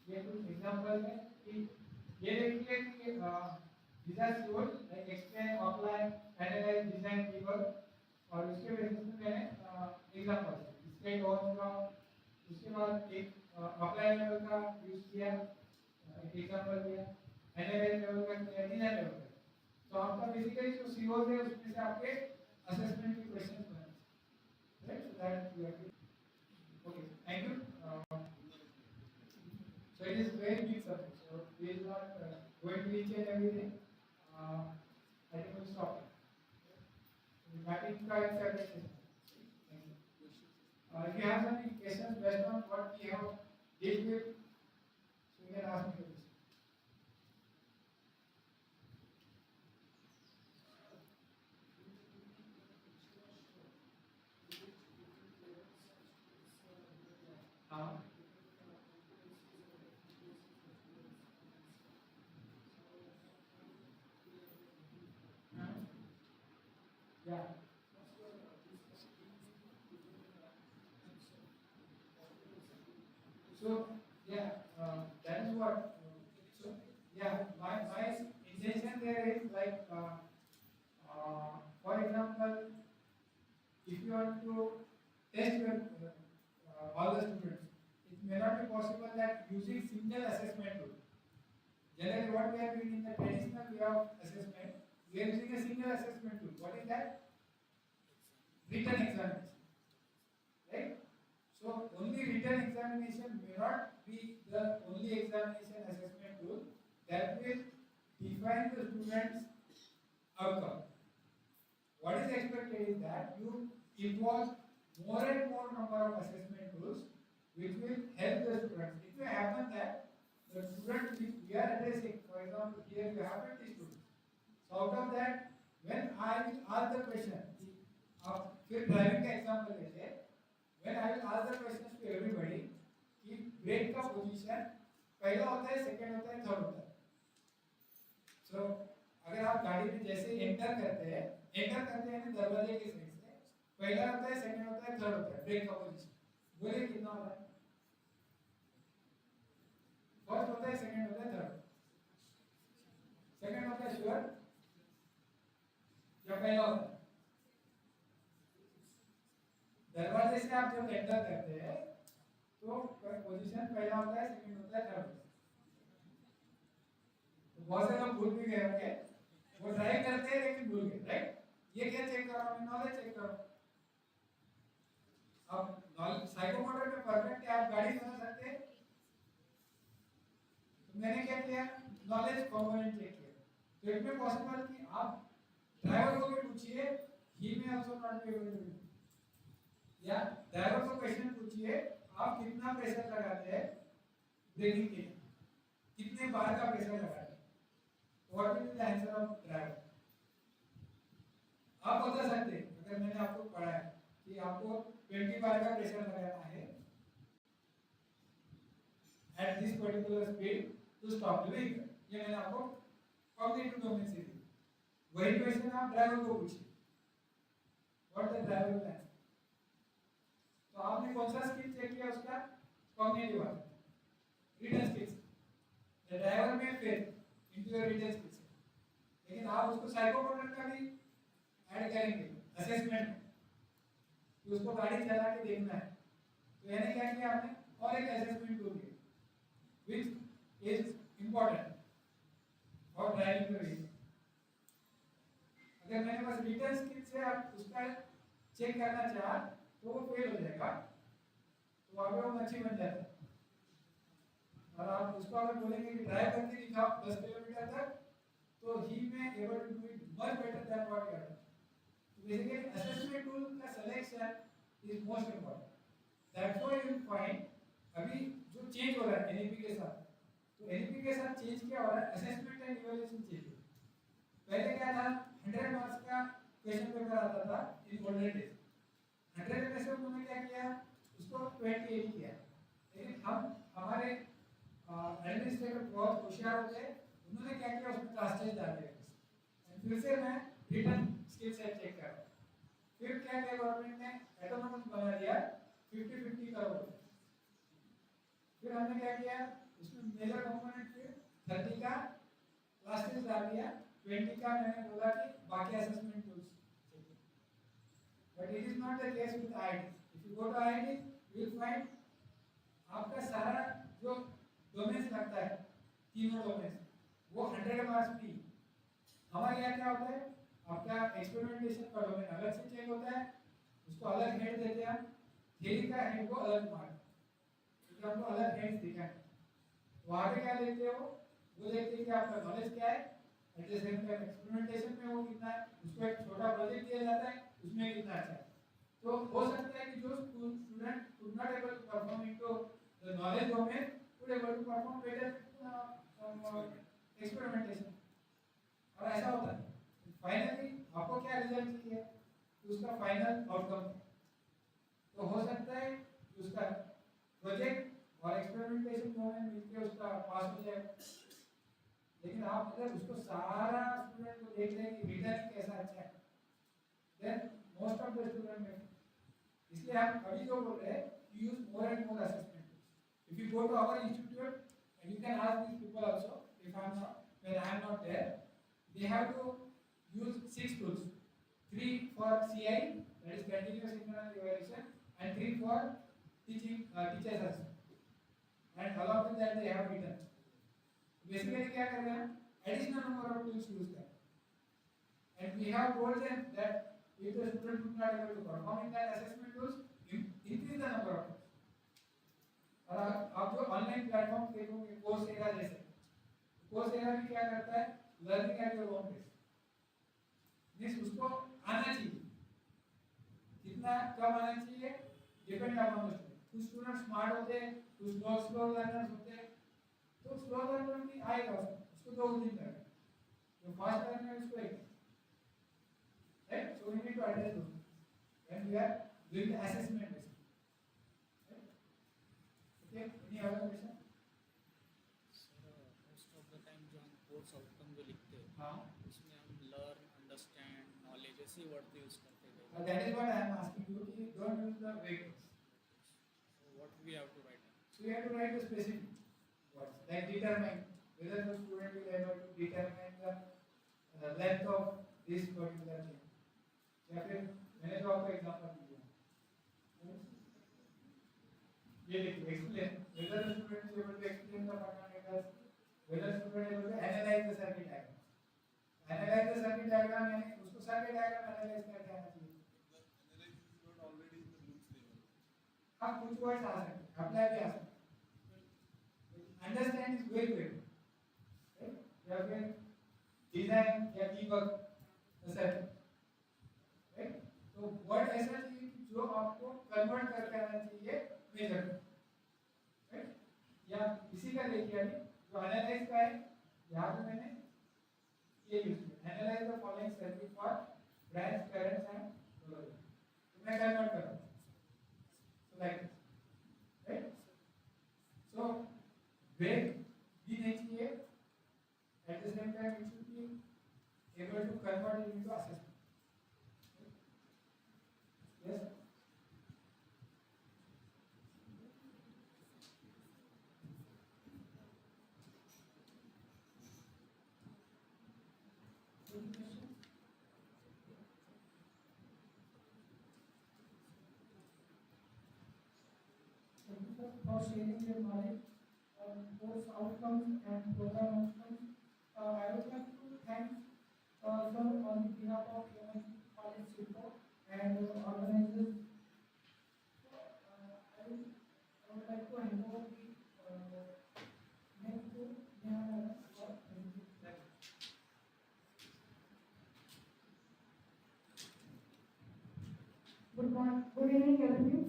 ये कुछ एग्जांपल है कि ये देखिए कि these are COs like explain, outline, analyze, design, debug, और उसके बेसिस पे मैंने एग्जांपल स्टेट ऑन का, उसके बाद एक अप्लाई लेवल का यूज किया, एक एग्जांपल दिया, एनालाइज लेवल का किया, डिजाइन लेवल का। तो आपका बेसिकली जो COs है उसमें से आपके असेसमेंट के क्वेश्चंस बने, right. So that you have okay, thank you. So it is very big subject, so we are not going to each and everything। I think we'll stop it। Mapping का एक separate session। Thank you। If you have any questions based on what we have dealt with, so you can ask me this। Yeah। So yeah, that is what. So yeah, my intention there is like, for example, if you want to test your all the students, it may not be possible that using single assessment tool. Generally, what we are doing in the traditional way of assessment, we are using a single assessment tool. What is that? Written examination, right? So only written examination may not be the only examination assessment tool that will define the student's outcome. What is expected is that you involve more and more number of assessment tools which will help the students. It may happen that the student which we are addressing, for example, here you have 20 students. So out of that, when I will ask the question, फिर driving का example लेते हैं, when I will ask the questions to everybody कि break का position पहला होता है, second होता है, थर्ड होता है। So अगर आप गाड़ी में जैसे एंटर करते हैं ना दरवाजे के साइड से, पहला होता है, सेकंड होता है, थर्ड होता है, ब्रेक का पोजीशन। बोलिए कितना होता है? फर्स्ट होता है, सेकंड होता है, थर्ड। सेकंड होता है श्योर या पहला होता है? दरवाजे से आप जब एंटर करते हैं तो पोजीशन पहला होता है, सेकंड होता है, थर्ड होता है। तो बहुत से लोग भूल भी गए होंगे, वो ट्राई करते हैं लेकिन भूल गए, राइट? ये क्या चेक कर रहा हूं? नॉलेज चेक कर रहा हूं। अब नॉलेज साइकोमोटर में परफेक्ट है, आप गाड़ी चला सकते हैं। तो मैंने क्या किया? नॉलेज कंपोनेंट चेक किया। तो इट में पॉसिबल कि आप ड्राइवर को भी पूछिए, he may also not be able to, या ड्राइवर को क्वेश्चन पूछिए, आप कितना प्रेशर लगाते हैं ब्रेकिंग के लिए, कितने बार का प्रेशर लगाते हैं, what is the answer of driver. आप बता सकते हैं, अगर मैंने आपको पढ़ा है कि आपको 20 बार का प्रेशर लगाना है at this particular speed to stop the vehicle, ये मैंने आपको कॉग्निटिव डोमेन से दी। वही क्वेश्चन आप ड्राइवर को पूछिए, what the driver will answer. तो आपने कौन सा स्किल चेक किया? उसका कॉग्निटिव वाला, written skills. The driver may fail into your written skills, लेकिन आप उसको साइकोमोटर का भी ऐड करेंगे असेसमेंट में, कि उसको गाड़ी चला के देखना है। तो यानी क्या किया आपने? और एक असेसमेंट टूल दिया which is important for driving the vehicle। अगर मैंने बस रिटन स्किल से आप उसका चेक करना चाहा तो वो फेल हो जाएगा, तो वहाँ पे वो मच्छी बन जाता है। और आप उसको अगर बोलेंगे कि ड्राइव करके दिखाओ 10 किलोमीटर तक, तो he may able to do it much better than what you are. तो बेसिकली असेसमेंट टूल का selection is most important. That's why you will find अभी जो चेंज हो रहा है एनईपी के साथ, तो एनईपी के साथ चेंज क्या हो रहा है? Assessment and evaluation change. पहले क्या था? 100 मार्क्स का क्वेश्चन पेपर आता था इन ओल्डर डेज। 100 में से उन्होंने क्या किया? उसको 28 किया। लेकिन हम हमारे एडमिनिस्ट्रेटर बहुत होशियार होते हैं, उन्होंने क्या किया? उसमें क्लास टेस्ट डाल दिया। फिर से मैं रिटन स्किल सेट चेक कर रहा हूँ। फिर क्या किया गवर्नमेंट ने? ऑटोनॉमस बना दिया 50-50 करोड़। फिर हमने क्या किया? उसमें मेजर कंपोनेंट फिर 30 का क्लास टेस्ट डाल दिया, 20 का मैंने बोला कि बाकी assessment tools. But it is not the case with IIT. If you go to IIT you will find आपका सारा जो डोमेन्स लगता है, तीनों डोमेन्स, वो 100 मार्क्स की। हमारे यहाँ क्या होता है? आपका एक्सपेरिमेंटेशन का डोमेन अलग से चेक होता है, उसको अलग हेड देते हैं, थ्योरी का हेड को अलग मार्क, क्योंकि हमको अलग हेड्स दिखा है। वहाँ पे क्या देखते हो? वो देखते हैं कि आपका नॉलेज क्या है, eight the same time experimentation में वो कितना है, उसको एक छोटा प्रोजेक्ट दिया जाता है, उसमें कितना अच्छा है। तो हो सकता है कि जो student could not able to perform into the knowledge domain could able to perform better experimentation, और ऐसा होता है। फाइनली आपको क्या रिजल्ट चाहिए? उसका फाइनल आउटकम। तो हो सकता है उसका प्रोजेक्ट और एक्सपेरिमेंटेशन डोमेन मिलके उसका पास हो जाए, लेकिन आप अगर उसको सारा स्टूडेंट को देख रहे हैं कि रिटर्न कैसा अच्छा है, then most of the student में। इसलिए हम अभी जो बोल रहे हैं, use more and more assessment. If you go to our institute and you can ask these people also, if I am not, when I am not there, they have to use 6 tools, 3 for CI, that is continuous internal evaluation, and 3 for teaching teachers assessment, and along with that they have written. Basically क्या कर रहे हैं? Additional number of tools use कर, and we have told them that if the student is not able to perform in that assessment tools, increase the number of tools. और आप जो online platform देखोगे Coursera जैसे, Coursera भी क्या करता है? Learning at your own pace. Means उसको आना चाहिए, कितना कब आना चाहिए डिपेंड अपॉन द स्टूडेंट। कुछ स्टूडेंट स्मार्ट होते हैं, कुछ स्लो लर्नर्स होते हैं, तो स्लो लर्नर भी आएगा, उसको 2 दिन लगेगा, जो फास्ट लर्नर है उसको 1, right? So we need to address those when we are doing the assessment basis, right? Okay, any other question? Most of the time जो हम कोर्स आउटकम जो लिखते हैं, हाँ, उसमें हम लर्न, अंडरस्टैंड, नॉलेज ऐसे वर्ड यूज करते हैं, That is what I am asking you. Ki don't use the vague words. So what we have to write? So you have to write the specific words like determine whether the student will able to determine the length of this particular thing. या फिर मैंने जो आपको example दिया ये देखिए explain whether the student is able to explain the fundamentals, whether the student is able to analyze the circuit diagram. Analyze the circuit diagram यानी उसको circuit diagram analyze करके आना चाहिए. Analysis is not already in the books level. हाँ कुछ words आ सकते हैं, apply भी आ सकते हैं. Understand is very good. Right? या फिर design या debug the circuit. Right? तो वर्ड ऐसा चाहिए जो आपको कन्वर्ट करके आना चाहिए मेजर में. राइट? या इसी का देखिए अभी जो एनालाइज का है यहाँ पे मैंने ये यूज किया analyse the following circuit for branch currents and voltage. तो मैं कन्वर्ट कर रहा हूँ. So like this. Right? So vague भी नहीं चाहिए. At the same time it should be able to convert it into assessment. Yes. Any questions? Thank you, sir, for sharing your knowledge on course outcomes and program outcomes. I would like to thank sir on behalf of College Cidco and organizers. I would like to hand over the next to Mahendra for presentation. Good morning, good evening, everyone.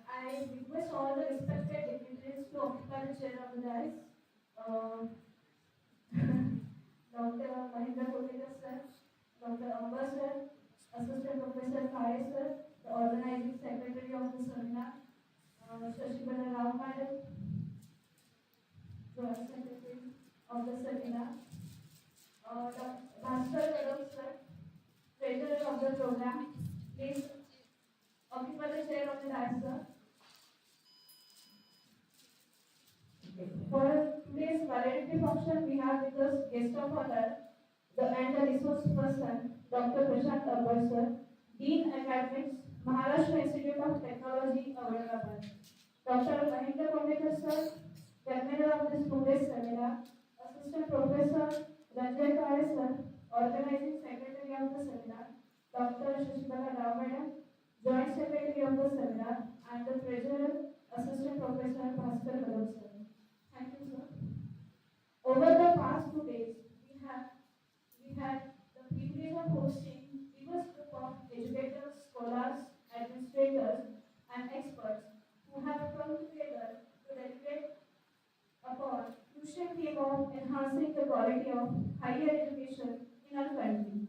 I request all the respected dignitaries to occupy the chair of the dais. Dr. Mahendra Kondekar sir, Dr. Ambad sir, Assistant Professor Kare sir, the Organizing Secretary of the seminar, Shri Madam, Joint Secretary of the seminar, Chancellor sir, Treasurer of the program. Please occupy the chair of the dais, sir. For today's valedictory function, we have with us guest of honor, and the resource person, Dr. Prashant Ambad, sir, Dean Academics, Maharashtra Institute of Technology, Aurangabad. Dr. Mahendra Kondekar, sir, Convener of this today's seminar, Assistant Professor Ranjay, sir, Organizing Secretary of the seminar, Dr. Shri, Joint Secretary of the seminar, and the Treasurer, Assistant Professor Bhalkikar, sir. Thank you, sir. Over the past 2 days, we had the privilege of hosting diverse group of educators, scholars, administrators, and experts who have come together to deliberate upon crucial theme of enhancing the quality of higher education in our country.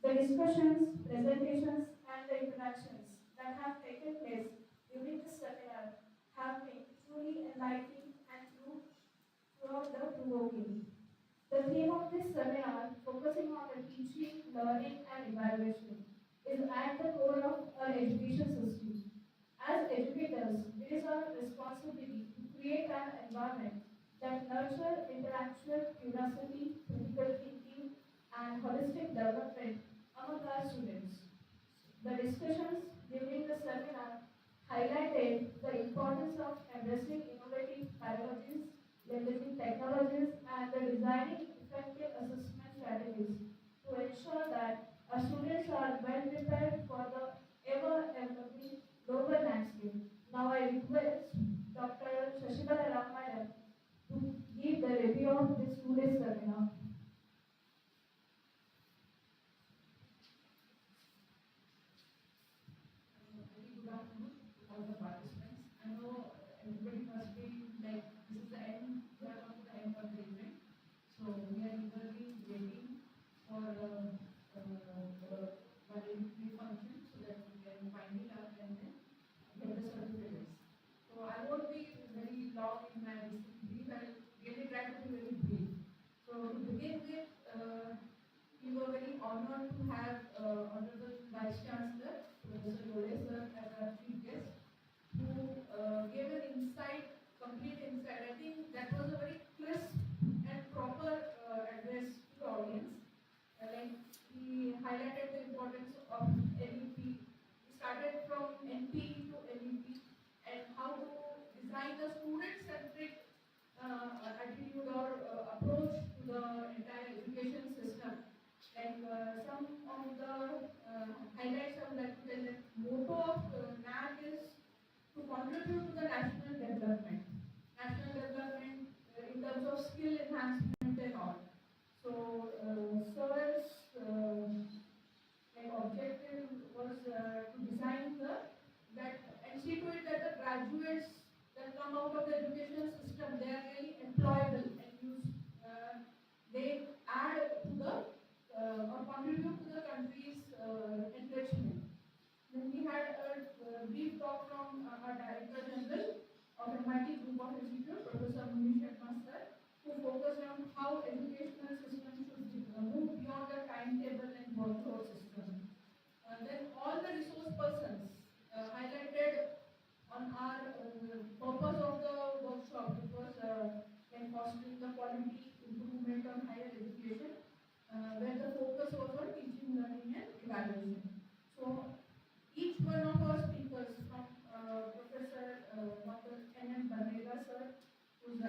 The discussions, presentations, and the interactions that have taken place during this seminar have been truly enlightening and throughout the provoking. The theme of this seminar, focusing on the teaching, learning, and evaluation, is at the core of our education system. As educators, it is our responsibility to create an environment that nurtures intellectual curiosity, critical thinking, and holistic development among our students. The discussions during the seminar highlighted the importance of embracing innovative pedagogies, leveraging technologies, and the designing effective assessment strategies to ensure that our students are well prepared for the ever-evolving global landscape. Now I request Dr. Shri to give the review of this today's seminar. Good afternoon to all the participants. I know everybody must be like, this is the end, we are come to the end of the event. So we are eagerly waiting for the valedictory function. honored to have Honorable Vice Chancellor, Professor Yeole sir, as our chief guest, who gave an insight, complete insight. I think that was a very crisp and proper address to the audience. Like he highlighted the importance of LEP. He started from NP to LEP and how to design a student-centric attitude or approach to the entire education system. Like some of the highlights I would like to tell that motto of NAC is to contribute to the national development. National development in terms of skill enhancement and all. So, sir's objective was to design that and see to it that the graduates that come out of the education system, they are really employable and they add to the or contribute to the country's enrichment. Then we had a brief talk from our Director General of MIT Group of Institute, Professor Munish, who focused on how educational system should move beyond the timetable and workload system. Then all the resource persons highlighted on our purpose of the workshop, which was fostering the quality improvement on higher education, where the focus was on teaching, learning and evaluation. So each one of our speakers from Professor Dr. N.N.Bandela sir, whose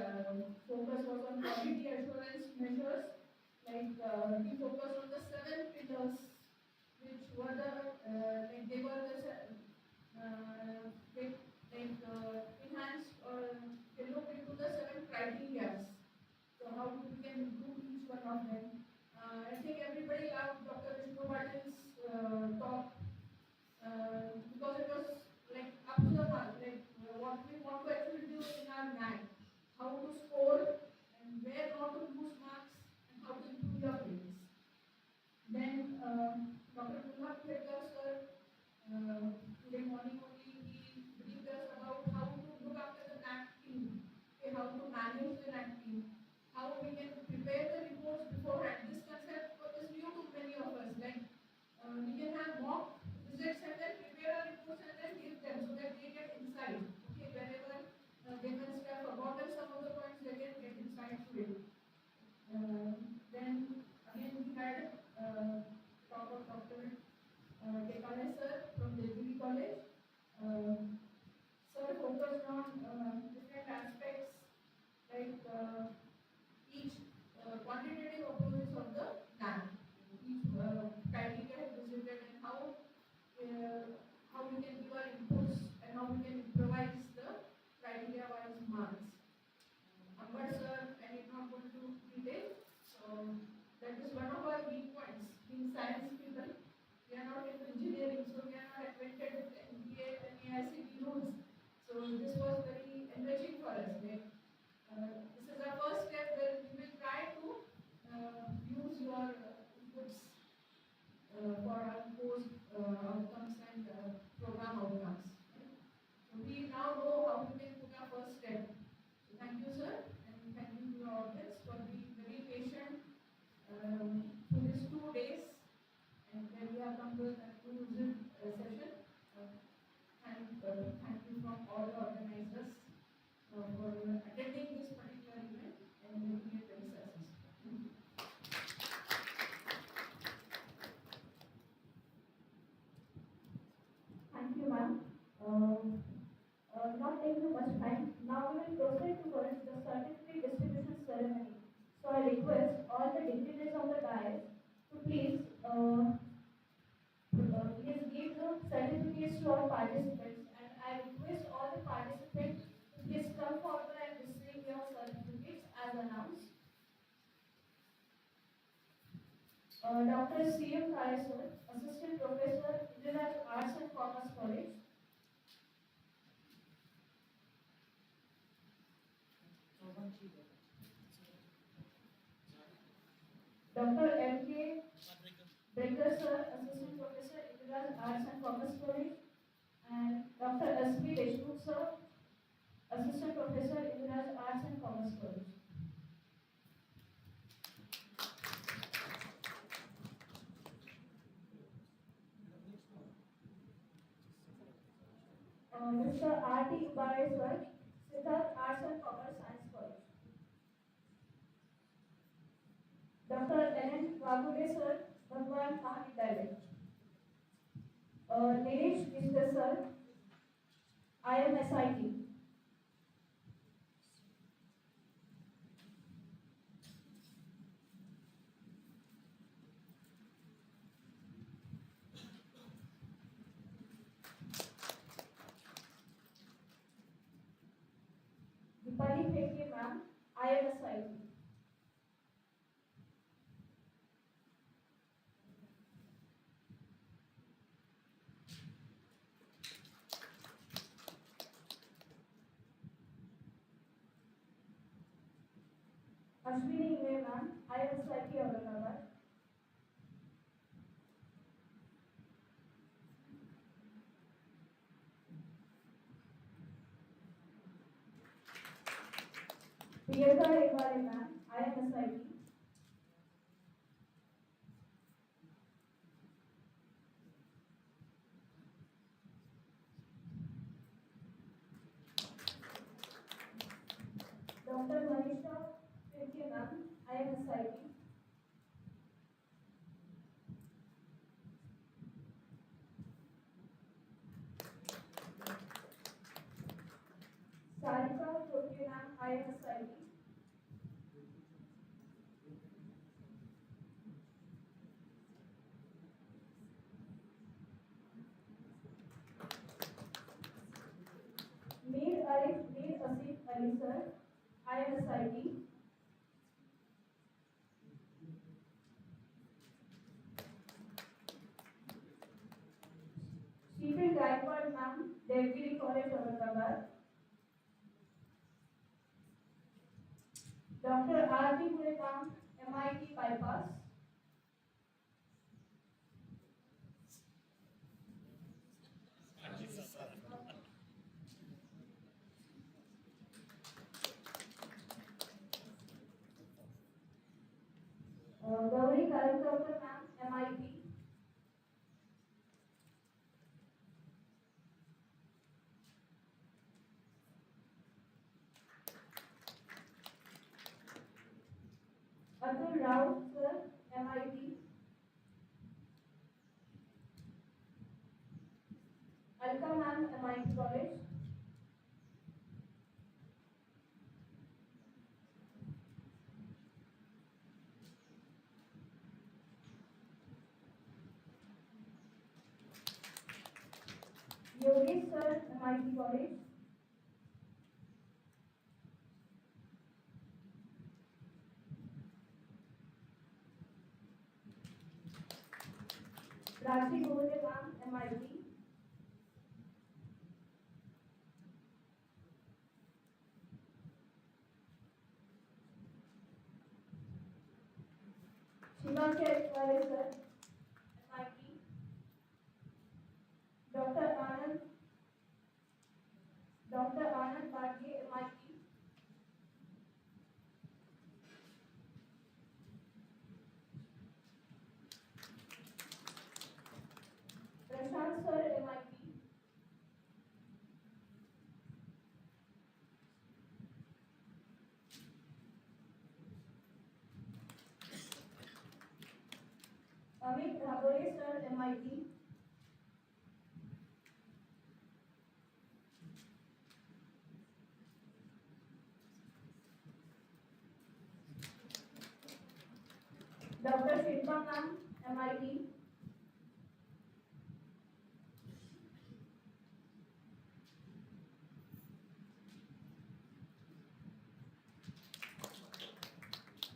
focus was on quality assurance measures, like he focused on the 7 pillars, which were they were the enhanced or they looked into the 7 criteria. So how we can improve each one of them. I think everybody loved Dr. Vishnu Patil's talk because it was like up to the mark, like what we want to actually do in our NAC, how to score and where not to lose marks and how to improve your grades. Then Dr. Bhalkikar sir, today morning only he briefed us about how to look after the NAC team, okay, how to manage the NAC team, how we can prepare the reports beforehand. This concept is new to many of us. Like we can have mock visits and then prepare our reports and then give them so that they get insight. Okay, wherever they must have forgotten some of the points, they can get insight to it. Then again we had talk of Dr. Tekale sir from the Degree College. Sir focused on different aspects like each quantitative approaches of the NAC, each criteria visited and how we can give our inputs and how we can improvise the criteria-wise marks. Ambad sir, I am not going to detail. So that is one of our weak points. Being science people, we are not into engineering, so we are not acquainted with the NBA and AICT rules. So this was very enriching for us. Like, this is our first step where we will try to use your inputs for our course outcomes and program outcomes. Right? So we now know how we can put our first step. So thank you, sir, and thank you to your audience for being very patient through these 2 days, and then we have come to a conclusive session. Thank you from all the organizers for attending this particular event and making it very successful. Thank you, ma'am. Not taking much time. Now we will proceed towards the certificate distribution ceremony. So I request all the dignitaries on the dais to please give the certificates to our participants, and I request all the participants to please come forward and receive your certificates as announced. Dr. C.M. Kare sir, Assistant Professor, Indian Arts and Commerce College. Dr. M.K. Brinker sir, Assistant Professor, Indian Arts and Commerce College, and Dr. S.B. Deshmukh sir, Assistant Professor, Indian Arts and Commerce College. Mr. R.T. Ubareswar, Siddharth Arts and Commerce Science College. Dr. N.N.Bandela, Bhagwan Mahavidyalaya. Nilesh Mr. Sir, IMSIT. Dipali Pheke ma'am, IMSIT. Ashwini Inge ma'am, IMSIT Aurangabad. Priyanka Egwale ma'am, IMSIT. Dr. Manisha Pheke ma'am, IMSIT. Sarika Pheke ma'am, IMSIT. Mir Asif Ali sir, IMSIT. Stephen Gaikwad ma'am, Devgiri College Aurangabad. Dr. R.V. Pure ma'am, MIT Bypass. Gauri Karakapur ma'am, MIT. Atul Rao sir, MIT. Alka ma'am, MIT College. Yeole sir, MIT College. Raji Gole ma'am, MIT. Shivanshi Aishwarya sir, MIT. Dr. Anand Bharti, MIT. Prashant sir, MIT. Amit Dhabore sir, MIT. Dr. Shilpa ma'am, MIT.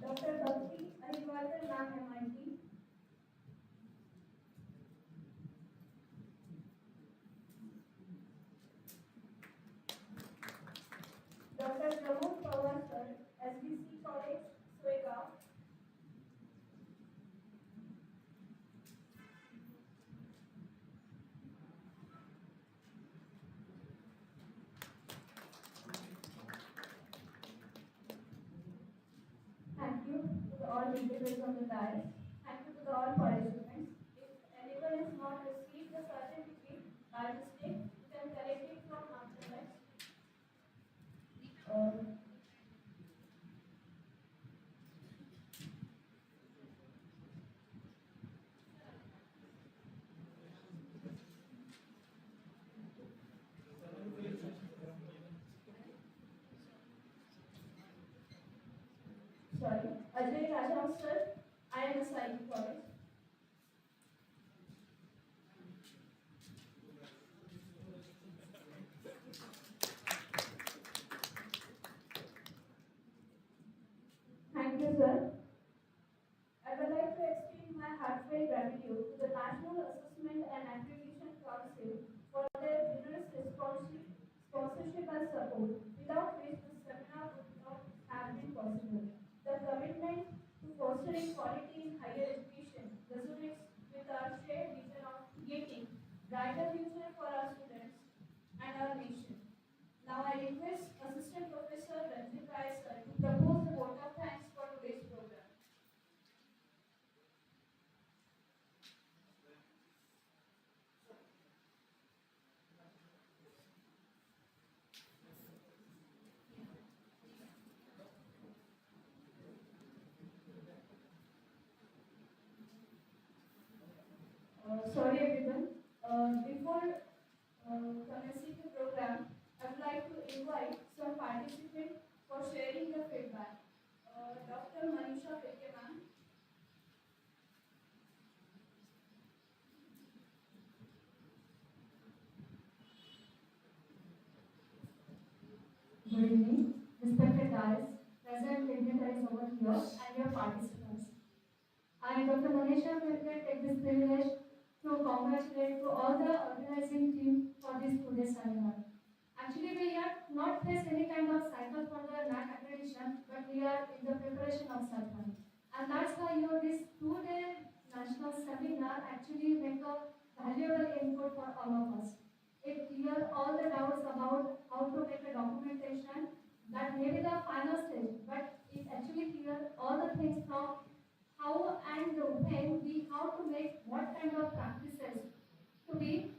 Dr. Bhakti Ahilwalkar ma'am, MIT. Dr. Pramod Pawar sir, SBC College, Swega. Thank you to the all individuals on the dais. Thank you to the all participants. If anyone has not received the certificate by mistake, you can collect it from Ajay Rajam sir, IMSI College. Thank you, sir. I would like to extend my heartfelt gratitude to the National Assessment and Accreditation Council for their generous sponsorship and support, without which this seminar would not have been possible. The commitment to fostering quality in higher education resonates with our shared vision of creating brighter future for our students and our nation. Now I request Assistant Professor Ranjay sir to propose the vote of thanks for today's program. Sorry everyone. Before commencing the program, I would like to invite some participants for sharing the feedback. Dr. Manisha Vikyaman. Good evening, respected guys, present dignitaries over here, and your participants. I, Dr. Manisha, will take this privilege to congratulate to all the organizing team for this today's seminar. Actually, we have not faced any kind of cycle for the NAC accreditation, but we are in the preparation of such one. And that's why this two-day national seminar actually make a valuable input for all of us. It clears all the doubts about how to make a documentation. That may be the final stage, but it actually clears all the things from how and when we how to make what kind of practices to be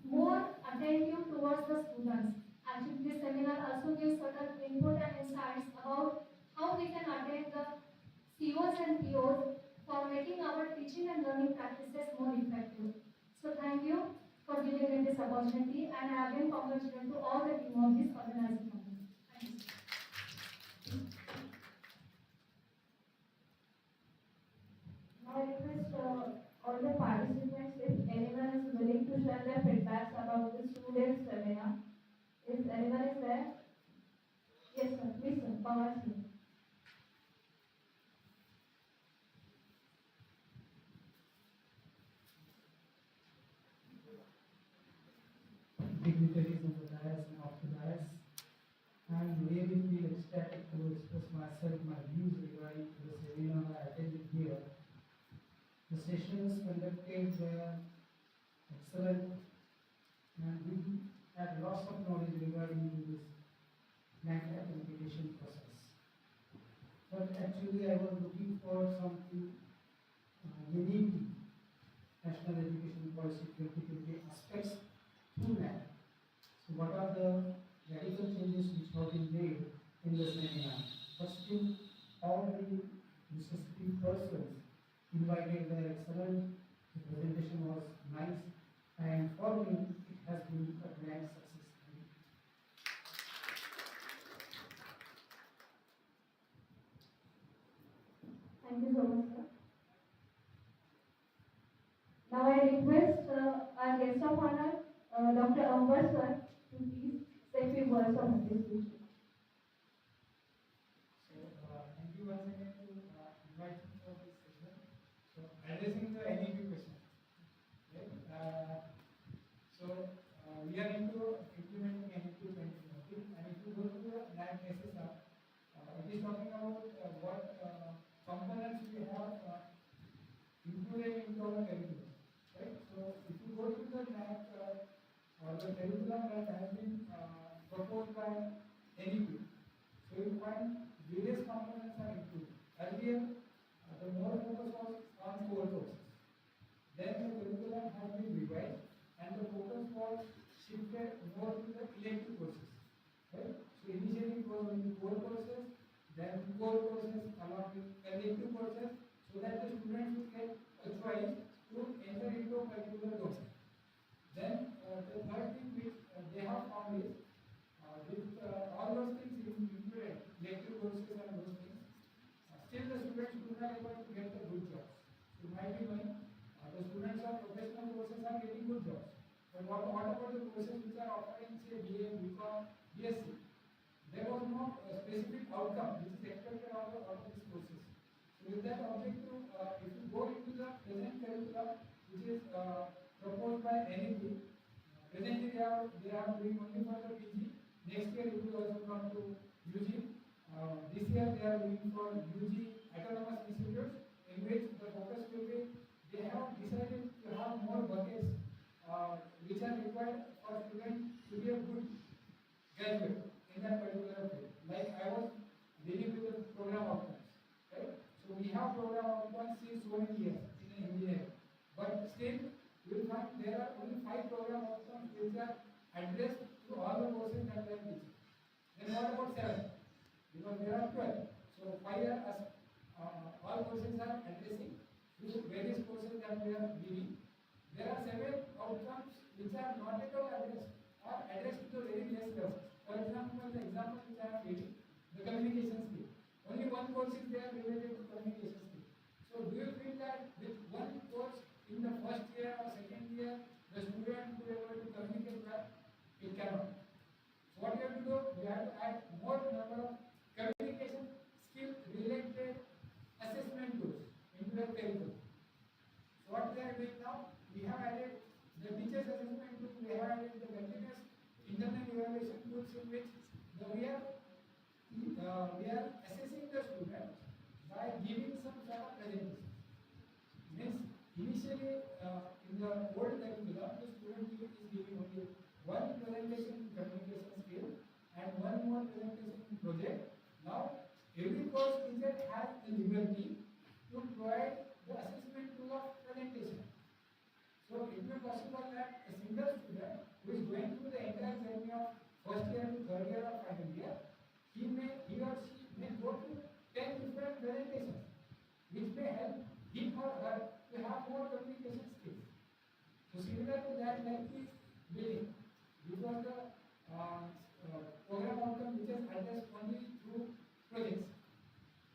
more attentive towards the students. Actually, this seminar also gives certain input and insights about how we can attend the COs and POs for making our teaching and learning practices more effective. So thank you for giving me this opportunity, and I again congratulate to all the team of this organizing committee. Thank you. Now I request all the participants, if anyone is willing to share their feedbacks about this two-day seminar. If anyone is there? Yes, sir. Please, sir. Babasaheb. Dignitaries of the dais and off the dais. I really feel ecstatic to express myself, my views regarding to the seminar I attended here. The sessions conducted were excellent, and we had lots of knowledge regarding to this NAC application process. But actually I was looking for something unique, National Education Policy 2020 aspects to NAC. So what are the radical changes which have been made in the seminar? But still, all the necessary persons invited were excellent. The presentation was nice, and for me, it has been a grand success. Thank you so much, sir. Now I request our guest of honor, Dr. Ambad sir, to please say a few words of appreciation. So, thank you once again to invite me for this session. So, addressing the NEP question. Right? We are into implementing NEP 2020, and if you go to the NAC SSR, it is talking about what components we have included into our curriculum. Right? So, if you go to the NAC or the curriculum that has been proposed by NEP, so you find various components are included. Earlier, the more focus was on core courses. Then the curriculum has been revised, and the focus was shifted more to the elective courses. Right? So initially it was only core courses, then core courses along with elective courses, so that the students would get a choice to enter into a particular domain. Then the third thing which they have found is with all those things included, elective courses and those things, still the But what about the courses which are offered in say BA, BCom, BSc? There was no specific outcome which is expected out of these courses. So with that objective, if you go into the present curriculum, which is proposed by NEP, presently they are doing only for the PG. Next year it will also come to UG. This year they are doing for UG autonomous institutes, in which the focus will be they have decided to have more buckets which are required for students to be a good graduate in that particular field. Like I was dealing with the program outcomes, right? So we have program outcomes since so many years in engineering, but still you will find there are only 5 program outcomes which are addressed to all the courses that we are teaching. Then what about 7? Because there are 12. So 5 are all courses are addressing to various courses that we are giving. There are 7 outcomes which are not at all addressed or addressed to the very less level. For example, the example which I am giving, the communication skill. Only one course is there related to communication skill. So do you feel that with one course in the first year or second year, the student will be able to communicate well? It cannot. So what we have to do, we have to add more number of communication skill related assessment tools into the curriculum. So what we are doing now, we have added the teachers assessment tool, we have added the continuous internal evaluation tools in which we are assessing the student by giving some sort of presentation. Means initially in the old curriculum, the student is giving only one presentation in communication skill and one more presentation in project. Now every course teacher has the liberty to provide the assessment tool of presentation. So it may be possible that a single student who is going through the entire journey of first year to third year or final year, he or she may go through 10 different presentations, which may help him or her to have more communication skills. So similar to that, like is building. This was the program outcome which is addressed only through projects.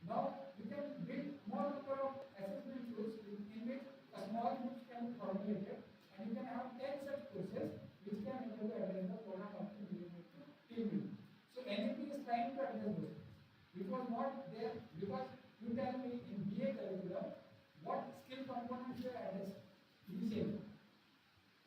Now you can build more number of assessment tools in which a small group can be formulated, and you can have 10 such courses which can able to address the program outcome related to team building. So NEP is trying to address those. It was not there because you tell me in BA curriculum what skill components were addressed initially.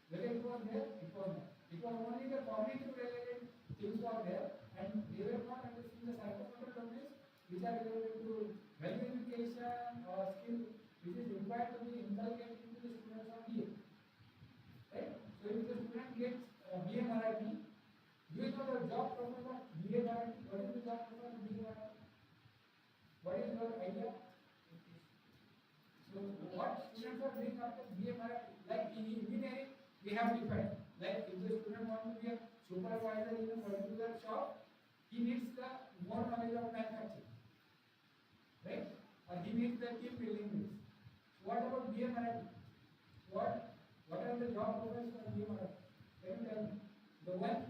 Whether it was there, it was not. It was only the cognitive related things were there, and they were not addressing the psychomotor domains which are related to value education or skill which is required to be inculcated into the students of BA. Right? So if the student gets BA Marathi, do you know the job profile of BA Marathi? What is the job profile of BA Marathi? What is your idea? So what students are doing after BA Marathi? Like in engineering, we have defined. Like if the student wants to be a supervisor in a particular shop, he needs the more knowledge of manufacturing, right? Or he needs the team building needs. So what about BA Marathi? What are the job profiles for BA Marathi? Can you tell me? The one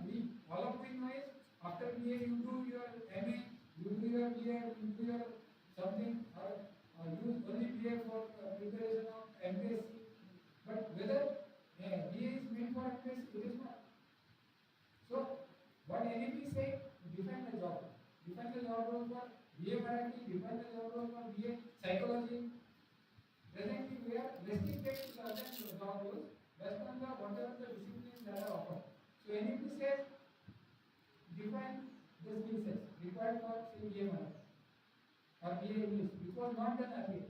all of we know is after BA you do your MA, you do your BA, you do your something, or use only BA for preparation of MPSC. But whether BA is meant for MPSC, it is not. So what NEP is saying, define the job. Define the job role for BA Marathi, define the job role for BA Psychology. Presently we are restricted to certain job roles based on whatever the disciplines that are offered. So NEP says define the skill sets required for say BA Marathi or BA English, which was not done earlier.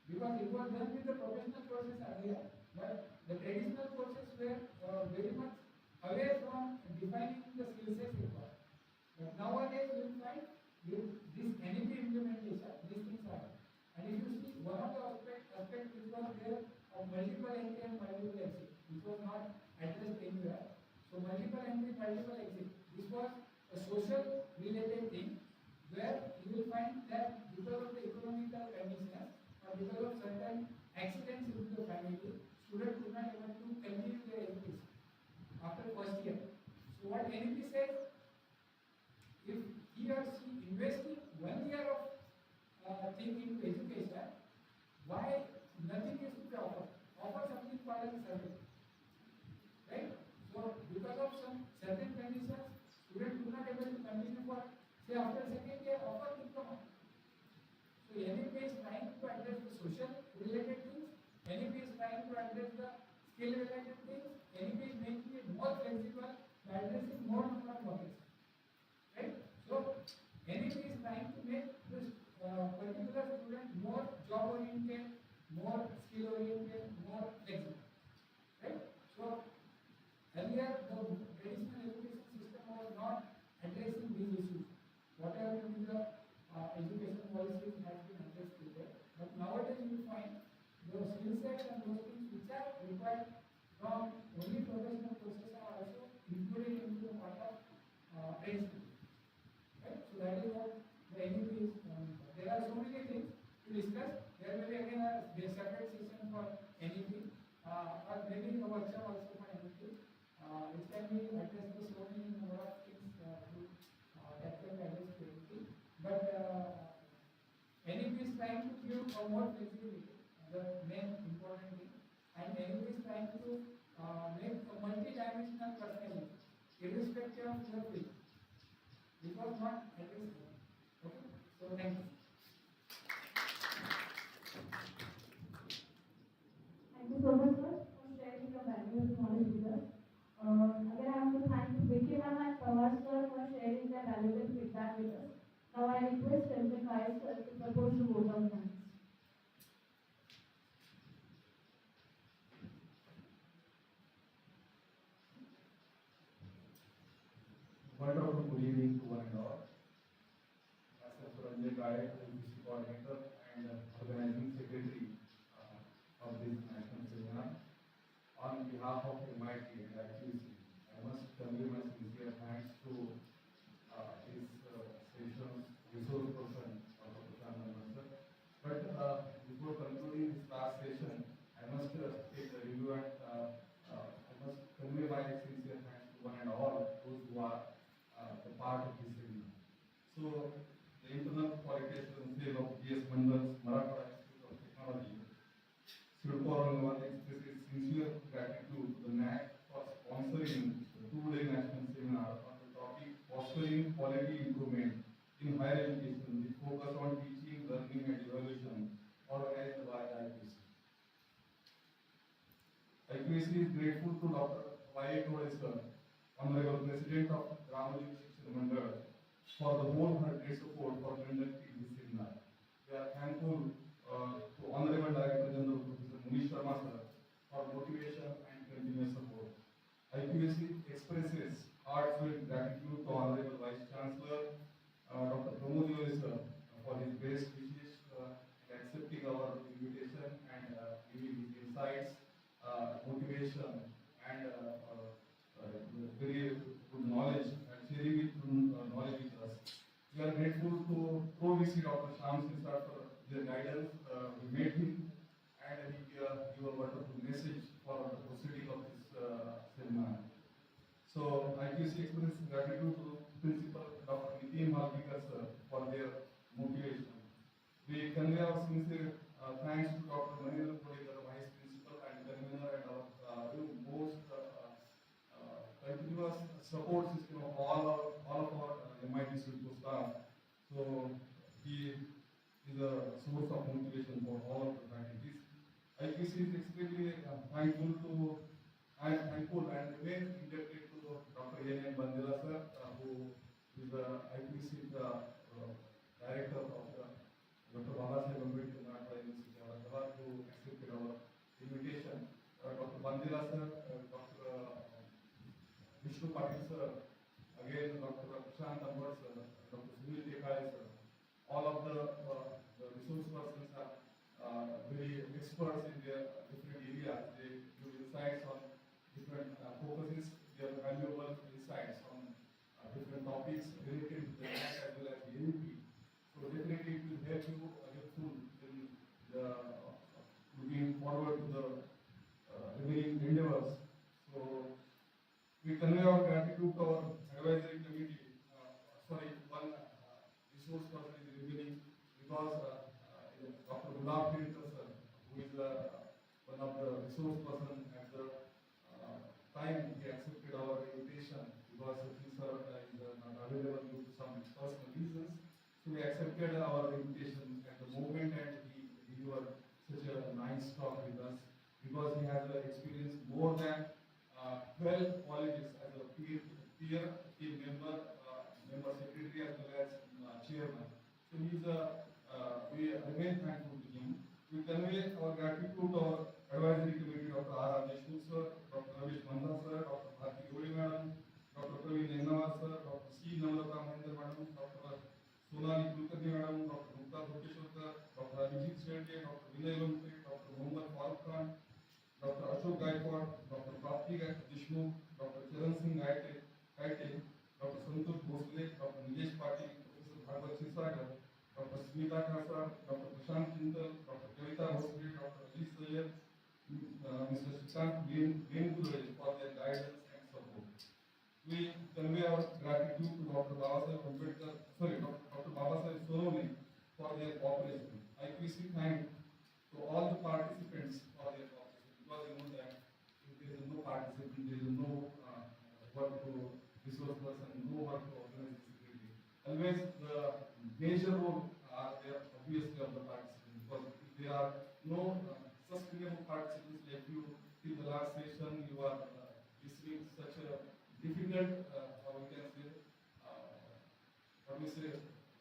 Because it was done with the professional courses earlier, but the traditional courses were very much away from defining the skill sets required. But nowadays you will find with this NEP implementation, these things are. And if you see one of the aspects which was there of multiple entry and multiple exit, which was not addressed anywhere. So multiple entry, multiple exit. This was a social related thing where you will find that because of the economical conditions or because of certain accidents in the family, students could not able to continue their education after first year. So what NEP says, if he or she investing 1 year of thing into education, why nothing is to be offered? Offer something called as a survey. NEP is trying to address the skill related things. NEP is making it more flexible by addressing more number of topics. Right? So NEP is trying to make this particular student more job oriented, more skill oriented, more flexible. Right? So earlier the traditional education system was not addressing these issues. Whatever the education policies has been addressed today, but nowadays you find those skill sets and those things which are required from only professional courses are also included into the part of training. Right? So that is what the NEP is. There are so many things to discuss. There will be again a separate session for NEP, or maybe a workshop also for NEP, which can be addressed to so many number of things that can be addressed to NEP. But NEP is trying to give a more flexibility, the main important thing, and NEP is trying to make a multi-dimensional personality, irrespective of your field. This was not addressed. Okay, so thank you. Thank you so much, sir, for sharing your valuable knowledge with us. Again, I want to thank Vicky ma'am and Prashant sir for sharing their valuable feedback with us. Now I request Ranjay sir to propose the vote of thanks. Wonderful good evening to one and all. Myself Ranjay, IQAC coordinator and organizing secretary of this national seminar. On behalf of MIT and IQAC, I must convey my sincere thanks to this session's resource person, Dr. Prashant Ambad. But before concluding this last session, I must take a review and I must convey my sincere thanks to one and all those who are the part of this seminar. So, the internal qualification cell of Deshmukh's Marathwada Institute of Technology, Cidco Aurangabad expresses sincere gratitude to the NAC for sponsoring the two-day national seminar on the topic fostering quality improvement in higher education with focus on teaching, learning and evaluation, organized by IQAC. IQAC is grateful to Dr. Yeole sir, Honorable President of Mandal, for the wholehearted support for conducting this seminar. We are thankful to Honorable Director General Professor Munish Sharma sir for motivation and continuous support. IQAC expresses heartfelt gratitude to Honorable Vice Chancellor Dr. Pramod sir for his best wishes in accepting our invitation and giving his insights, motivation and very good knowledge and sharing it knowledge with us. We are grateful to Prof. Dr. Shamsin sir for their guidance. We met him and he gave a wonderful message for the proceeding of this seminar. So IQAC expresses gratitude to Principal Dr. Nitin Bhalkikar sir for their motivation. We convey our sincere thanks to Dr. Mahendra, the Vice Principal and Convener, and our most continuous support system of all of our MIT Cidco staff. So he is a source of motivation for all of the faculties. IQAC is extremely thankful and remain indebted to Dr. N.N.Bandela sir, who is the IQAC director of Dr. Babasaheb Ambedkar Marathwada University, Aurangabad, who accepted our invitation. Dr. Bandela sir, Dr. Vishnu Patil sir, again Dr. Prashant Ambad sir, Dr. Sunil Tekale sir, all of the resource persons are very experts in their different areas. They give insights on different focuses, their valuable insights on different topics related to the NAC as well as the NEP. So definitely it will help you helpful in the looking forward to the remaining endeavors. So we convey our gratitude to our advisory committee. One resource person is remaining because Dr. Gulab sir, who is one of the resource person at the time he accepted our invitation because he sir is not available due to some personal reasons. So we accepted our invitation at the moment and he delivered such a nice staff with us because he has experience more than 12 colleges as a peer team member, member secretary as well as chairman. So we remain thankful to him. We convey our gratitude to our advisory committee, Dr. R. Deshmukh sir, Dr. Mahendra sir, Dr. Yeole madam, Dr. N.N.Bandela sir, Dr. C. Mahendra madam, Dr. Sonali Kulkarni madam, Dr. Mukta Dhokeshwar, Dr. Abhijit Shetty, Dr. Vinay Lomte, Dr. Mohammad Farooq Khan, Dr. Ashok Gaikwad, Dr. Prapti Deshmukh, Dr. Charan Singh Kaite, Dr. Santosh Bhosle, Dr. Vishnu Patil, Professor Bhalkikar, Dr. Smita Khasar, Dr. Prashant Ambad, Dr. Kavita Bhosle, Dr. Ajit Sayyed, Mr. Shikshant Venuguru for their guidance and support. We convey our gratitude to Dr. Babasaheb Ambedkar, Dr. Babasaheb Sonoli for their cooperation. IQAC thank to all the participants for their cooperation because you know that if there is no participant, there is no work to resource person, no work to organize security. Always the major role are there obviously of the participants because if there are no sustainable participants like you till the last session, you are listening such a difficult, how we can say, what we say,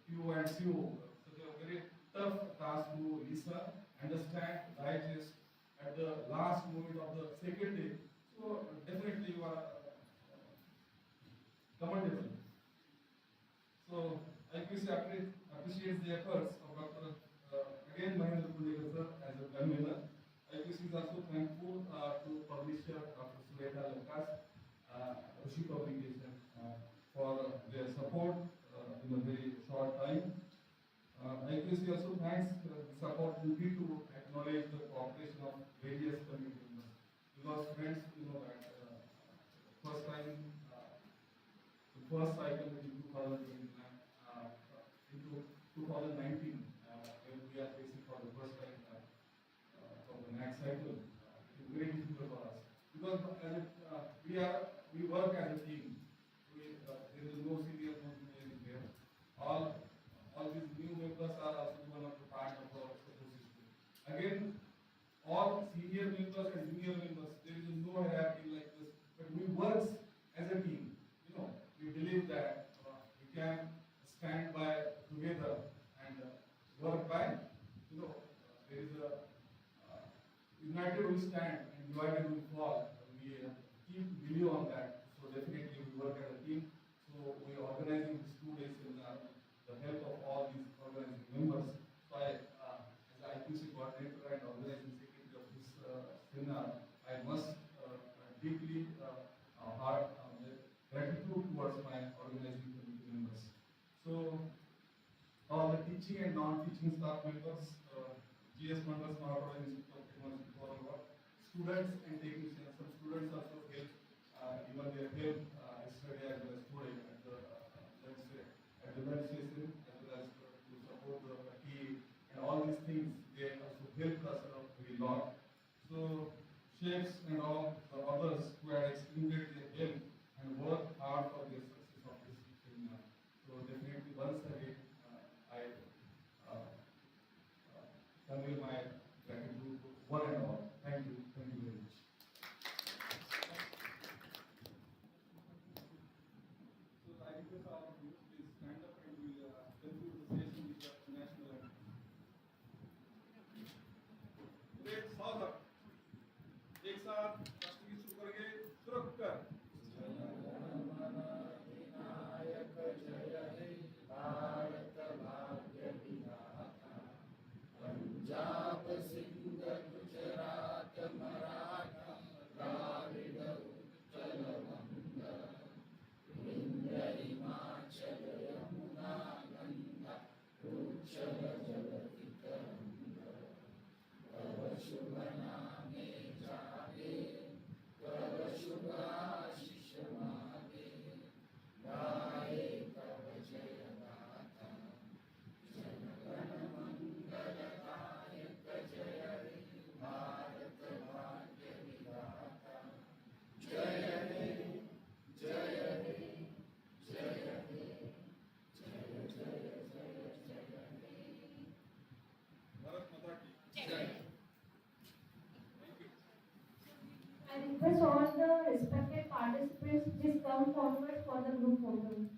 PO and CO, such a very tough task to listen, understand, digest at the last moment of the second day. So definitely you are commendable. So IQAC appreciates the efforts of Dr. Again Mahendra sir as a convener. IQAC is also thankful to publisher Dr. Sunil Tekale, Shri publication for their support in a very short time. IQAC also thanks this opportunity to acknowledge the cooperation of various committee members because friends, you know that first time, the first cycle in 2019, into 2019, when we are facing for the first time for the next cycle, it is very difficult for us because we work as a team. There is no senior, no junior there. All these new members are also one of the part of our support system. Again, all senior members and junior members, there is no hierarchy like this, but we work as a team. You know, we believe that we can stand by together and work by, you know, there is a united we stand and divided we fall. We keep believe on that. So definitely we work as a team. So we are organizing these 2 days in the help of all these organizing members. So as IQAC coordinator and organizing secretary of this seminar, I must deeply heart gratitude towards my organizing committee members. So all the teaching and non-teaching staff members, GS members, Marathwada Institute of Technology, Aurangabad, students and technicians. Some students also help, even their help yesterday as well as today at the lunch session as well as to support the team and all these things. They also helped us a very lot. So chefs and all the others who had extended their help and worked hard for the success of this seminar. So definitely once again I convey my gratitude to one and all. Thank you very much. So I request all of you please stand up and we will conclude the session with the national anthem. Great sauce up. एक साथ राष्ट्र की शुरू करेंगे सुरक्षा विनायक जय हे भारत भाग्य विधाता पंजाब सिंध गुजरात मराठा द्राविड उत्कल बंग विंध्य हिमाचल यमुना गंगा उच्चल जलधि तरंग तव शुभ नामे जागे request all the respected participants, please come forward for the group photo.